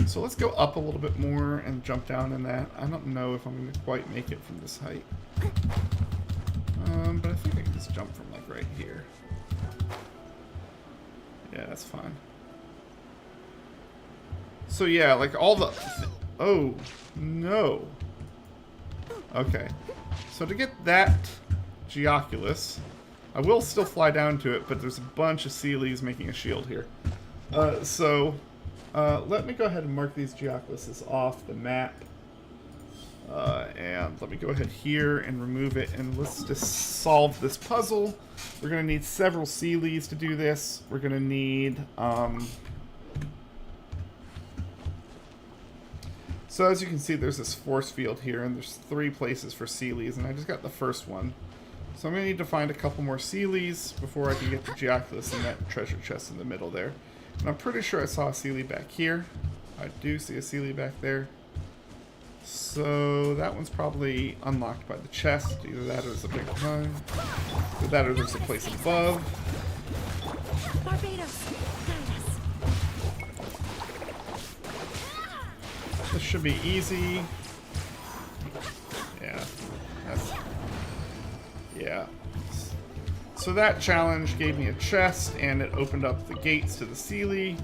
So let's go up a little bit more and jump down in that. I don't know if I'm going to quite make it from this height. But I think I can just jump from, like, right here. Yeah, that's fine. So yeah, like all the... Oh, no. Okay. So to get that Geoculus, I will still fly down to it, but there's a bunch of Sealies making a shield here. Let me go ahead and mark these Geoculuses off the map. And let me go ahead here and remove it, and let's just solve this puzzle. We're going to need several Sealies to do this. We're going to need... So as you can see, there's this force field here, and there's 3 places for Sealies, and I just got the first one. So I'm going to need to find a couple more Sealies before I can get the Geoculus in that treasure chest in the middle there. And I'm pretty sure I saw a Sealie back here. I do see a Sealie back there. So that one's probably unlocked by the chest. Either that or there's a big one. Either that or there's a place above. Barbados, guide us. This should be easy. Yeah. Yeah. So that challenge gave me a chest, and it opened up the gates to the Sealie.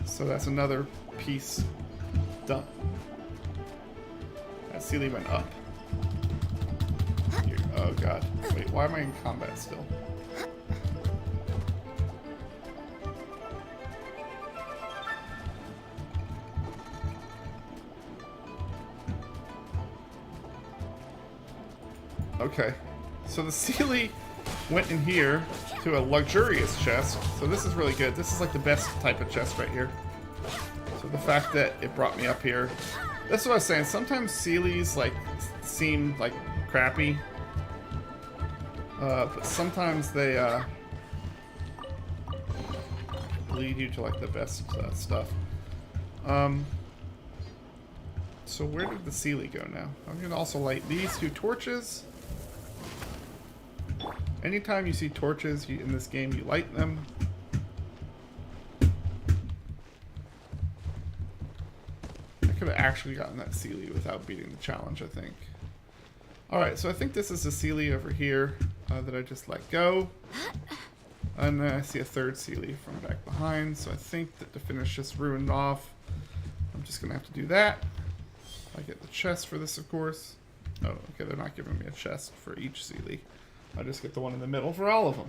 So that's another piece done. That Sealie went up. Here. Oh god. Wait, why am I in combat still? Okay. So the Sealie went in here to a luxurious chest. So this is really good. This is like the best type of chest right here. So the fact that it brought me up here. That's what I was saying. Sometimes Sealies like seem like crappy. But sometimes they lead you to like the best stuff. So where did the Sealie go now? I'm gonna also light these 2 torches. Anytime you see torches in this game, you light them. I could have actually gotten that Sealie without beating the challenge, I think. Alright, so I think this is the Sealie over here that I just let go. And then I see a 3rd Sealie from back behind, so I think that to finish this ruined off, I'm just going to have to do that. I get the chest for this, of course. Oh, okay, they're not giving me a chest for each Sealie. I just get the one in the middle for all of them.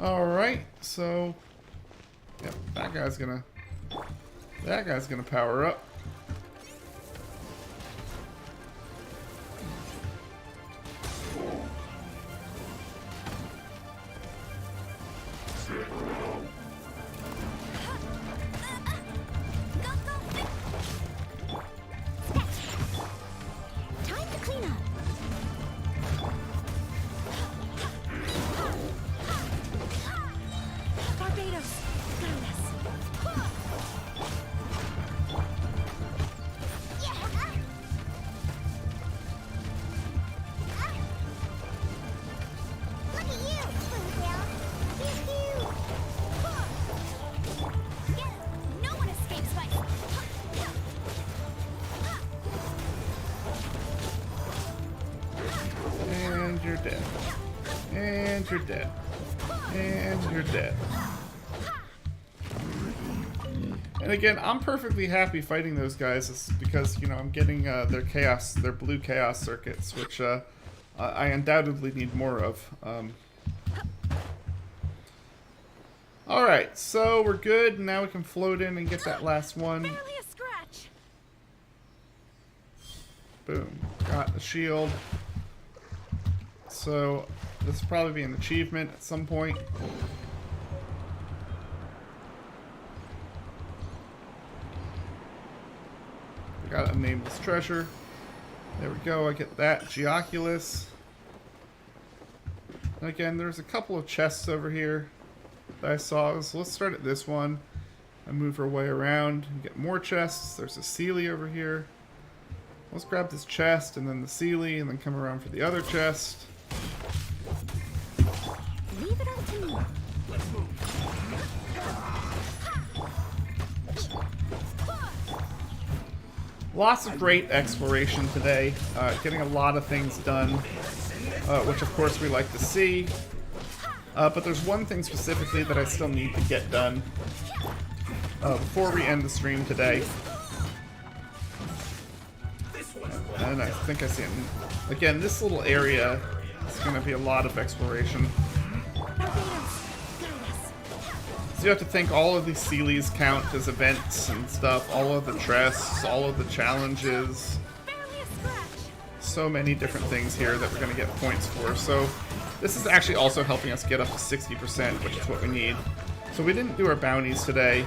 Alright, so... Yep, that guy's gonna power up. Time to clean up. Barbados, guide us. Look at you, Spoontail. Pew pew. No one escapes my... And you're dead. And you're dead. And you're dead. And again, I'm perfectly happy fighting those guys because, you know, I'm getting their blue chaos circuits, which I undoubtedly need more of. Alright, so we're good. Now we can float in and get that last one. Barely a scratch. Boom. Got the shield. So this will probably be an achievement at some point. We gotta name this treasure. There we go. I get that. Geoculus. And again, there's a couple of chests over here that I saw. So let's start at this one and move our way around and get more chests. There's a Sealy over here. Let's grab this chest and then the Sealy and then come around for the other chest. Leave it up to me. Lots of great exploration today. Getting a lot of things done, which of course we like to see. But there's one thing specifically that I still need to get done before we end the stream today. And I think I see it. Again, this little area is going to be a lot of exploration. So you have to think all of these Sealies count as events and stuff, all of the chests, all of the challenges. Barely a scratch. So many different things here that we're going to get points for. So this is actually also helping us get up to 60%, which is what we need. So we didn't do our bounties today.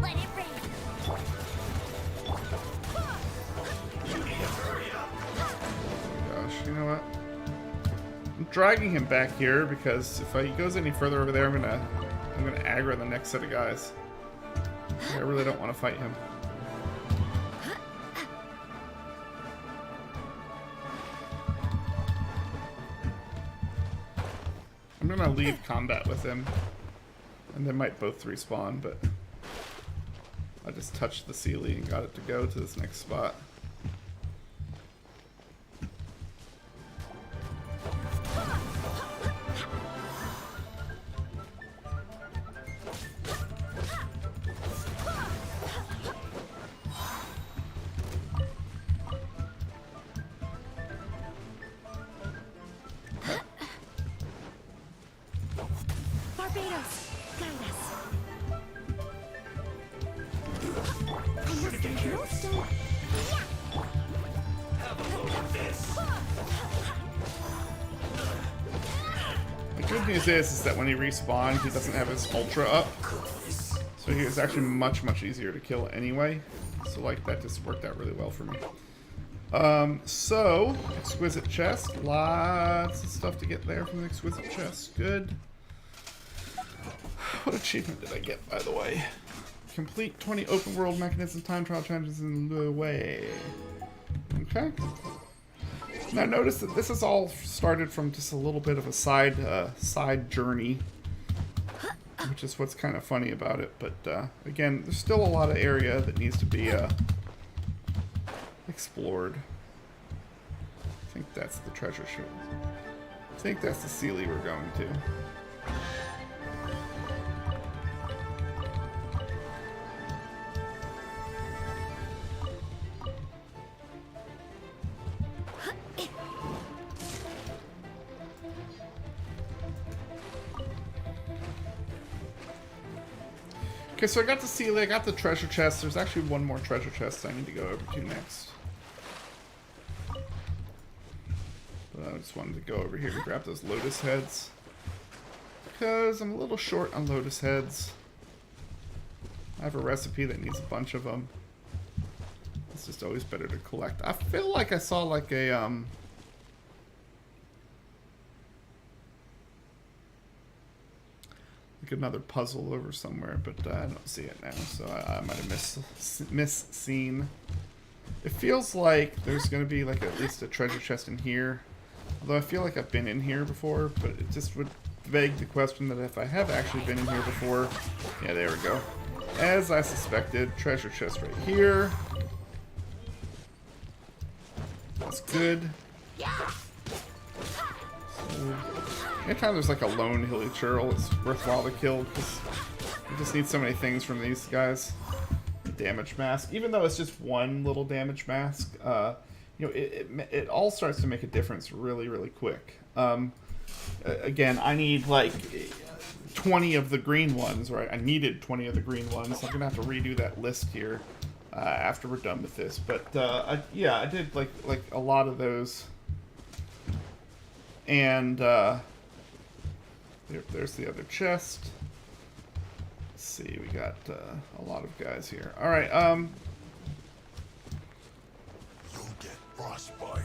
Let it rain. Gosh, you know what? I'm dragging him back here because if he goes any further over there, I'm gonna aggro the next set of guys. I really don't want to fight him. I'm gonna leave combat with him, and they might both respawn, but I just touched the Sealy and got it to go to this next spot. Barbados, guide us. I must have no stone. The good news is that when he respawns, he doesn't have his ultra up, so he is actually much easier to kill anyway. So like that just worked out really well for me. So exquisite chest, lots of stuff to get there from the exquisite chest. Good. What achievement did I get, by the way? Complete 20 open world mechanism time trial challenges in the way. Okay. Now notice that this is all started from just a little bit of a side journey, which is what's kind of funny about it. But again, there's still a lot of area that needs to be explored. I think that's the treasure chest. I think that's the Sealy we're going to. Okay, so I got the Sealy, I got the treasure chest. There's actually one more treasure chest I need to go over to next. But I just wanted to go over here and grab those lotus heads, because I'm a little short on lotus heads. I have a recipe that needs a bunch of them. It's just always better to collect. I feel like I saw like a another puzzle over somewhere, but I don't see it now, so I might have misseen. It feels like there's going to be like at least a treasure chest in here, although I feel like I've been in here before, but it just would beg the question that if I have actually been in here before. Yeah, there we go. As I suspected, treasure chest right here. That's good. Anytime there's like a lone hilly churl, it's worthwhile to kill because you just need so many things from these guys. The damage mask, even though it's just one little damage mask, you know, it all starts to make a difference really, really quick. Again, I need like 20 of the green ones, right? I needed 20 of the green ones. So I'm gonna have to redo that list here after we're done with this. But yeah, I did like a lot of those. And there's the other chest. Let's see, we got a lot of guys here. All right, You'll get frostbite.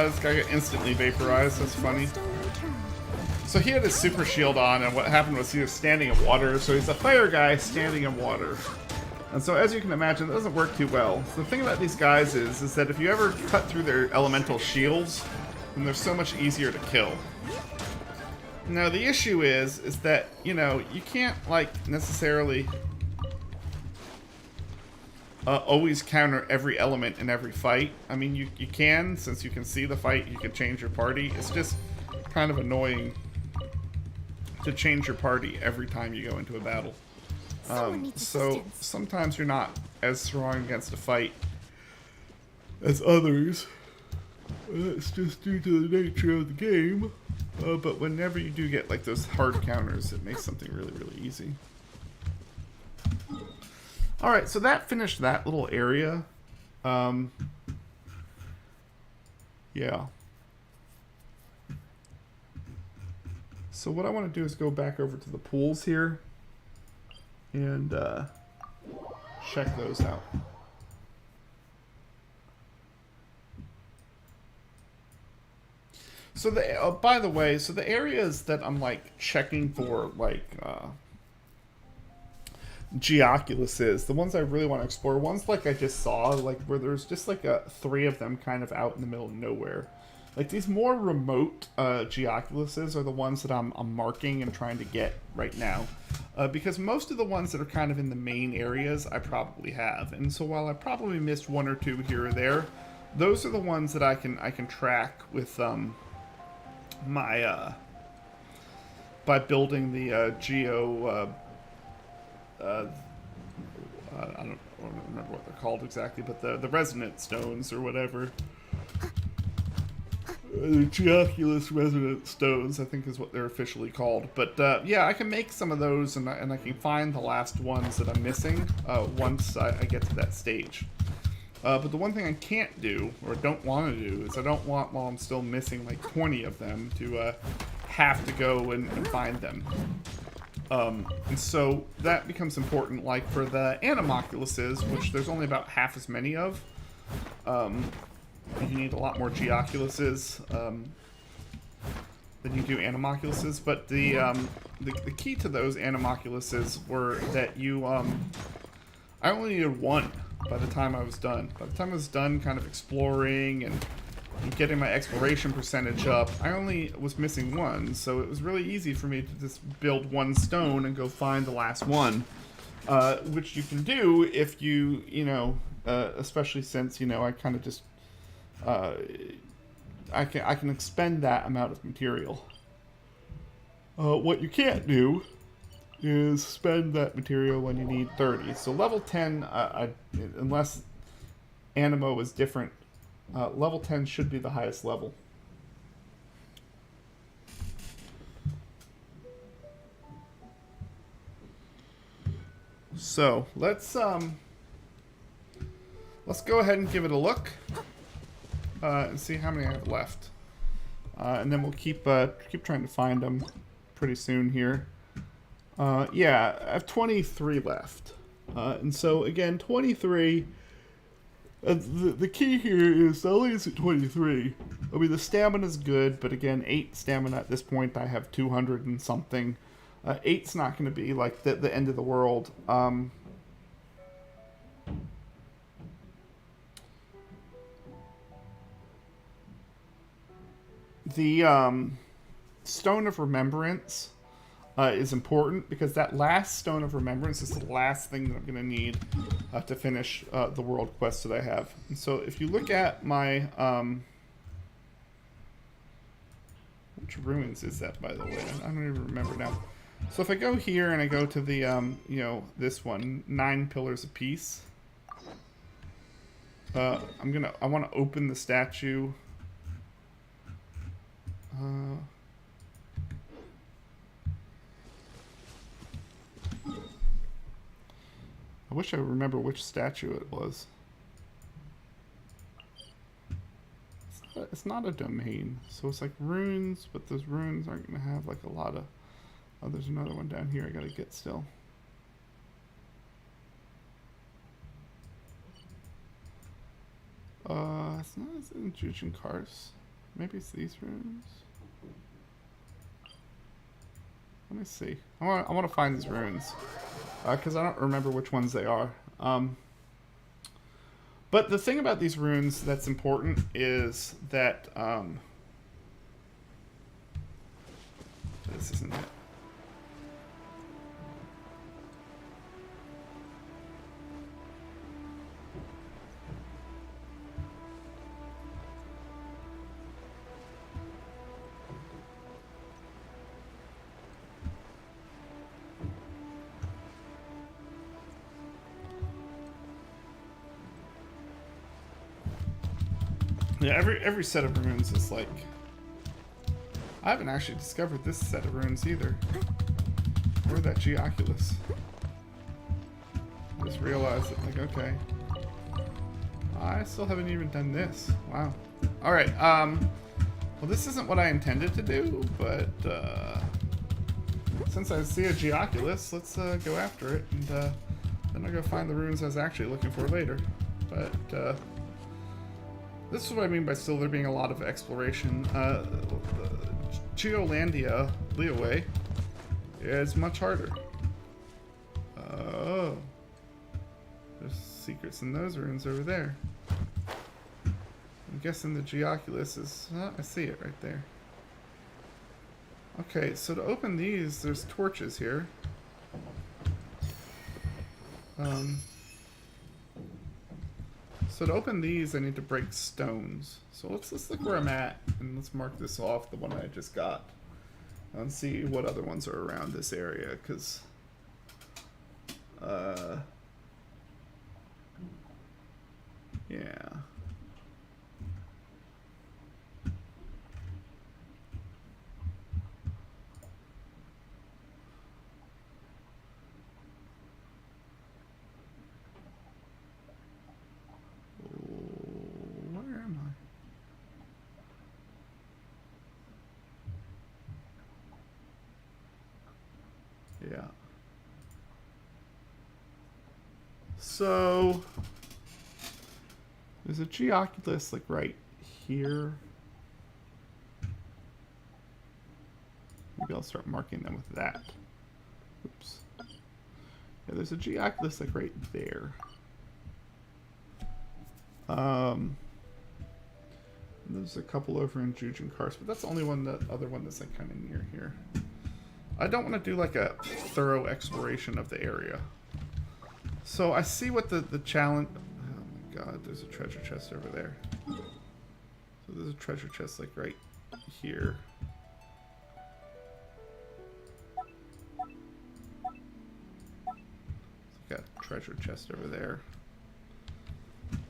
this guy got instantly vaporized. That's funny. So he had his super shield on, and what happened was he was standing in water. So he's a fire guy standing in water. And so as you can imagine, it doesn't work too well. So the thing about these guys is that if you ever cut through their elemental shields, then they're so much easier to kill. Now the issue is that, you know, you can't like necessarily always counter every element in every fight. I mean, you can, since you can see the fight, you can change your party. It's just kind of annoying to change your party every time you go into a battle. So sometimes you're not as strong against a fight as others. It's just due to the nature of the game. But whenever you do get like those hard counters, it makes something really, really easy. Alright, so that finished that little area. Yeah. So what I want to do is go back over to the pools here and check those out. So the by the way, so the areas that I'm like checking for like Geoculuses, the ones I really want to explore, ones like I just saw, like where there's just like 3 of them kind of out in the middle of nowhere. Like these more remote Geoculuses are the ones that I'm marking and trying to get right now. Because most of the ones that are kind of in the main areas I probably have. And so while I probably missed 1 or 2 here or there, those are the ones that I can track with my by building the I don't remember what they're called exactly, but the resonant stones or whatever. The Geoculus resonant stones, I think is what they're officially called. But yeah, I can make some of those, and I can find the last ones that I'm missing once I get to that stage. But the one thing I can't do, or don't want to do, is I don't want, while I'm still missing like 20 of them, to have to go and find them. And so that becomes important, like for the Animoculuses, which there's only about half as many of. You need a lot more Geoculuses than you do Animoculuses, but the key to those Animoculuses were that you I only needed 1 by the time I was done. By the time I was done kind of exploring and getting my exploration percentage up, I only was missing 1, so it was really easy for me to just build 1 stone and go find the last one, which you can do if you know, especially since, you know, I kind of just, I can expend that amount of material. What you can't do is spend that material when you need 30. So level 10, unless Animo is different, level 10 should be the highest level. So let's go ahead and give it a look and see how many I have left, and then we'll keep trying to find them pretty soon here. Yeah, I have 23 left. And so again, 23. The key here is not only is it 23. I mean, the stamina's good, but again, 8 stamina at this point. I have 200 and something. 8's not going to be like the end of the world. The Stone of Remembrance is important because that last Stone of Remembrance is the last thing that I'm going to need to finish the world quest that I have. And so if you look at my... which ruins is that, by the way? I don't even remember now. So if I go here and I go to the, you know, this one, 9 Pillars of Peace. I want to open the statue. I wish I remember which statue it was. It's not a domain, so it's like runes, but those runes aren't going to have like a lot of... Oh, there's another one down here I got to get still. It's not in Jujin Kars. Maybe it's these runes. Let me see. I want to find these runes because I don't remember which ones they are. But the thing about these runes that's important is that this isn't it. Yeah, every set of runes is like... I haven't actually discovered this set of runes either. Or that Geoculus. I just realized that, like, okay. I still haven't even done this. Wow. Alright, well this isn't what I intended to do, but since I see a Geoculus, let's go after it, and then I'll go find the runes I was actually looking for later. But this is what I mean by still there being a lot of exploration. Geolandia, Leeway, is much harder. Oh. There's secrets in those runes over there. I'm guessing the Geoculus is... Oh, I see it right there. Okay, so to open these, there's torches here. So to open these, I need to break stones. So let's look where I'm at, and let's mark this off, the one I just got, and see what other ones are around this area, because yeah. Where am I? Yeah. So there's a Geoculus like right here. Maybe I'll start marking them with that. Oops. Yeah, there's a Geoculus like right there. There's a couple over in Jujin Kars, but that's the only one, the other one that's like kind of near here. I don't want to do like a thorough exploration of the area. So I see what the challenge... Oh my god, there's a treasure chest over there. So there's a treasure chest like right here. Got a treasure chest over there.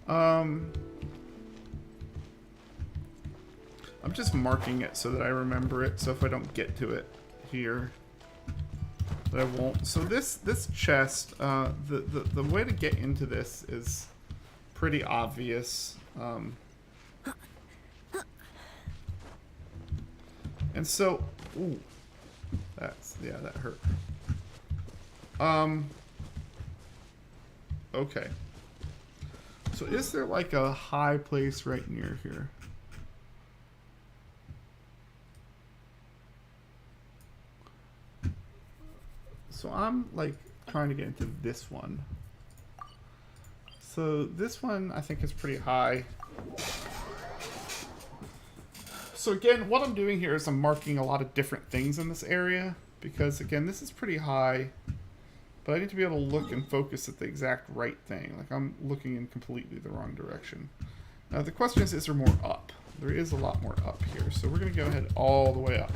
I'm just marking it so that I remember it, so if I don't get to it here, that I won't. So this chest, the way to get into this is pretty obvious. And so, ooh, yeah, that hurt. Okay. So is there like a high place right near here? So I'm like trying to get into this one. So this one I think is pretty high. So again, what I'm doing here is I'm marking a lot of different things in this area because again, this is pretty high, but I need to be able to look and focus at the exact right thing. Like I'm looking in completely the wrong direction. Now the question is there more up? There is a lot more up here, so we're gonna go ahead all the way up.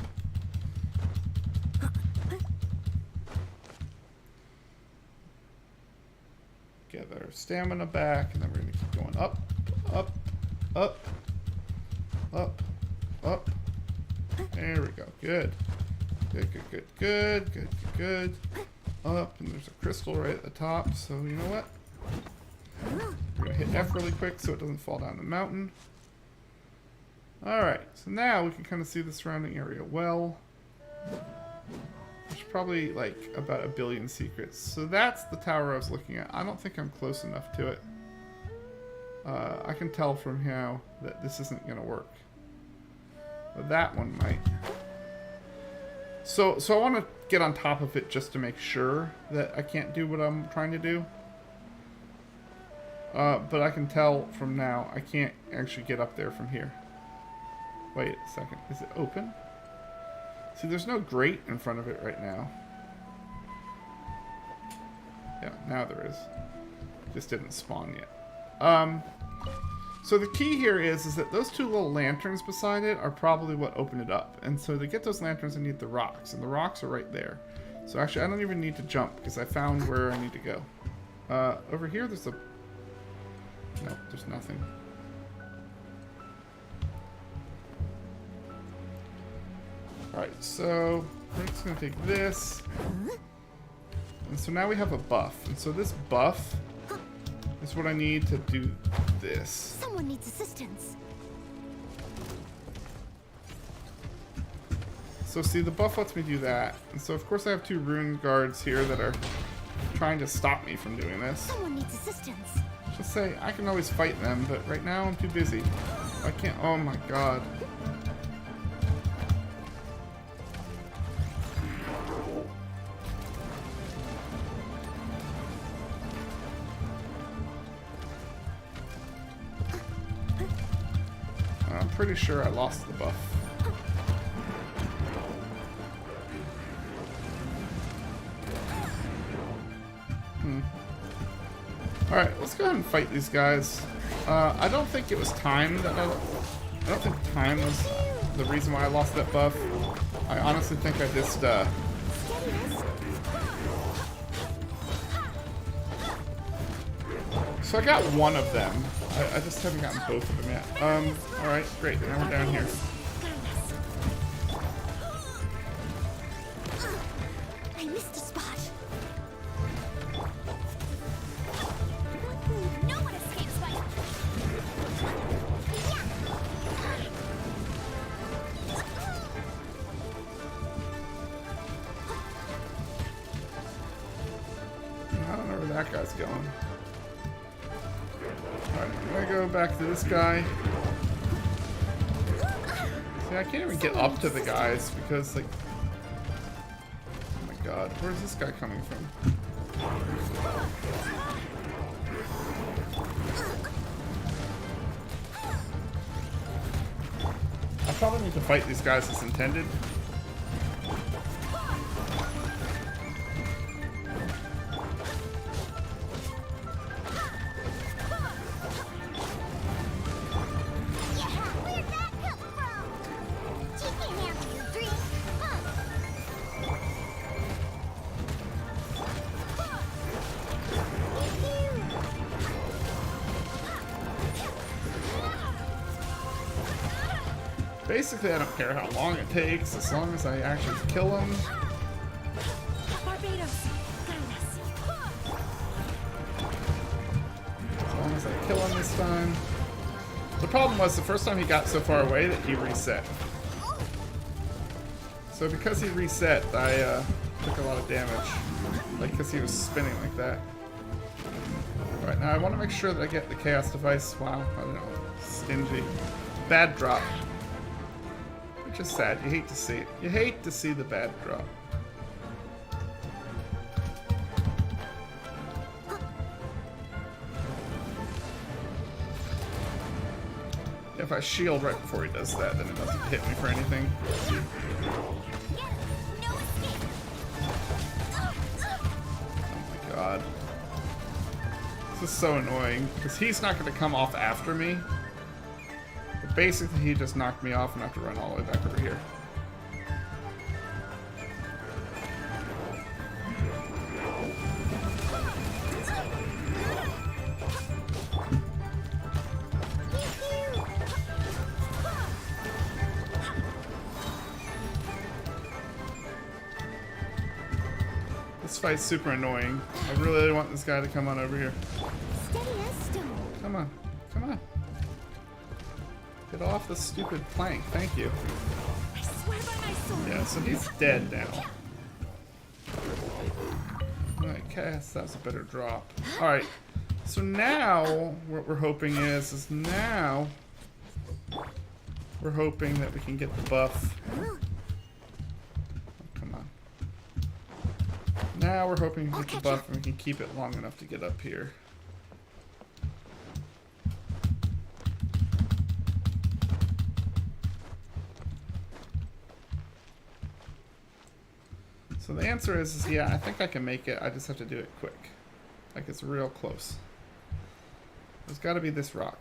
Get our stamina back, and then we're gonna keep going up, up, up, up, up. There we go. Good. Good, good, good, good, good, good, good. Up, and there's a crystal right at the top, so you know what? We're gonna hit F really quick so it doesn't fall down the mountain. Alright, so now we can kind of see the surrounding area well. There's probably like about 1 billion secrets. So that's the tower I was looking at. I don't think I'm close enough to it. I can tell from here that this isn't going to work. But that one might. So I want to get on top of it just to make sure that I can't do what I'm trying to do. But I can tell from now I can't actually get up there from here. Wait a second. Is it open? See, there's no grate in front of it right now. Yeah, now there is. Just didn't spawn yet. So the key here is that those 2 little lanterns beside it are probably what open it up. And so to get those lanterns, I need the rocks. And the rocks are right there. So actually, I don't even need to jump because I found where I need to go. Over here, there's a... No, there's nothing. Alright, so we're just going to take this. And so now we have a buff. And so this buff is what I need to do this. Someone needs assistance. So see, the buff lets me do that. And so of course I have 2 rune guards here that are trying to stop me from doing this. Someone needs assistance. Just say, I can always fight them, but right now I'm too busy. I can't, oh my god. I'm pretty sure I lost the buff. Alright, let's go ahead and fight these guys. I don't think it was time that I don't think time was the reason why I lost that buff. I honestly think I just, So I got one of them. I just haven't gotten both of them yet. Alright, great. Now we're down here. I missed a spot. No one escapes by... I don't know where that guy's going. Alright, I'm gonna go back to this guy. See, I can't even get up to the guys because, like... Oh my god, where's this guy coming from? I probably need to fight these guys as intended. Where'd that come from? She can't handle your dreams. Basically, I don't care how long it takes, as long as I actually kill him. Barbados, As long as I kill him this time. The problem was, the first time he got so far away that he reset. So because he reset, I took a lot of damage. Like, because he was spinning like that. Alright, now I want to make sure that I get the Chaos Device. Wow, I don't know. Stingy. Bad drop. Which is sad. You hate to see it. You hate to see the bad drop. If I shield right before he does that, then it doesn't hit me for anything. Oh my god. This is so annoying, because he's not going to come off after me. But basically, he just knocked me off and I have to run all the way back over here. This fight's super annoying. I really want this guy to come on over here. Steady as stone. Come on. Come on. Get off the stupid plank. Thank you. I swear by my sword. Yeah, so he's dead now. Alright, Cass, that was a better drop. Alright, so now what we're hoping is now we're hoping that we can get the buff. Oh, come on. Now we're hoping to get the buff and we can keep it long enough to get up here. So the answer is yeah, I think I can make it. I just have to do it quick. Like it's real close. There's got to be this rock.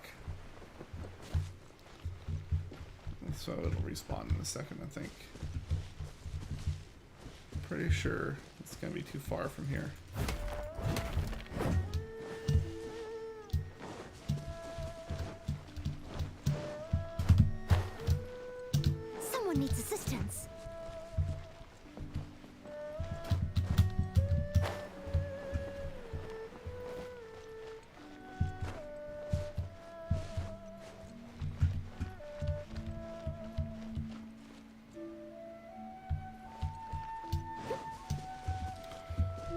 So it'll respawn in a second, I think. I'm pretty sure it's going to be too far from here. Someone needs assistance.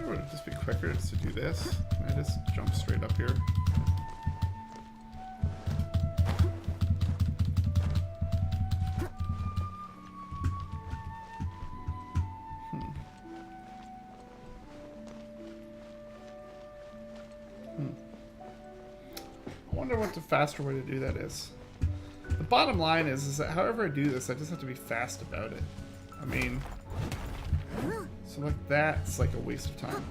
Would it just be quicker just to do this? Can I just jump straight up here? I wonder what the faster way to do that is. The bottom line is that however I do this, I just have to be fast about it. I mean, so like that's like a waste of time.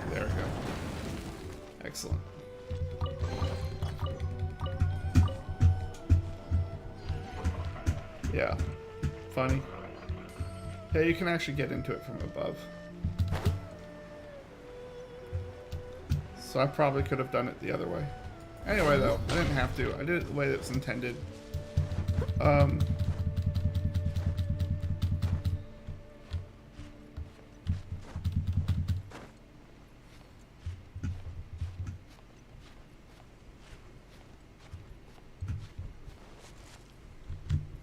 There we go. Excellent. Yeah. Funny. Yeah, you can actually get into it from above. So I probably could have done it the other way. Anyway, though, I didn't have to. I did it the way that was intended.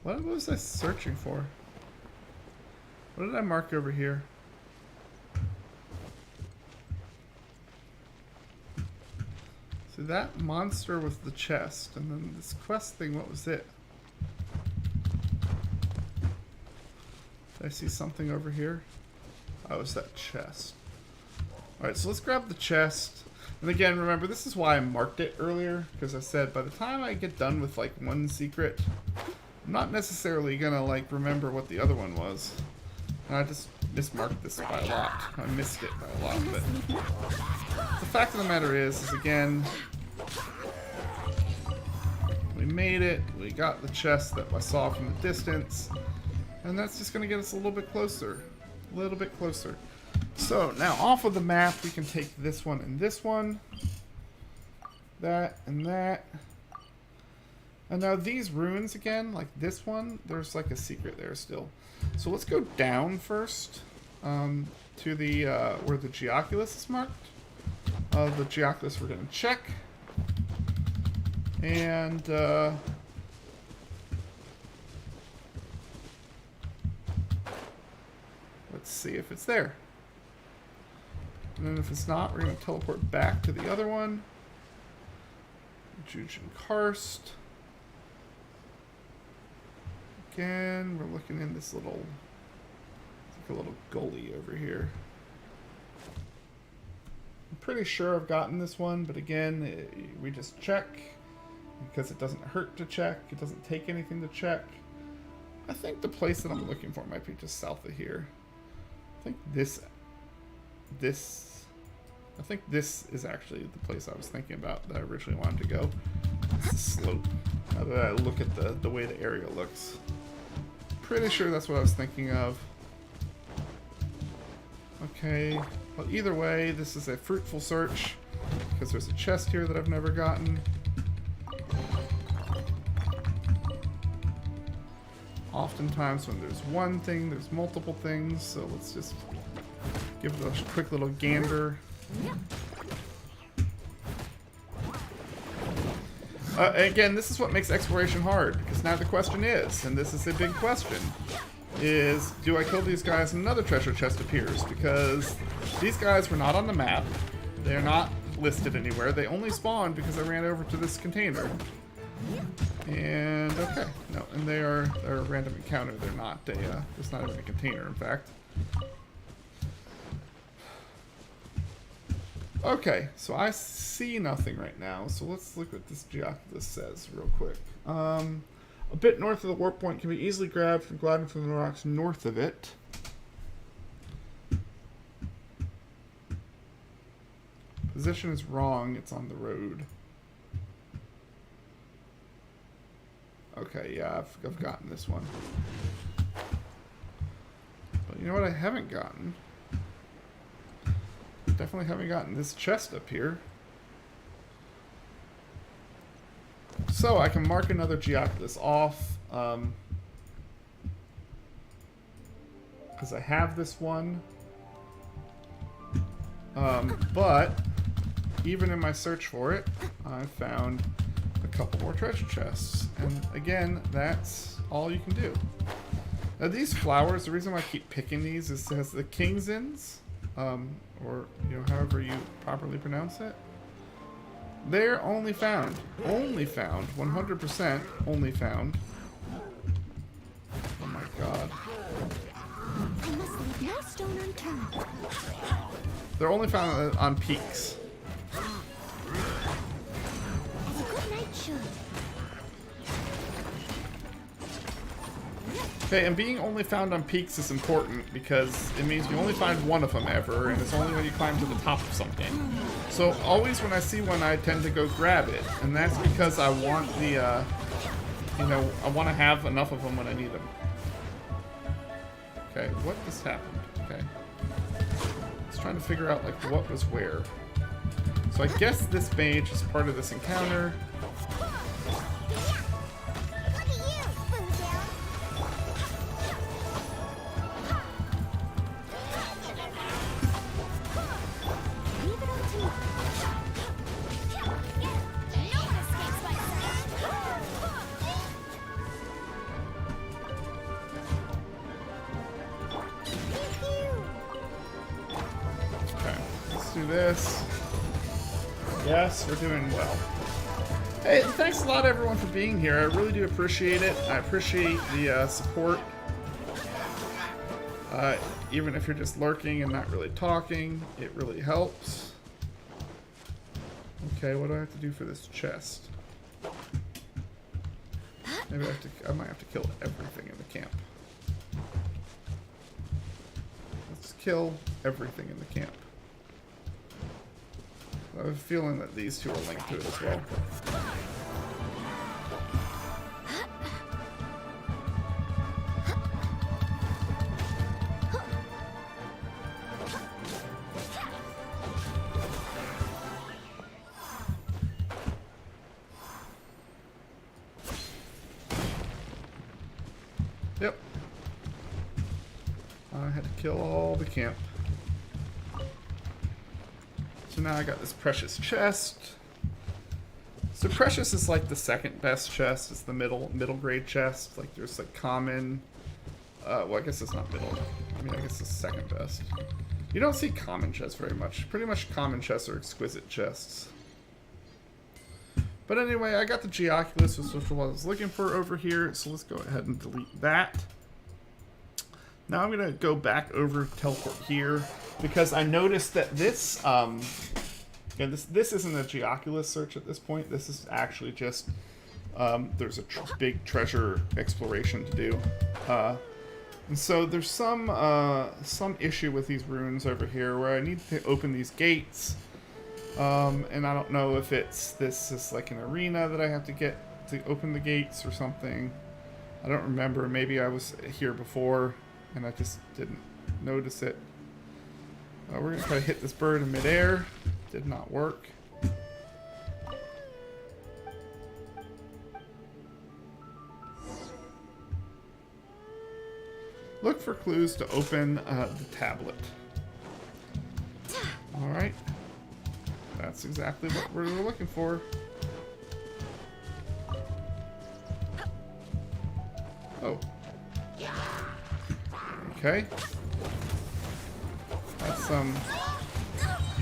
What was I searching for? What did I mark over here? So that monster was the chest, and then this quest thing, what was it? Did I see something over here? Oh, it's that chest. Alright, so let's grab the chest. And again, remember, this is why I marked it earlier, because I said by the time I get done with like one secret, I'm not necessarily gonna like remember what the other one was. And I just mismarked this by a lot. I missed it by a lot, but the fact of the matter is again, we made it, we got the chest that I saw from the distance, and that's just gonna get us a little bit closer. A little bit closer. So now off of the map we can take this one and this one. That and that. And now these runes again, like this one, there's like a secret there still. So let's go down first to the where the Geoculus is marked. The Geoculus we're gonna check. And let's see if it's there. And then if it's not, we're going to teleport back to the other one. Jujin Karst. Again, we're looking in this little, it's like a little gully over here. I'm pretty sure I've gotten this one, but again, we just check because it doesn't hurt to check. It doesn't take anything to check. I think the place that I'm looking for might be just south of here. I think this is actually the place I was thinking about that I originally wanted to go. It's the slope. Now that I look at the way the area looks. Pretty sure that's what I was thinking of. Okay, well either way, this is a fruitful search because there's a chest here that I've never gotten. Oftentimes when there's one thing, there's multiple things, so let's just give it a quick little gander. Again, this is what makes exploration hard, because now the question is, and this is a big question, is do I kill these guys and another treasure chest appears? Because these guys were not on the map, they're not listed anywhere, they only spawned because I ran over to this container. And, okay, no, and they're a random encounter, they're not it's not even a container, in fact. Okay, so I see nothing right now, so let's look what this Geoculus says real quick. A bit north of the warp point can be easily grabbed from gliding from the rocks north of it. Position is wrong, it's on the road. Okay, yeah, I've gotten this one. But you know what I haven't gotten? Definitely haven't gotten this chest up here. So I can mark another Geoculus off. Because I have this one. But even in my search for it, I found a couple more treasure chests. And again, that's all you can do. Now these flowers, the reason why I keep picking these is it has the king's inns. Or, you know, however you properly pronounce it. They're only found, 100% only found. Oh my god. I must leave no stone unturned. They're only found on peaks. As a good knight should. Okay, and being only found on peaks is important because it means you only find one of them ever, and it's only when you climb to the top of something. So always when I see one, I tend to go grab it, and that's because I want the, you know, I want to have enough of them when I need them. Okay, what just happened? Okay. I was trying to figure out, like, what was where. So I guess this mage is part of this encounter. This. Yes, we're doing well. Hey, thanks a lot everyone for being here. I really do appreciate it. I appreciate the support. Even if you're just lurking and not really talking, it really helps. Okay, what do I have to do for this chest? Maybe I might have to kill everything in the camp. Let's kill everything in the camp. I have a feeling that these two are linked to it as well. Yep. I had to kill all the camp. So now I got this precious chest. So precious is like the second best chest. It's the middle grade chest. Like there's like common. Well, I guess it's not middle. I mean, I guess it's second best. You don't see common chests very much. Pretty much common chests are exquisite chests. But anyway, I got the Geoculus, which was what I was looking for over here. So let's go ahead and delete that. Now I'm gonna go back over teleport here because I noticed that this this isn't a Geoculus search at this point. This is actually just there's a big treasure exploration to do, and so there's some issue with these runes over here where I need to open these gates, and I don't know if this is like an arena that I have to get to open the gates or something. I don't remember. Maybe I was here before and I just didn't notice it. We're gonna try to hit this bird in midair. Did not work. Look for clues to open the tablet. Alright. That's exactly what we're looking for. Oh. Okay. That's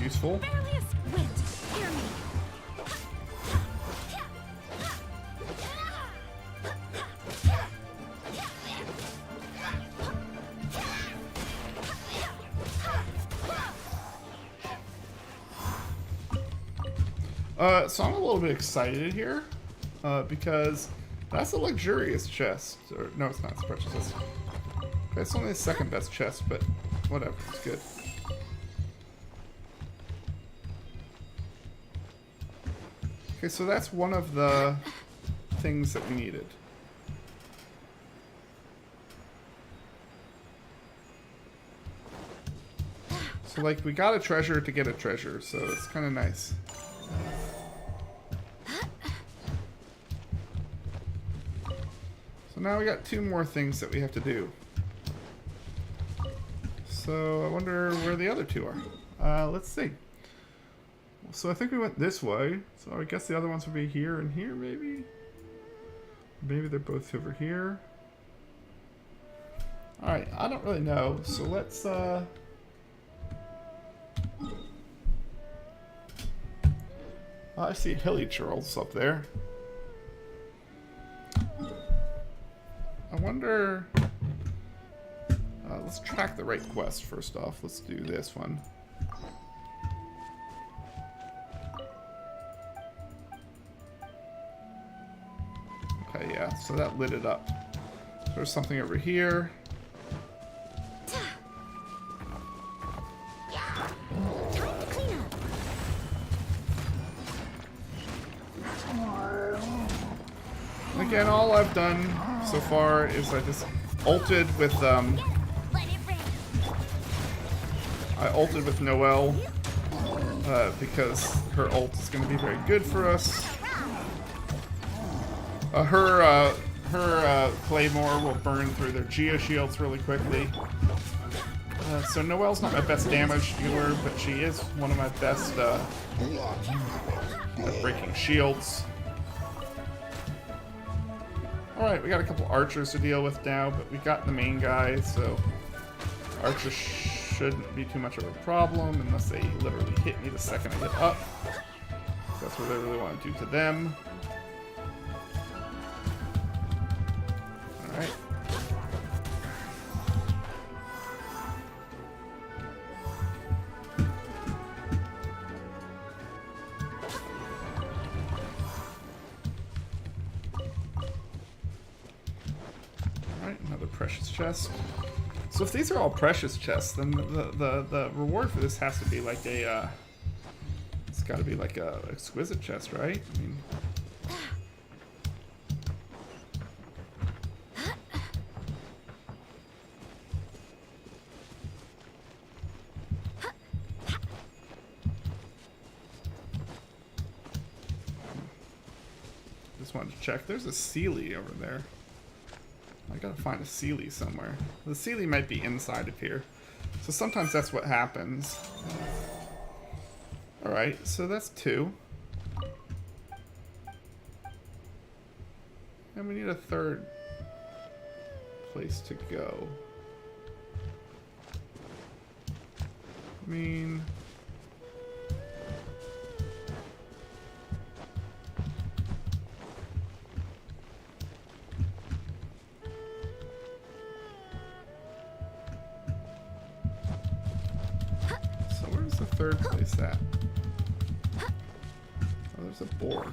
useful. Barely a squint. Hear me. So I'm a little bit excited here, because that's a luxurious chest. Or, no, it's not. It's a precious chest. Okay, it's only the second best chest, but whatever. It's good. Okay, so that's one of the things that we needed. So, like, we got a treasure to get a treasure, so it's kind of nice. So now we got 2 more things that we have to do. So I wonder where the other 2 are. Let's see. So I think we went this way. So I guess the other ones would be here and here, maybe? Maybe they're both over here. Alright, I don't really know. So let's, I see hilly churls up there. I wonder... let's track the right quest first off. Let's do this one. Okay, yeah, so that lit it up. There's something over here. Time to clean up. And again, all I've done so far is I just ulted with Let it rain. I ulted with Noelle because her ult is going to be very good for us. Her Claymore will burn through their Geo shields really quickly. So Noelle's not my best damage dealer, but she is one of my best at breaking shields. Alright, we got a couple archers to deal with now, but we got the main guy, so archers shouldn't be too much of a problem unless they literally hit me the second I get up. That's what I really want to do to them. Alright. Alright, another precious chest. So if these are all precious chests, then the reward for this has to be like a, it's gotta be like a exquisite chest, right? I mean... Just wanted to check. There's a Sealy over there. I gotta find a Sealy somewhere. The Sealy might be inside of here. So sometimes that's what happens. Alright, so that's 2. And we need a third place to go. I mean... So where's the third place at? Oh, there's a boar.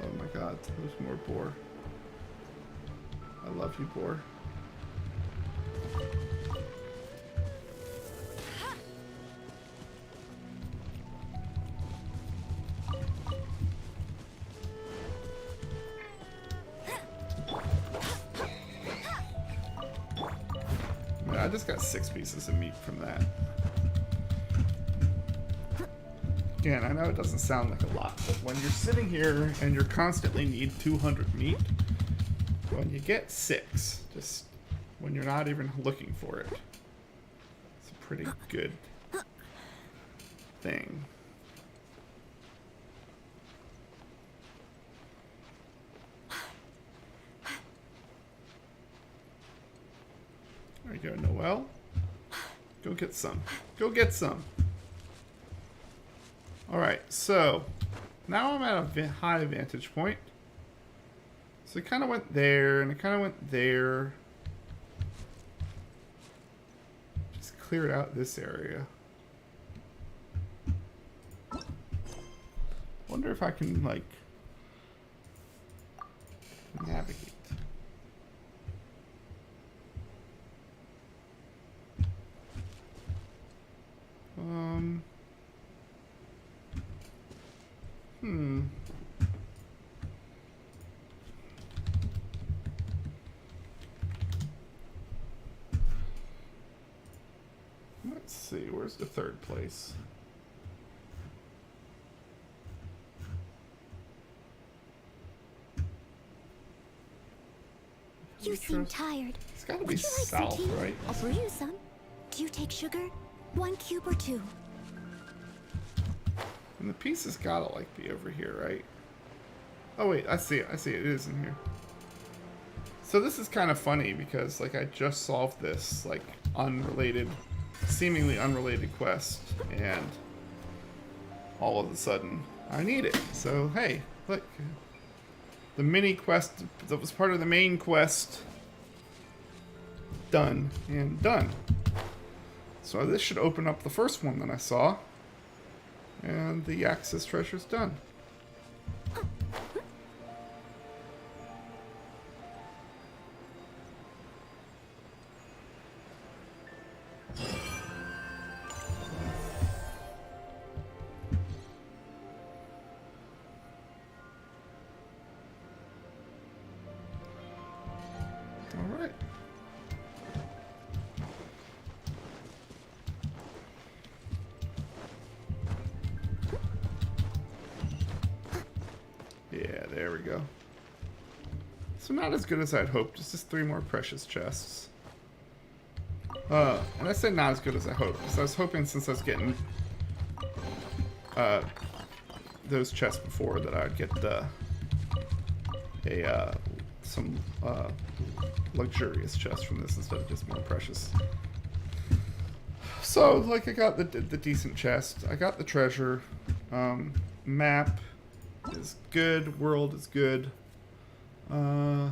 Oh my god, there's more boar. I love you, boar. I just got 6 pieces of meat from that. Again, I know it doesn't sound like a lot, but when you're sitting here and you constantly need 200 meat, when you get 6, just when you're not even looking for it, it's a pretty good thing. There you go, Noelle. Go get some. Go get some. Alright, so now I'm at a high vantage point. So it kind of went there, and it kind of went there. Just cleared out this area. Wonder if I can, like, navigate. Let's see, where's the third place? You seem tired. It's gotta be Would you like some south, tea? right? I'll brew you some. Do you take sugar? 1 cube or 2? And the piece has gotta, like, be over here, right? Oh, wait, I see it. I see it. It is in here. So this is kind of funny because, like, I just solved this, like, unrelated, seemingly unrelated quest, and all of a sudden, I need it. So, hey, look. The mini quest that was part of the main quest, done and done. So this should open up the first one that I saw. And the Axis treasure's done. All right. Yeah, there we go. So not as good as I'd hoped. Just 3 more precious chests. And I said not as good as I hoped, because I was hoping since I was getting those chests before that I'd get some luxurious chests from this instead of just more precious. So, like, I got the decent chest. I got the treasure. Map is good. World is good. Yeah,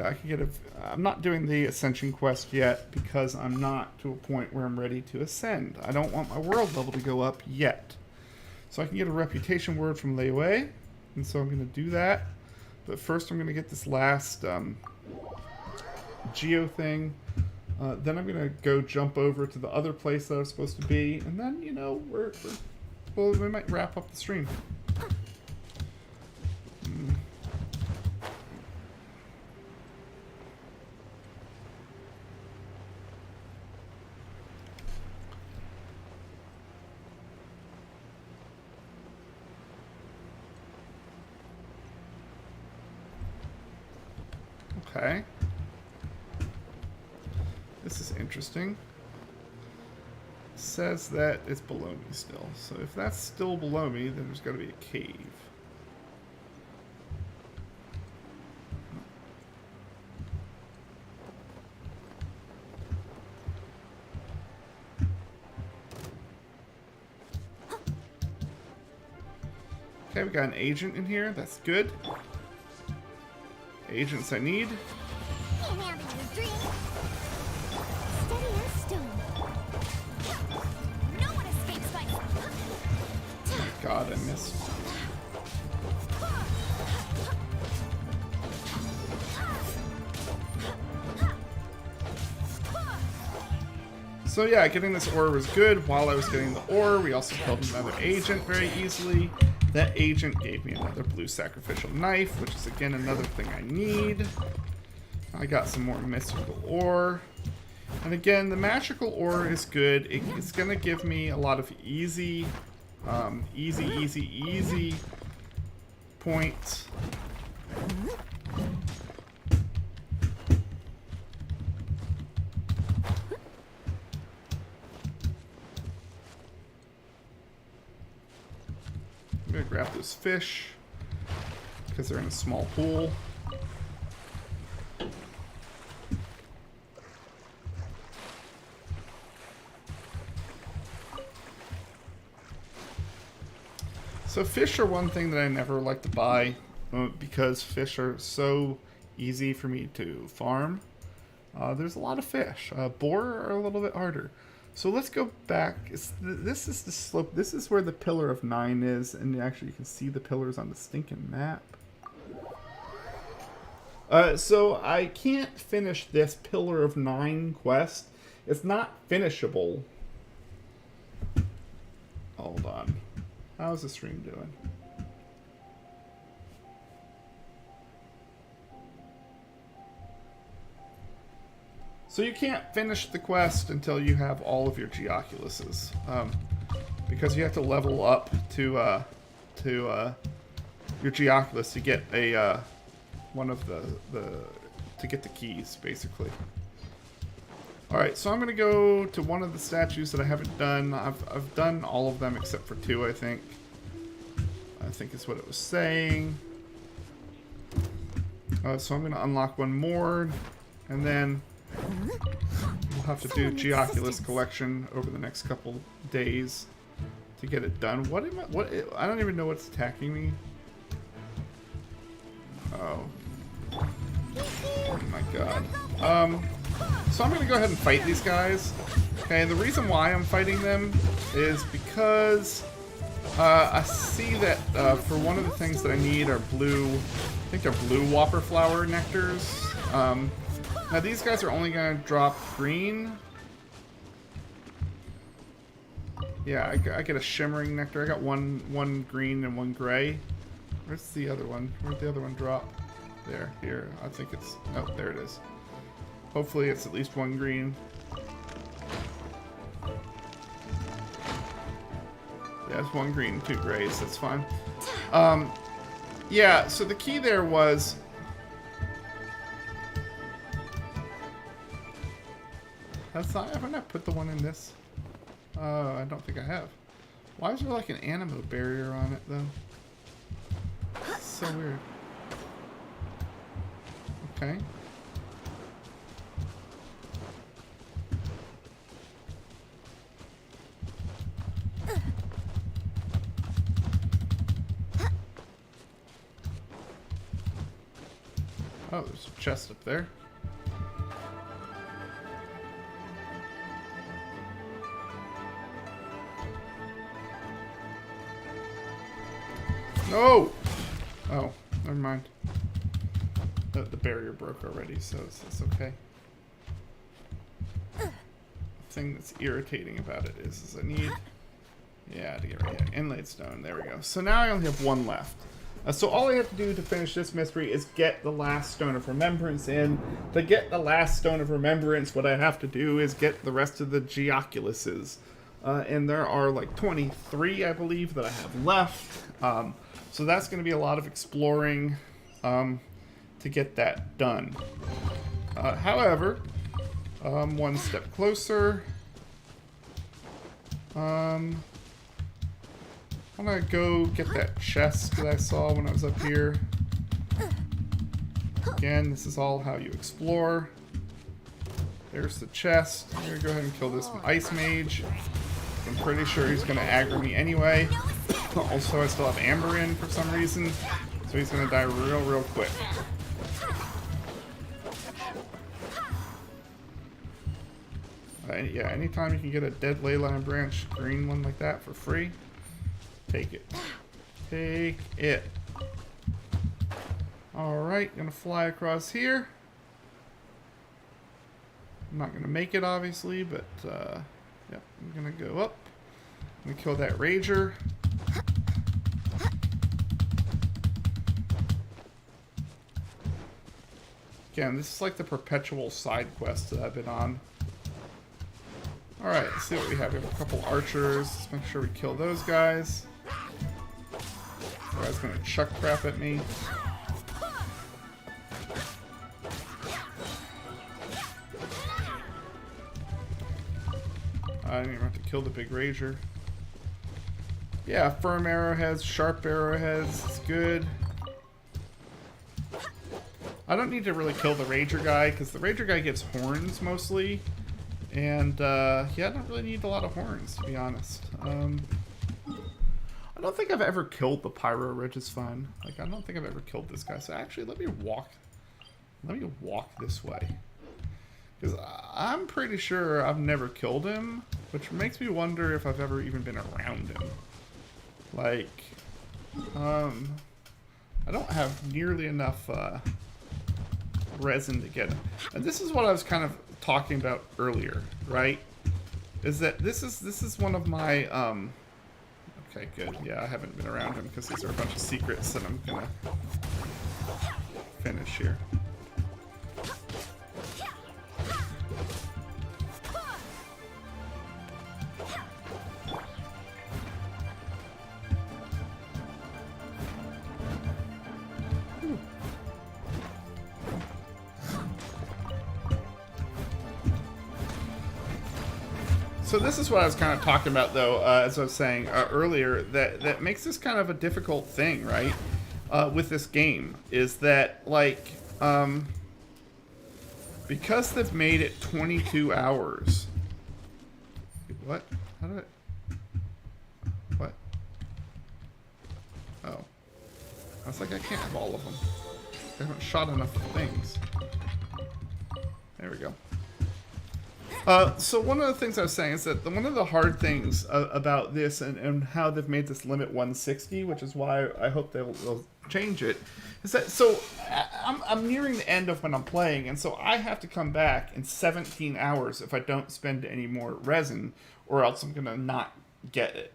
I can get I'm not doing the Ascension quest yet because I'm not to a point where I'm ready to ascend. I don't want my world level to go up yet. So I can get a reputation word from Lei, and so I'm going to do that. But first I'm going to get this last Geo thing. Then I'm going to go jump over to the other place that I was supposed to be. And then, you know, we might wrap up the stream. Okay. This is interesting. says that it's below me still. So if that's still below me, then there's got to be a cave. Okay, we got an agent in here. That's good. Agents I need. Can't have your drink. Steady as stone. No one escapes by. God, I missed. So yeah, getting this ore was good. While I was getting the ore, we also killed another agent very easily. That agent gave me another blue sacrificial knife, which is again another thing I need. I got some more mystical ore. And again, the magical ore is good. It's gonna give me a lot of easy points. I'm gonna grab those fish because they're in a small pool. So fish are one thing that I never like to buy because fish are so easy for me to farm. There's a lot of fish. Boar are a little bit harder. So let's go back. This is the slope. This is where the Pillar of 9 is, and actually you can see the pillars on the stinking map. So I can't finish this Pillar of 9 quest. It's not finishable. Hold on. How's the stream doing? So you can't finish the quest until you have all of your Geoculuses, because you have to level up to your Geoculus to get a one of to get the keys, basically. All right, so I'm gonna go to one of the statues that I haven't done. I've done all of them except for 2, I think. I think is what it was saying. So I'm gonna unlock one more, and then we'll have to do Geoculus collection over the next couple days to get it done. What am I? What? I don't even know what's attacking me. Oh. Oh my god. So I'm gonna go ahead and fight these guys. Okay, and the reason why I'm fighting them is because I see that for one of the things that I need are blue, I think they're blue whopper flower nectars. Now these guys are only gonna drop green. Yeah, I get a shimmering nectar. I got one green and one gray. Where's the other one? Where'd the other one drop? There, here. I think it's, oh, there it is. Hopefully it's at least one green. Yeah, it's one green and 2 grays. That's fine. Yeah, so the key there was... Have I not put the one in this? I don't think I have. Why is there like an animo barrier on it, though? It's so weird. Okay. Oh, there's a chest up there. No! Oh, never mind. The barrier broke already, so it's okay. The thing that's irritating about it is I need... Yeah, to get right here. Inlaid stone. There we go. So now I only have 1 left. So all I have to do to finish this mystery is get the last Stone of Remembrance in. To get the last Stone of Remembrance, what I have to do is get the rest of the Geoculuses. And there are like 23, I believe, that I have left. So that's going to be a lot of exploring to get that done. However, one step closer. I'm gonna go get that chest that I saw when I was up here. Again, this is all how you explore. There's the chest. I'm gonna go ahead and kill this ice mage. I'm pretty sure he's gonna aggro me anyway. Also, I still have Amber in for some reason, so he's gonna die real quick. Yeah, anytime you can get a dead ley line branch, green one like that for free, take it. Take it. Alright, gonna fly across here. I'm not gonna make it, obviously, but, yep, I'm gonna go up. I'm gonna kill that Rager. Again, this is like the perpetual side quest that I've been on. Alright, let's see what we have. We have a couple archers. Let's make sure we kill those guys. This guy's gonna chuck crap at me. I didn't even have to kill the big Rager. Yeah, firm arrowheads, sharp arrowheads, it's good. I don't need to really kill the Rager guy, because the Rager guy gives horns mostly. And, yeah, I don't really need a lot of horns, to be honest. I don't think I've ever killed the Pyro Regisfun. Like, I don't think I've ever killed this guy. So actually, let me walk this way. Because I'm pretty sure I've never killed him, which makes me wonder if I've ever even been around him. Like, I don't have nearly enough, resin to get him. And this is what I was kind of talking about earlier, right? Is that this is one of my okay, good. Yeah, I haven't been around him because these are a bunch of secrets that I'm gonna finish here. So this is what I was kind of talking about, though, as I was saying earlier, that makes this kind of a difficult thing, right? With this game, is that, like, because they've made it 22 hours. What? How did I... What? Oh. I was like, I can't have all of them. I haven't shot enough things. There we go. So one of the things I was saying is that one of the hard things about this and how they've made this limit 160, which is why I hope they'll change it, is that so I'm nearing the end of when I'm playing, and so I have to come back in 17 hours if I don't spend any more resin, or else I'm gonna not get it.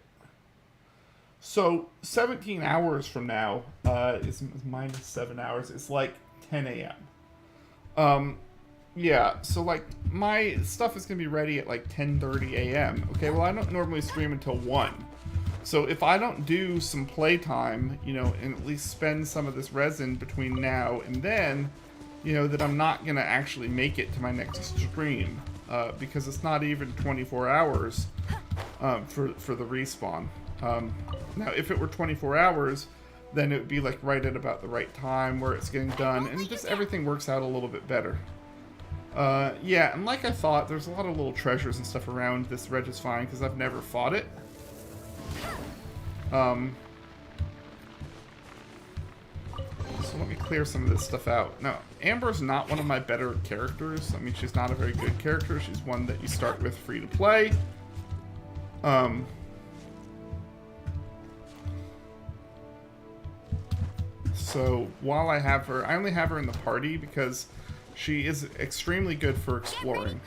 So 17 hours from now is minus 7 hours. It's like 10 a.m. Yeah, so like my stuff is gonna be ready at like 10:30 a.m. Okay, well I don't normally stream until 1. So if I don't do some playtime, you know, and at least spend some of this resin between now and then, you know, that I'm not gonna actually make it to my next stream because it's not even 24 hours for the respawn. Now, if it were 24 hours, then it would be like right at about the right time where it's getting done, and just everything works out a little bit better. Yeah, and like I thought, there's a lot of little treasures and stuff around this Regisfun because I've never fought it. So let me clear some of this stuff out. Now, Amber's not one of my better characters. I mean, she's not a very good character. She's one that you start with free to play. So while I have her, I only have her in the party because she is extremely good for exploring.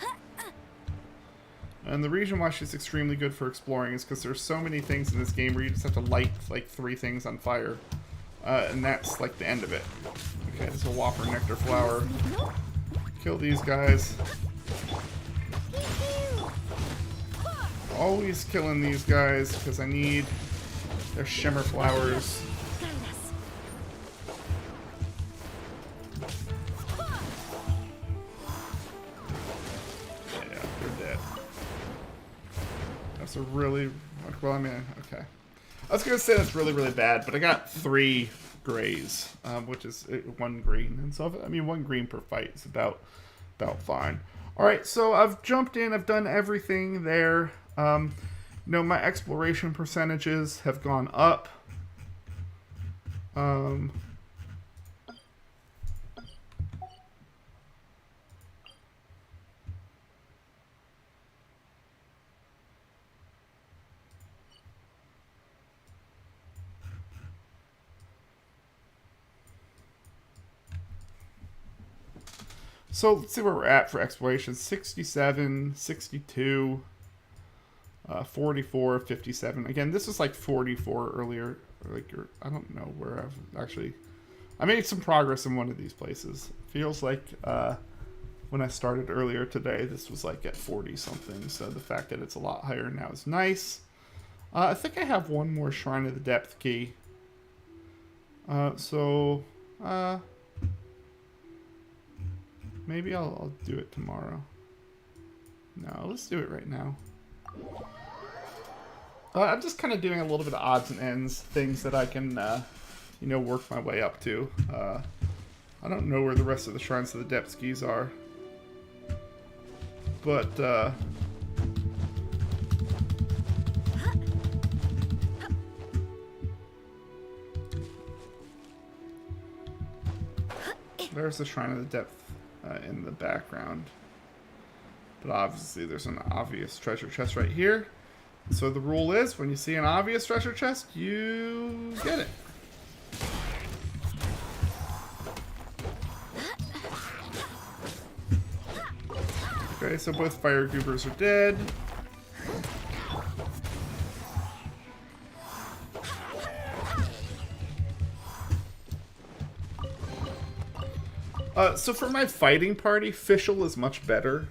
And the reason why she's extremely good for exploring is because there's so many things in this game where you just have to light like 3 things on fire. And that's like the end of it. Okay, this is a Whopper Nectar Flower. Kill these guys. Always killing these guys because I need their shimmer flowers. That's a really... Well, I mean, okay. I was going to say that's really, really bad, but I got 3 grays, which is 1 green. And so, I mean, 1 green per fight is about fine. Alright, so I've jumped in. I've done everything there. You know, my exploration percentages have gone up. So let's see where we're at for exploration. 67, 62, 44, 57. Again, this was like 44 earlier. Like, I don't know where I've actually... I made some progress in one of these places. Feels like when I started earlier today, this was like at 40 something. So the fact that it's a lot higher now is nice. I think I have one more Shrine of the Depth key. Maybe I'll do it tomorrow. No, let's do it right now. I'm just kind of doing a little bit of odds and ends, things that I can, you know, work my way up to. I don't know where the rest of the Shrines of the Depths keys are. But, there's the Shrine of the Depth in the background. But obviously there's an obvious treasure chest right here. So the rule is, when you see an obvious treasure chest, you get it. Okay, so both fire goobers are dead. So for my fighting party, Fischl is much better.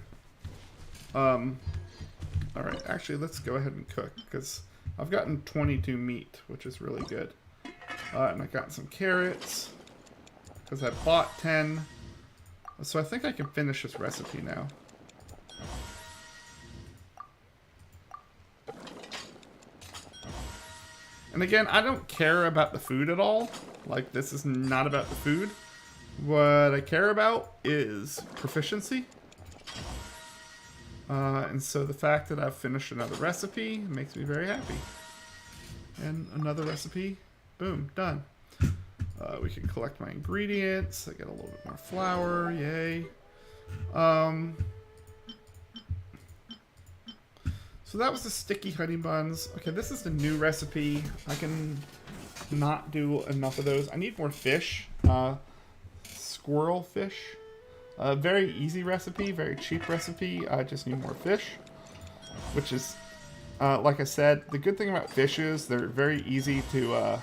Alright, actually, let's go ahead and cook, because I've gotten 22 meat, which is really good. And I got some carrots, because I bought 10. So I think I can finish this recipe now. And again, I don't care about the food at all. Like, this is not about the food. What I care about is proficiency. And so the fact that I've finished another recipe makes me very happy. And another recipe, boom, done. We can collect my ingredients. I get a little bit more flour, yay. So that was the sticky honey buns. Okay, this is the new recipe. I can not do enough of those. I need more fish. Squirrel fish. Very easy recipe, very cheap recipe. I just need more fish, which is, like I said, the good thing about fish is they're very easy to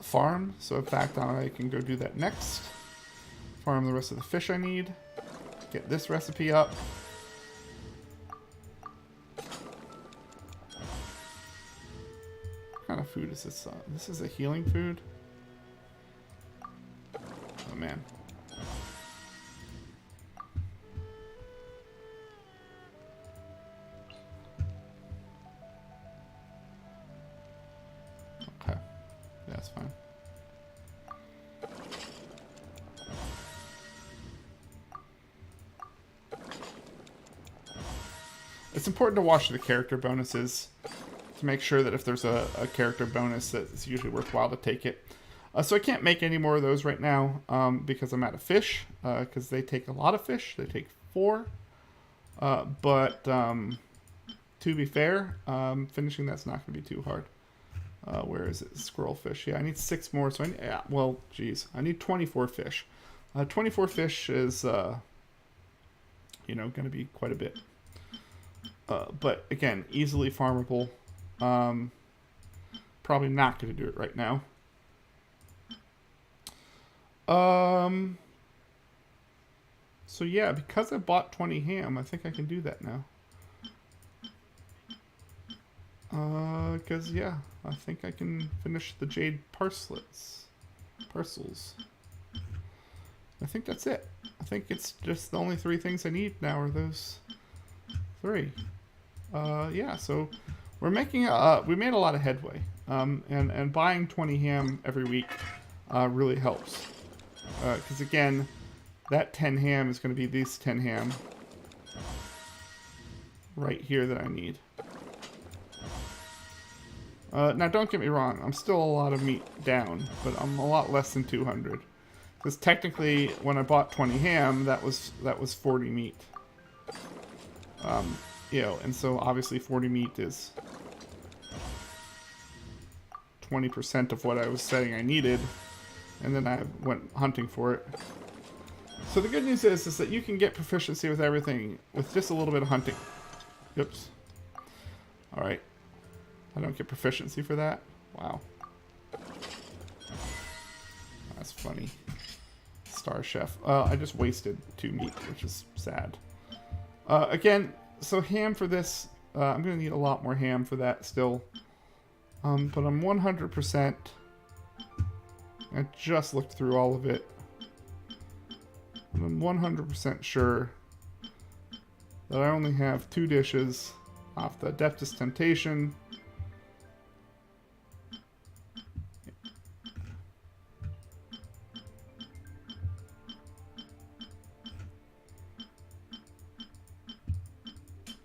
farm. So in fact, I can go do that next. Farm the rest of the fish I need. Get this recipe up. What kind of food is this? This is a healing food. Oh man. Okay. Yeah, that's fine. It's important to watch the character bonuses to make sure that if there's a character bonus, that it's usually worthwhile to take it. So I can't make any more of those right now because I'm out of fish, because they take a lot of fish. They take 4. But to be fair, finishing that's not going to be too hard. Where is it? Squirrel fish. Yeah, I need 6 more. So I need 24 fish. 24 fish is, you know, going to be quite a bit. But again, easily farmable. Probably not going to do it right now. So yeah, because I bought 20 ham, I think I can do that now. Because yeah, I think I can finish the jade parcels. I think that's it. I think it's just the only 3 things I need now are those 3. Yeah, so we're making we made a lot of headway, and buying 20 ham every week really helps, because again, that 10 ham is going to be these 10 ham right here that I need. Now don't get me wrong, I'm still a lot of meat down, but I'm a lot less than 200, because technically when I bought 20 ham, that was 40 meat. You know, and so obviously 40 meat is 20% of what I was saying I needed, and then I went hunting for it. So the good news is that you can get proficiency with everything with just a little bit of hunting. Oops. Alright. I don't get proficiency for that? Wow. That's funny. Star Chef. I just wasted 2 meat, which is sad. Again, so ham for this, I'm going to need a lot more ham for that still. But I'm 100%. I just looked through all of it. And I'm 100% sure that I only have 2 dishes off the Adeptus Temptation.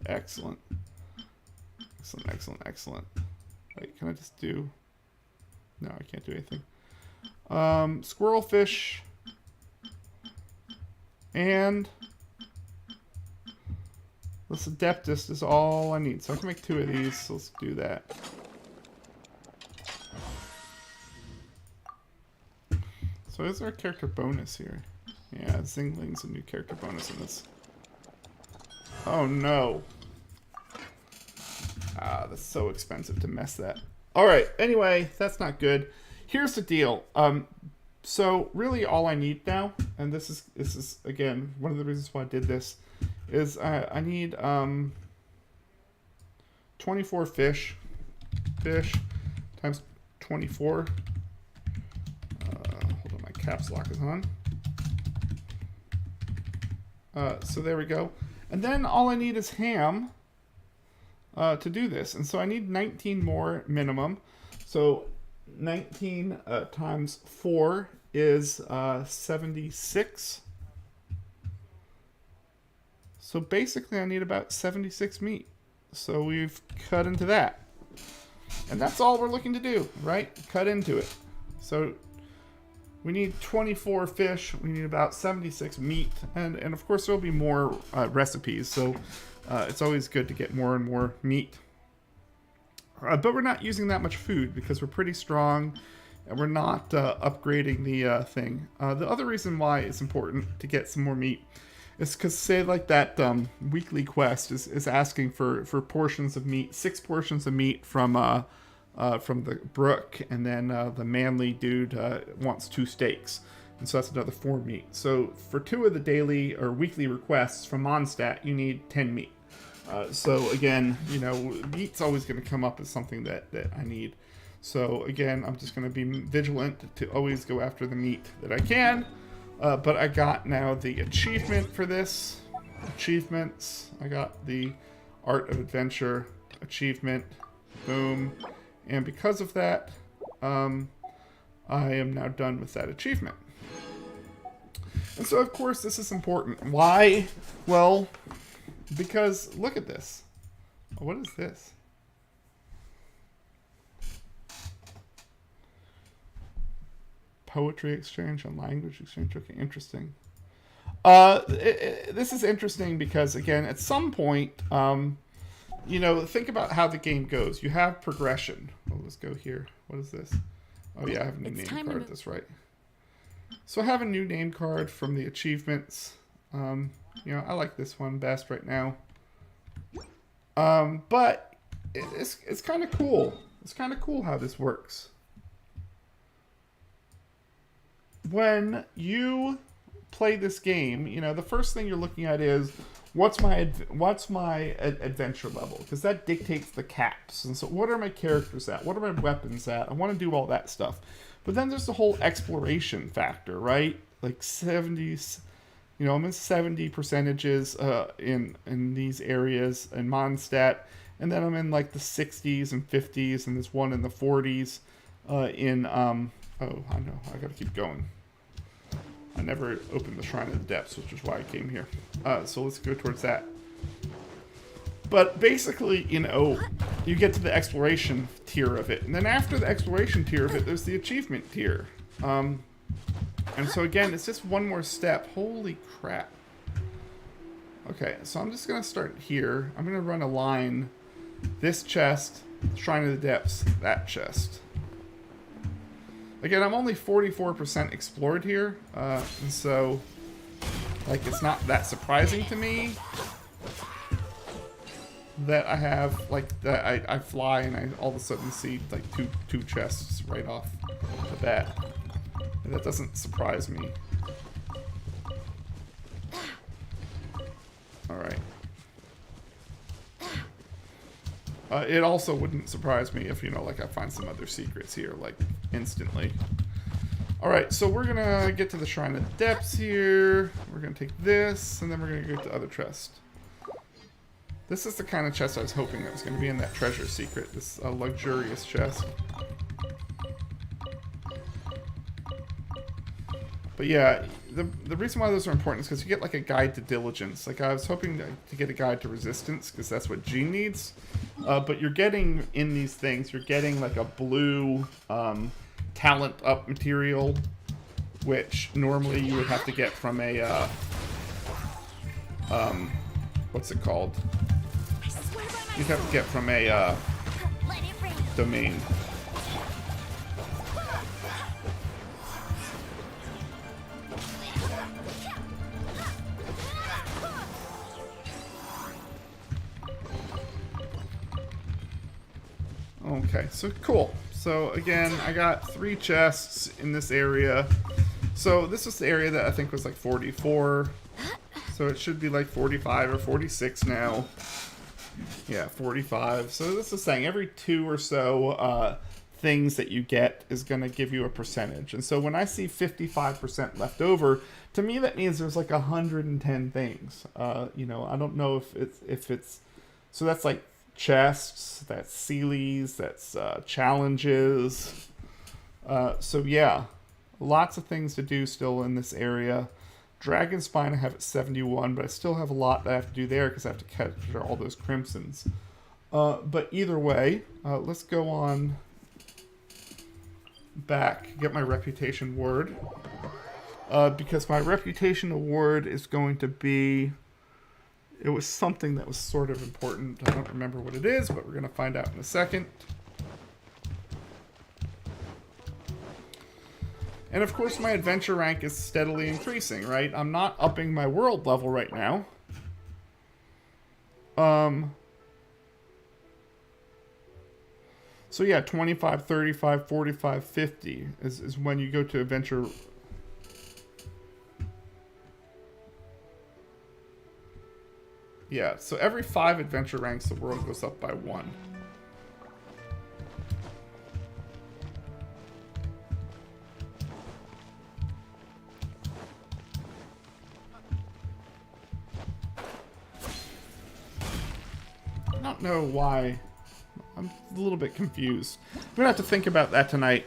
Excellent. Excellent, excellent, excellent. Wait, can I just do... No, I can't do anything. Squirrel fish. And... this Adeptus is all I need. So I can make 2 of these, so let's do that. So is there a character bonus here? Yeah, Zingling's a new character bonus in this. Oh no. Ah, that's so expensive to mess that. Alright, anyway, that's not good. Here's the deal. So really all I need now, and this is again one of the reasons why I did this, is I need 24 fish times 24. Hold on, my caps lock is on. So there we go. And then all I need is ham to do this. And so I need 19 more minimum. So 19 times 4 is 76. So basically I need about 76 meat. So we've cut into that. And that's all we're looking to do, right? Cut into it. So we need 24 fish. We need about 76 meat. And of course there'll be more recipes. So it's always good to get more and more meat. But we're not using that much food because we're pretty strong. And we're not upgrading the thing. The other reason why it's important to get some more meat is because, say, like that weekly quest is asking for portions of meat, 6 portions of meat from the brook, and then the manly dude wants 2 steaks, and so that's another 4 meat. So for 2 of the daily or weekly requests from Mondstadt, you need 10 meat. So again, you know, meat's always going to come up as something that I need. So again, I'm just going to be vigilant to always go after the meat that I can. But I got now the achievement for this. Achievements. I got the Art of Adventure achievement. Boom. And because of that, I am now done with that achievement. And so, of course, this is important. Why? Well, because look at this. What is this? Poetry exchange and language exchange. Okay, interesting. This is interesting because, again, at some point, you know, think about how the game goes. You have progression. Oh, let's go here. What is this? Oh, yeah, I have a new name card. That's right. So I have a new name card from the achievements. You know, I like this one best right now. But it's kind of cool. It's kind of cool how this works. When you play this game, you know, the first thing you're looking at is what's my adventure level, because that dictates the caps. And so what are my characters at? What are my weapons at? I want to do all that stuff. But then there's the whole exploration factor, right? Like 70s, You know, I'm in 70 percentages in these areas in Mondstadt, and then I'm in like the 60s and 50s, and there's one in the 40s in oh, I know, I gotta keep going. I never opened the Shrine of the Depths, which is why I came here. So let's go towards that. But basically, you know, you get to the exploration tier of it, and then after the exploration tier of it, there's the achievement tier. And so again, it's just one more step. Holy crap. Okay, so I'm just going to start here. I'm going to run a line. This chest, Shrine of the Depths, that chest. Again, I'm only 44% explored here. And so, like, it's not that surprising to me that I have, like, that I fly and I all of a sudden see, like, two chests right off the bat. That doesn't surprise me. Alright. It also wouldn't surprise me if, you know, like I find some other secrets here, like, instantly. Alright, so we're gonna get to the Shrine of the Depths here. We're gonna take this, and then we're gonna go to the other chest. This is the kind of chest I was hoping that was gonna be in that treasure secret. This luxurious chest. But yeah, the reason why those are important is because you get like a guide to diligence. Like I was hoping to get a guide to resistance because that's what Jean needs. But you're getting in these things, you're getting like a blue talent up material, which normally you would have to get from a what's it called? You'd have to get from a domain. Okay, so cool. So again, I got 3 chests in this area. So this was the area that I think was like 44. So it should be like 45 or 46 now. Yeah, 45. So this is saying every 2 or so things that you get is going to give you a percentage. And so when I see 55% left over, to me that means there's like 110 things. You know, I don't know if it's so that's like chests, that's Sealies, that's challenges. So yeah, lots of things to do still in this area. Dragon Spine I have at 71, but I still have a lot that I have to do there because I have to capture all those crimsons. But either way, let's go on back, get my reputation word. Because my reputation award is going to be... It was something that was sort of important. I don't remember what it is, but we're going to find out in a second. And of course my adventure rank is steadily increasing, right? I'm not upping my world level right now. So yeah, 25, 35, 45, 50 is when you go to adventure. Yeah, so every 5 adventure ranks, the world goes up by 1. I don't know why. I'm a little bit confused. I'm gonna have to think about that tonight.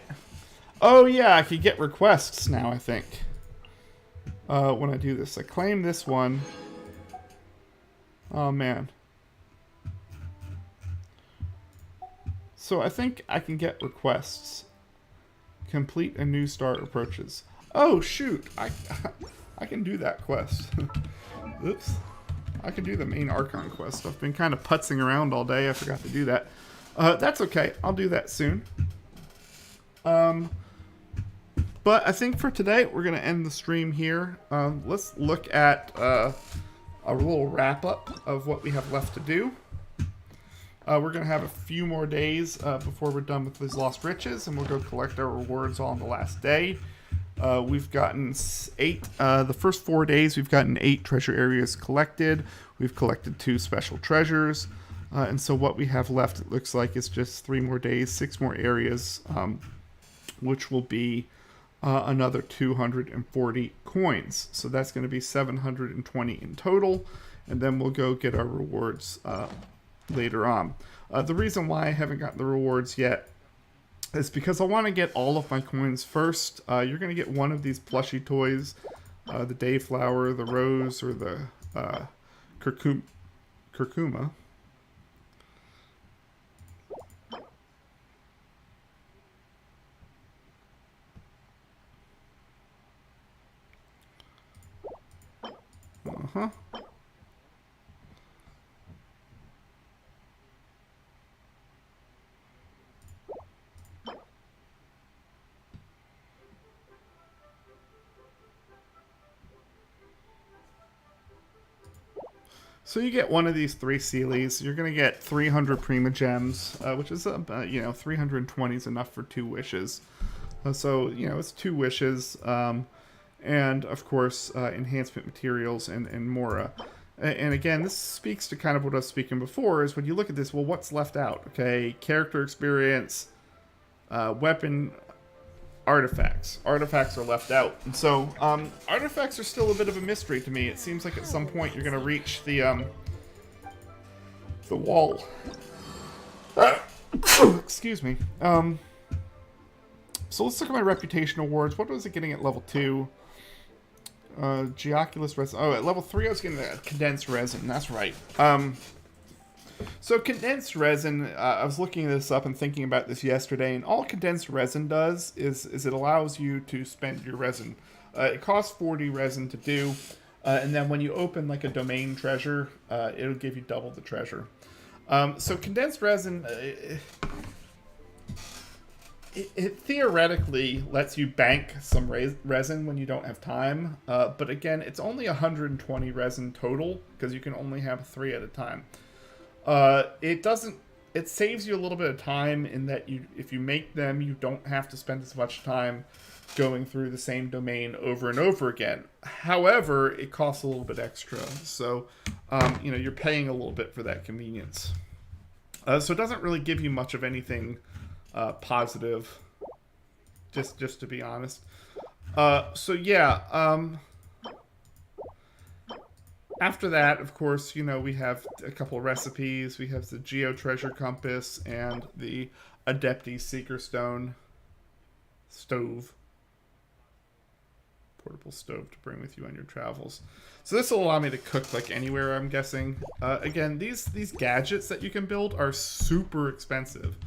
Oh yeah, I could get requests now, I think. When I do this. I claim this one. Oh man. So I think I can get requests. Complete a new start approaches. Oh shoot, I can do that quest. Oops. I can do the main Archon quest. I've been kind of putzing around all day. I forgot to do that. That's okay. I'll do that soon. But I think for today, we're going to end the stream here. Let's look at a little wrap-up of what we have left to do. We're going to have a few more days before we're done with these Lost Riches, and we'll go collect our rewards on the last day. We've gotten 8, the first 4 days, we've gotten 8 treasure areas collected. We've collected 2 special treasures. And so what we have left, it looks like, is just 3 more days, 6 more areas, which will be another 240 coins. coins. So that's going to be 720 in total. And then we'll go get our rewards later on. The reason why I haven't gotten the rewards yet is because I want to get all of my coins first. You're going to get one of these plushy toys, the Dayflower, the Rose, or the Curcuma. Uh-huh. So you get one of these 3 Sealies. You're going to get 300 Prima Gems, which is, 320 is enough for 2 wishes. So, it's 2 wishes. And, of course, enhancement materials and Mora. And again, this speaks to kind of what I was speaking before, is when you look at this, well, what's left out? Okay, character experience, weapon, artifacts. Artifacts are left out. And so, artifacts are still a bit of a mystery to me. It seems like at some point you're going to reach the wall. Excuse me. So let's look at my reputation awards. What was it getting at level 2? Geoculus resin. Oh, at level 3 I was getting a condensed resin. That's right. So condensed resin, I was looking this up and thinking about this yesterday, and all condensed resin does is it allows you to spend your resin. It costs 40 resin to do, and then when you open like a domain treasure, it'll give you double the treasure. So condensed resin, it theoretically lets you bank some resin when you don't have time, but again, it's only 120 resin total, because you can only have 3 at a time. It saves you a little bit of time in that if you make them, you don't have to spend as much time going through the same domain over and over again. However, it costs a little bit extra, so you're paying a little bit for that convenience. So it doesn't really give you much of anything positive, just to be honest. So yeah. After that, of course, we have a couple of recipes. We have the Geo Treasure Compass and the Adepti Seeker Stone stove. Portable stove to bring with you on your travels. So this will allow me to cook like anywhere, I'm guessing. Again, these gadgets that you can build are super expensive.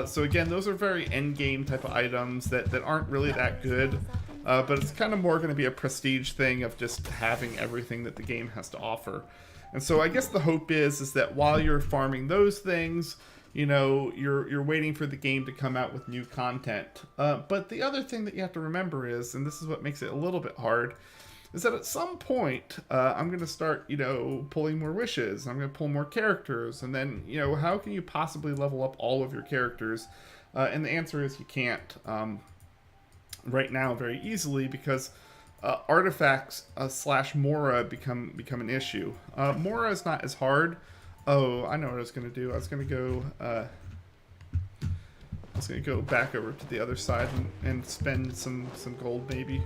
So again, those are very end-game type of items that aren't really that good. But it's kind of more going to be a prestige thing of just having everything that the game has to offer. And so I guess the hope is that while you're farming those things, you're waiting for the game to come out with new content. But the other thing that you have to remember is, and this is what makes it a little bit hard, is that at some point, I'm going to start, pulling more wishes. I'm going to pull more characters. And then, how can you possibly level up all of your characters? And the answer is you can't. Right now very easily, because artifacts / Mora become an issue. Mora is not as hard. Oh, I know what I was going to do. I was going to go back over to the other side and spend some gold maybe.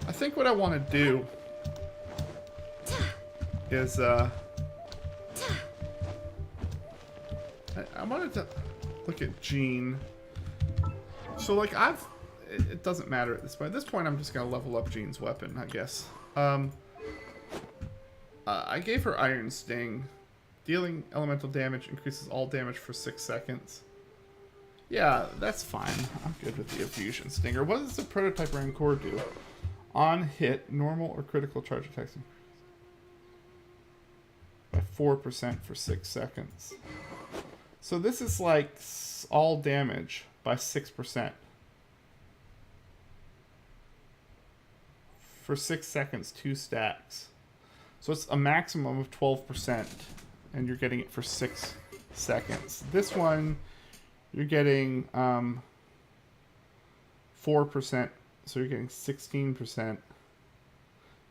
I think what I want to do is I wanted to look at Jean. So like it doesn't matter at this point. At this point, I'm just going to level up Jean's weapon, I guess. I gave her Iron Sting. Dealing elemental damage increases all damage for 6 seconds. Yeah, that's fine. I'm good with the Effusion Stinger. What does the prototype Rancor do? On hit, normal or critical charge attacks by 4% for 6 seconds. So this is like all damage by 6%. For 6 seconds, 2 stacks. So it's a maximum of 12%, and you're getting it for 6 seconds. This one, you're getting 4%, so you're getting 16%.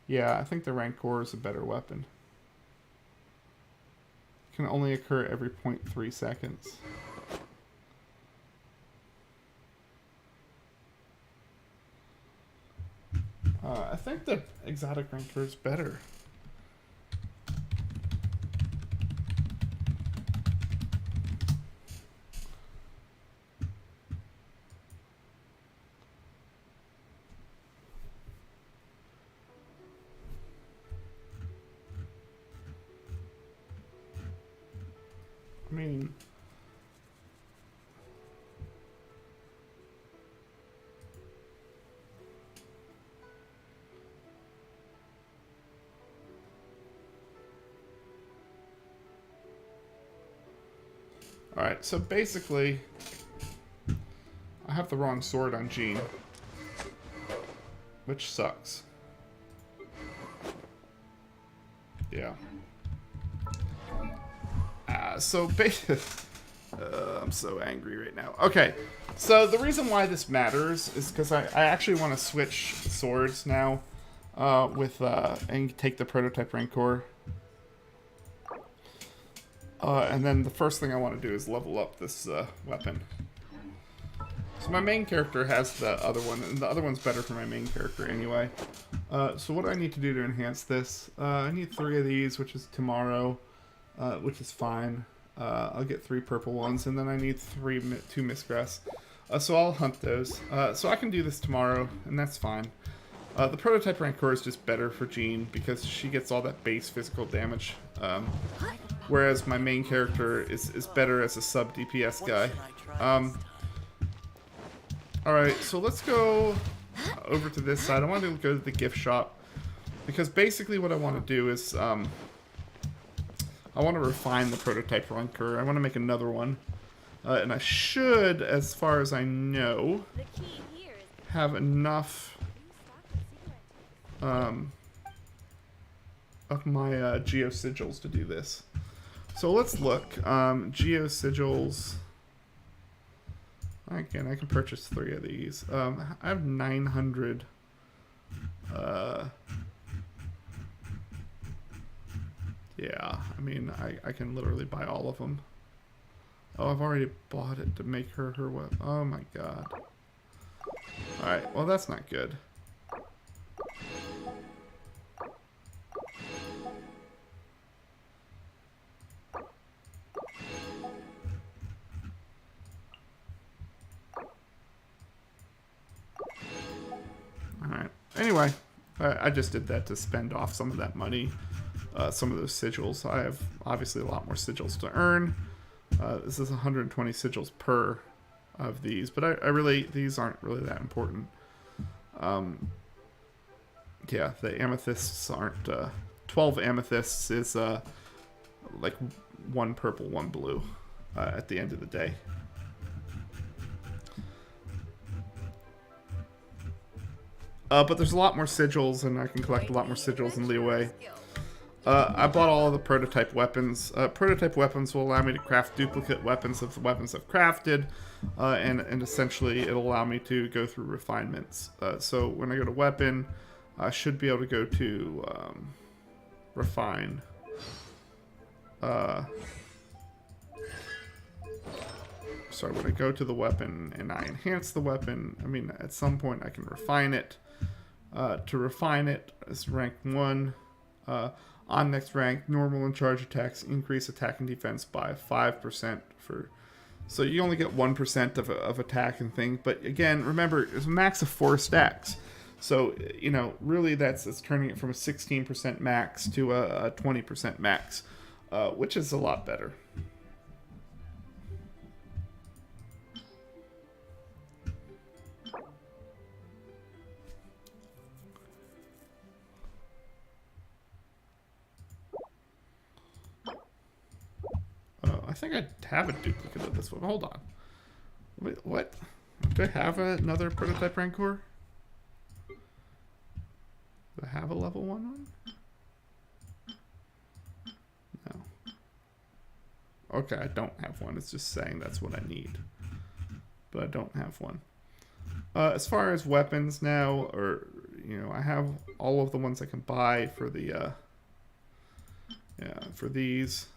Yeah, I think the Rancor is a better weapon. It can only occur every 0.3 seconds. I think the exotic Rancor is better. I mean, alright, so basically, I have the wrong sword on Jean, which sucks. Yeah. So basically, I'm so angry right now. Okay, so the reason why this matters is because I actually want to switch swords now and take the prototype Rancor. And then the first thing I want to do is level up this weapon. So my main character has the other one, and the other one's better for my main character anyway. So what do I need to do to enhance this? I need 3 of these, which is tomorrow, which is fine. I'll get 3 purple ones, and then I need 2 Mistgrass. So I'll hunt those. So I can do this tomorrow, and that's fine. The prototype Rancor is just better for Jean because she gets all that base physical damage. Whereas my main character is better as a sub DPS guy. Alright, so let's go over to this side. I want to go to the gift shop because basically what I want to do is I want to refine the prototype Rancor. I want to make another one. And I should, as far as I know, The key here is have enough of my Geo Sigils to do this. So let's look. Geo Sigils. Again, I can purchase 3 of these. I have 900. Yeah, I mean, I can literally buy all of them. Oh, I've already bought it to make her weapon. Oh my god. Alright, well that's not good. Alright, anyway, I just did that to spend off some of that money, some of those sigils. I have obviously a lot more sigils to earn. This is 120 sigils per of these, but I really, these aren't really that important. Yeah, the amethysts aren't, 12 amethysts is like 1 purple, 1 blue at the end of the day. But there's a lot more sigils, and I can collect a lot more sigils in Leeway. I bought all of the prototype weapons. Prototype weapons will allow me to craft duplicate weapons of the weapons I've crafted, and essentially it'll allow me to go through refinements. So when I go to weapon, I should be able to go to refine. Sorry, when I go to the weapon and I enhance the weapon, I mean, at some point I can refine it. To refine it is rank 1. On next rank, normal and charge attacks increase attack and defense by 5% for... So you only get 1% of attack and thing. But again, remember, it's a max of 4 stacks. So, you know, really it's turning it from a 16% max to a 20% max, which is a lot better. I think I have a duplicate of this one. Hold on. Wait, what? Do I have another prototype Rancor? Do I have a level 1 one? No. Okay, I don't have one. It's just saying that's what I need. But I don't have one. As far as weapons now, or, you know, I have all of the ones I can buy for the, for these.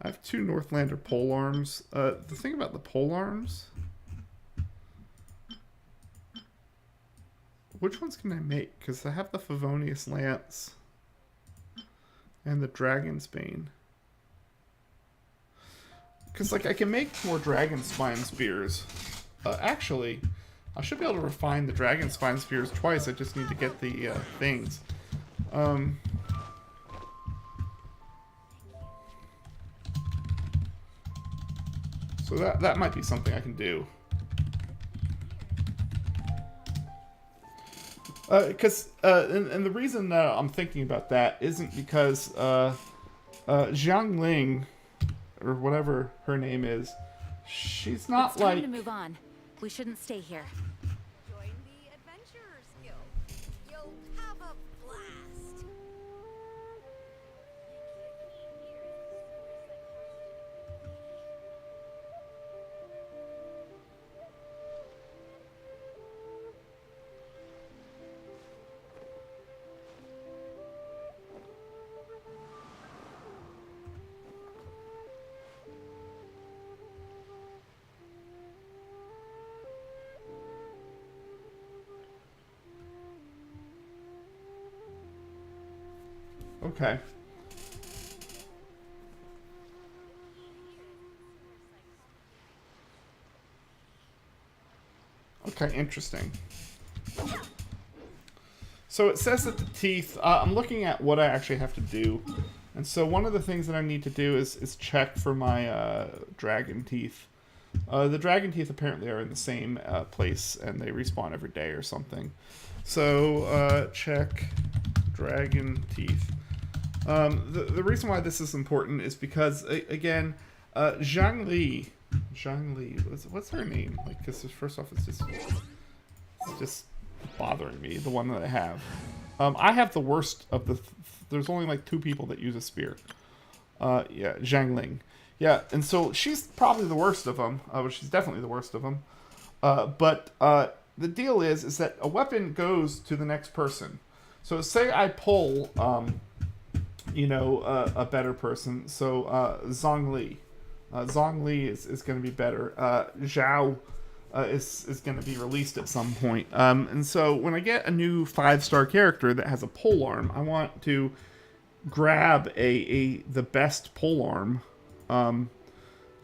I have 2 Northlander pole arms. The thing about the pole arms... Which ones can I make? Because I have the Favonius Lance and the Dragon's Bane. Because, like, I can make more Dragon Spine Spears. Actually, I should be able to refine the Dragon Spine Spears twice. I just need to get the things. So that might be something I can do. Because and the reason I'm thinking about that isn't because Zhang Ling, or whatever her name is, she's not It's time like... to move on. We shouldn't stay here. Join the Adventurers Guild. You'll have a blast. Okay. Okay, interesting. So it says that the teeth, I'm looking at what I actually have to do. And so one of the things that I need to do is check for my dragon teeth. The dragon teeth apparently are in the same place and they respawn every day or something. So check dragon teeth. The reason why this is important is because, again, Zhang Li, what's her name? Like, because first off, it's just bothering me, the one that I have. I have the worst of the, there's only like 2 people that use a spear. Yeah, Zhang Ling. Yeah, and so she's probably the worst of them, she's definitely the worst of them. But the deal is that a weapon goes to the next person. So say I pull, you know, a better person. So Zhang Li. Zhang Li is going to be better. Zhao is going to be released at some point. And so when I get a new 5-star character that has a pole arm, I want to grab the best pole arm,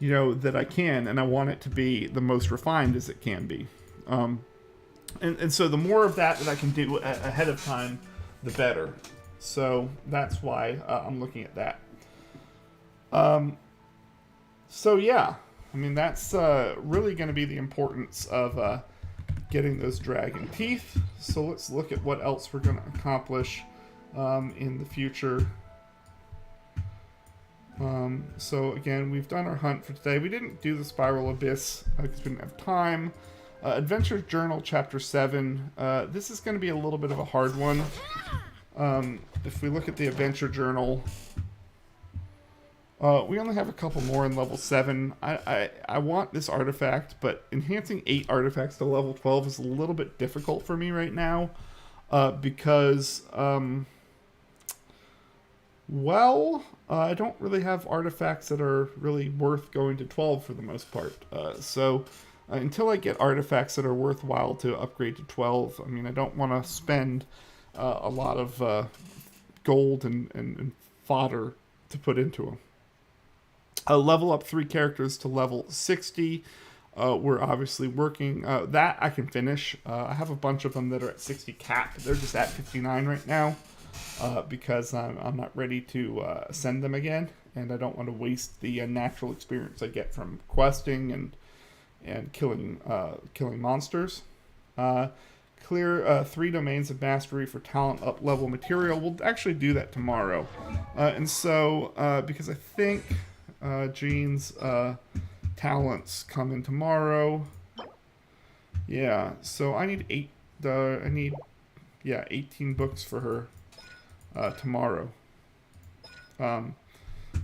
you know, that I can, and I want it to be the most refined as it can be. And so the more of that I can do ahead of time, the better. So that's why I'm looking at that. So yeah, I mean, that's really going to be the importance of getting those dragon teeth. So let's look at what else we're going to accomplish in the future. So again, we've done our hunt for today. We didn't do the Spiral Abyss because we didn't have time. Adventure Journal Chapter 7. This is going to be a little bit of a hard one. If we look at the Adventure Journal, we only have a couple more in level 7. I want this artifact, but enhancing 8 artifacts to level 12 is a little bit difficult for me right now. Because, well, I don't really have artifacts that are really worth going to 12 for the most part. So until I get artifacts that are worthwhile to upgrade to 12, I mean, I don't want to spend a lot of gold and fodder to put into them. Level up 3 characters to level 60. We're obviously working. That I can finish. I have a bunch of them that are at 60 cap. They're just at 59 right now because I'm not ready to send them again. And I don't want to waste the natural experience I get from questing and killing monsters. Clear 3 domains of mastery for talent up level material. We'll actually do that tomorrow. And so, because I think Jean's talents come in tomorrow. Yeah, so I need 18 books for her tomorrow.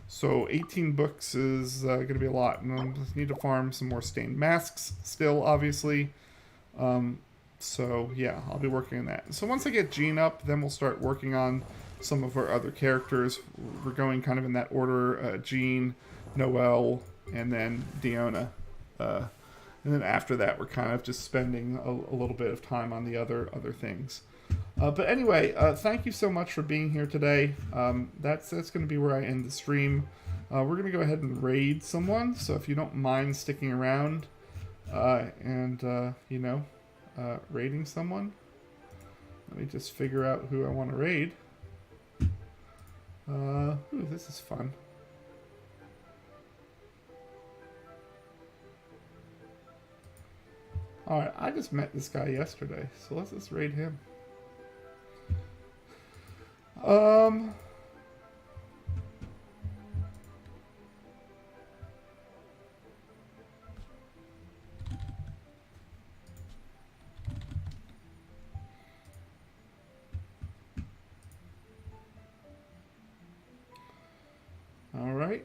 So 18 books is going to be a lot, and I need to farm some more stained masks still, obviously. So yeah, I'll be working on that. So once I get Jean up, then we'll start working on some of our other characters. We're going kind of in that order: Jean, Noelle, and then Diona. And then after that, we're kind of just spending a little bit of time on the other things. But anyway, thank you so much for being here today. That's going to be where I end the stream. We're going to go ahead and raid someone. So if you don't mind sticking around and, raiding someone. Let me just figure out who I want to raid. Ooh, this is fun. Alright, I just met this guy yesterday, so let's just raid him. Alright.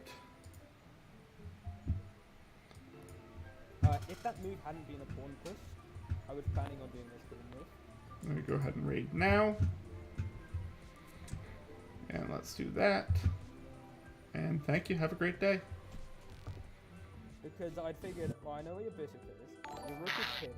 If that move hadn't been a pawn push, I was planning on doing this pawn move. Let me go ahead and raid now. And let's do that. And thank you. Have a great day. Because I figured, well, I know where your bishop is. Your rook is here.